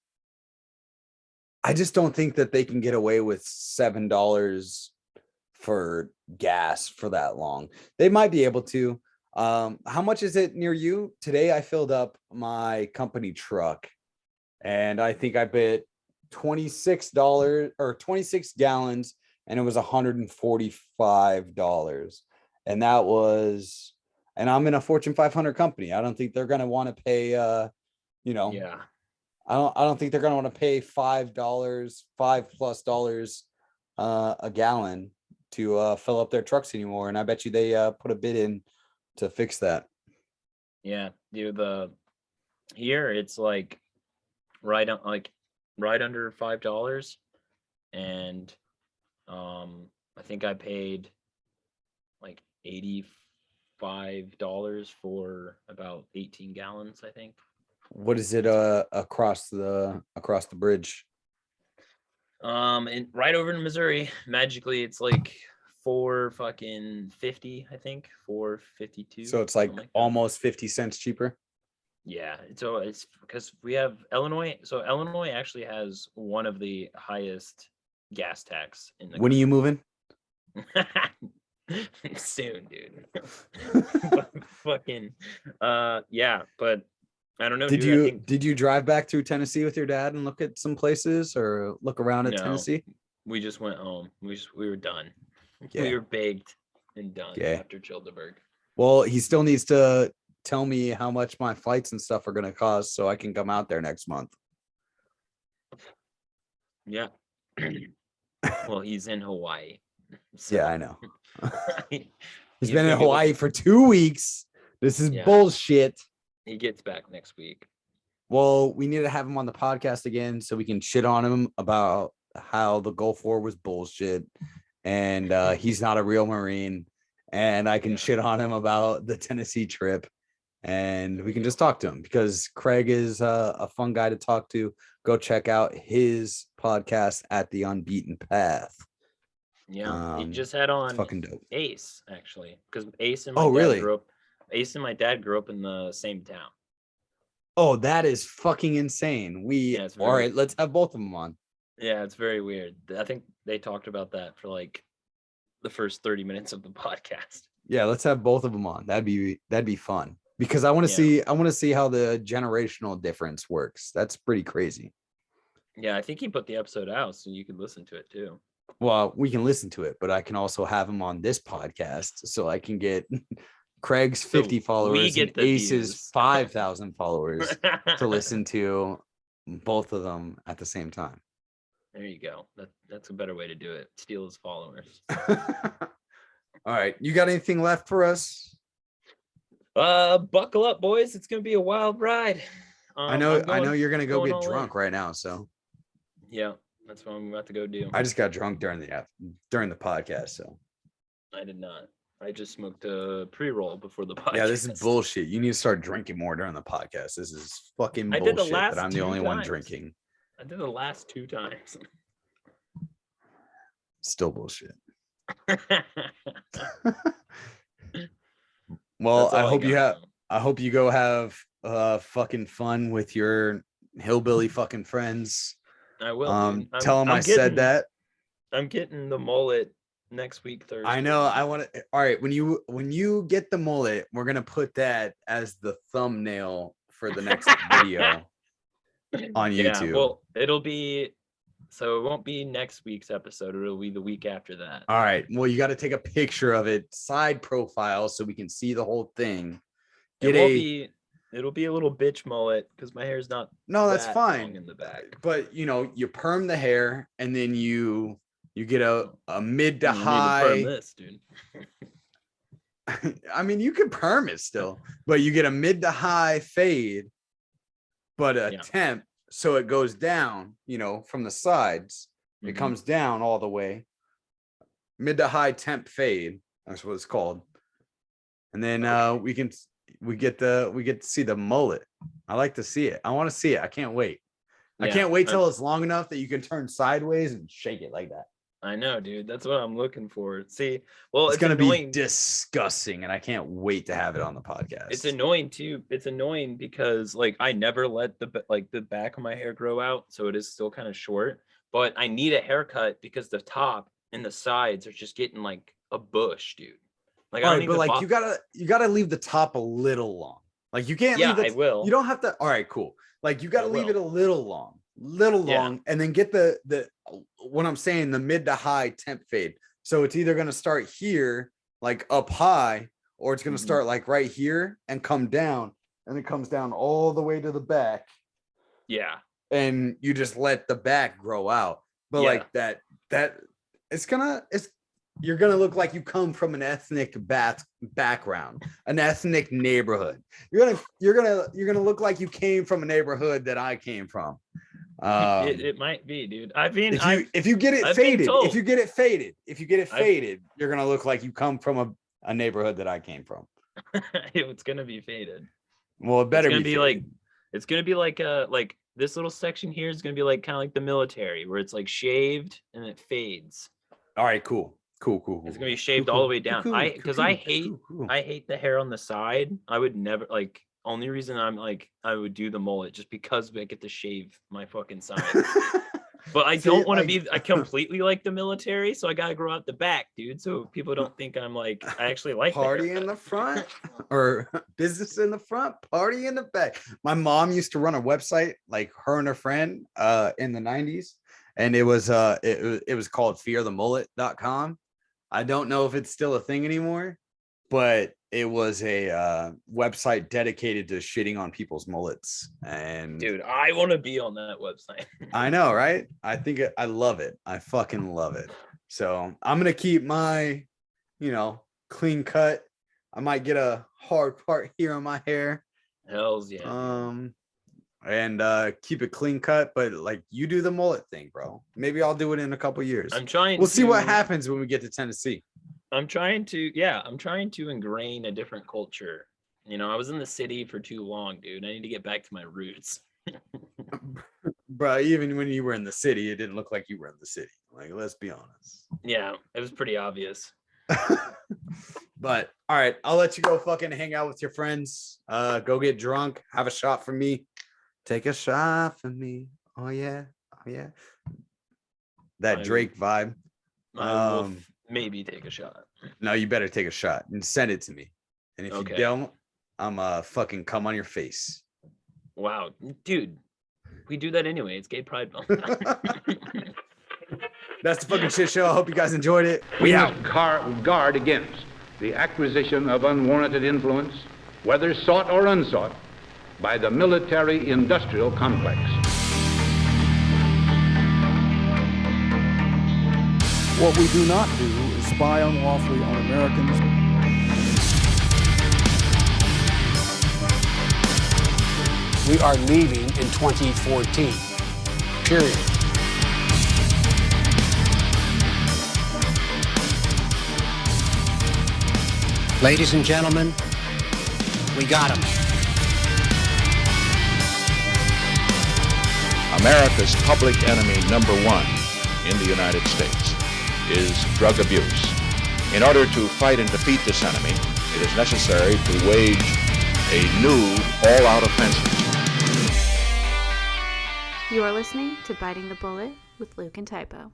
just don't think that they can get away with $7 for gas for that long. They might be able to. How much is it near you? Today I filled up my company truck and I think I bid $26 or 26 gallons and it was $145. And that was, and I'm in a Fortune 500 company. I don't think they're going to want to pay, Yeah. I don't think they're going to want to pay $5, $5+ a gallon to fill up their trucks anymore. And I bet you they put a bid in to fix that. Yeah, dude. Here it's like right under $5, and I think I paid like $85 for about 18 gallons, I think. What is it across the bridge? And right over in Missouri, magically it's like $4.50, I think, $4.52. So it's like almost 50 cents cheaper. Yeah, so it's because we have Illinois. So Illinois actually has one of the highest gas tax in the When are you moving? soon, dude. Fucking yeah, but I don't know. Did you drive back through Tennessee with your dad and look at some places or look around at Tennessee? We just went home. We were done. Yeah. We were baked and done after Childeberg. Well, he still needs to tell me how much my flights and stuff are going to cost so I can come out there next month. Yeah. Well, he's in Hawaii. So. Yeah, I know. He's been in Hawaii for 2 weeks. This is bullshit. He gets back next week. Well, we need to have him on the podcast again so we can shit on him about how the Gulf War was bullshit and he's not a real Marine. And I can shit on him about the Tennessee trip. And we can just talk to him because Craig is a fun guy to talk to. Go check out his podcast at The Unbeaten Path. Yeah, he just had on fucking dope. Ace, actually, because Ace and Ace and my dad grew up in the same town. Oh, that is fucking insane. All right, let's have both of them on. Yeah, it's very weird. I think they talked about that for like the first 30 minutes of the podcast. Yeah, let's have both of them on. That'd be fun. Because I want to see how the generational difference works. That's pretty crazy. Yeah, I think he put the episode out so you can listen to it too. Well, we can listen to it, but I can also have him on this podcast so I can get Craig's 50 followers and Ace's 5,000 followers to listen to both of them at the same time. There you go. That's a better way to do it. Steal his followers. All right. You got anything left for us? Buckle up, boys. It's gonna be a wild ride. I know you're gonna go get drunk right now, so yeah, that's what I'm about to go do. I just got drunk during the podcast, so I did not. I just smoked a pre-roll before the podcast. Yeah, this is bullshit. You need to start drinking more during the podcast. This is fucking bullshit that I'm the only one drinking. I did the last 2 times. Still bullshit. Well, I hope you go have fucking fun with your hillbilly fucking friends. I will. Tell them I said that. I'm getting the mullet next week, Thursday. I know. I want to. All right, when you get the mullet, we're gonna put that as the thumbnail for the next video on YouTube. Yeah, well, it'll be. So it won't be next week's episode. It'll be the week after that. All right. Well, you got to take a picture of it, side profile, so we can see the whole thing. It won't be It'll be a little bitch mullet because my hair's not. No, that's that fine. long in the back. But you perm the hair and then you get a mid to I need to high. perm this, dude. I mean, you can perm it still, but you get a mid to high fade, but a temp, so it goes down, from the sides. It comes down all the way. Mid to high temp fade. That's what it's called. And then we get to see the mullet. I like to see it. I want to see it. I can't wait. I can't wait till it's long enough that you can turn sideways and shake it like that. I know, dude. That's what I'm looking for. See, well, it's gonna annoying. be disgusting, and I can't wait to have it on the podcast. It's annoying too. It's annoying because like I never let the back of my hair grow out, so it is still kind of short. But I need a haircut because the top and the sides are just getting like a bush, dude. Like, all right, but like you gotta leave the top a little long. Like you can't. Yeah, leave I will. You don't have to. All right, cool. Like you gotta leave it a little long, and then get the what I'm saying, the mid to high temp fade. So it's either gonna start here, like up high, or it's gonna start like right here and come down, and it comes down all the way to the back. Yeah. And you just let the back grow out, but like that you're gonna look like you come from an ethnic background, an ethnic neighborhood. You're gonna look like you came from a neighborhood that I came from. It might be, dude. I mean, if you get it faded, you're gonna look like you come from a neighborhood that I came from. It's gonna be faded. Well, it better be like it's gonna be like this little section here is gonna be like kind of like the military, where it's like shaved and it fades. All right, cool. It's gonna be shaved all the way down. I hate the hair on the side. I would never only reason I would do the mullet just because I get to shave my fucking side. But I don't want to be completely like the military, so I gotta grow out the back, dude. So people don't think I'm like I actually like party in the front or business in the front, party in the back. My mom used to run a website, like her and her friend, in the 90s, and it was called fearthemullet.com. I don't know if it's still a thing anymore, but it was a website dedicated to shitting on people's mullets. And dude, I want to be on that website. I know, right? I love it. I fucking love it. So I'm gonna keep my, clean cut. I might get a hard part here on my hair. Hells yeah. And keep it clean cut, but like you do the mullet thing, bro. Maybe I'll do it in a couple years. We'll see what happens when we get to Tennessee. I'm trying to ingrain a different culture. I was in the city for too long, dude. I need to get back to my roots. Bro, even when you were in the city, it didn't look like you were in the city. Like, let's be honest. Yeah, it was pretty obvious. But all right, I'll let you go fucking hang out with your friends. Go get drunk, have a shot for me. Take a shot for me. Oh yeah. That Drake vibe. I will maybe take a shot. No, you better take a shot and send it to me. And if you don't, I'm fucking come on your face. Wow, dude. We do that anyway. It's Gay Pride Month. That's the fucking shit show. I hope you guys enjoyed it. We must guard against the acquisition of unwarranted influence, whether sought or unsought, by the military-industrial complex. What we do not do is spy unlawfully on Americans. We are leaving in 2014. Period. Ladies and gentlemen, we got him. America's public enemy number one in the United States is drug abuse. In order to fight and defeat this enemy, it is necessary to wage a new all-out offensive. You are listening to Biting the Bullet with Luke and Typo.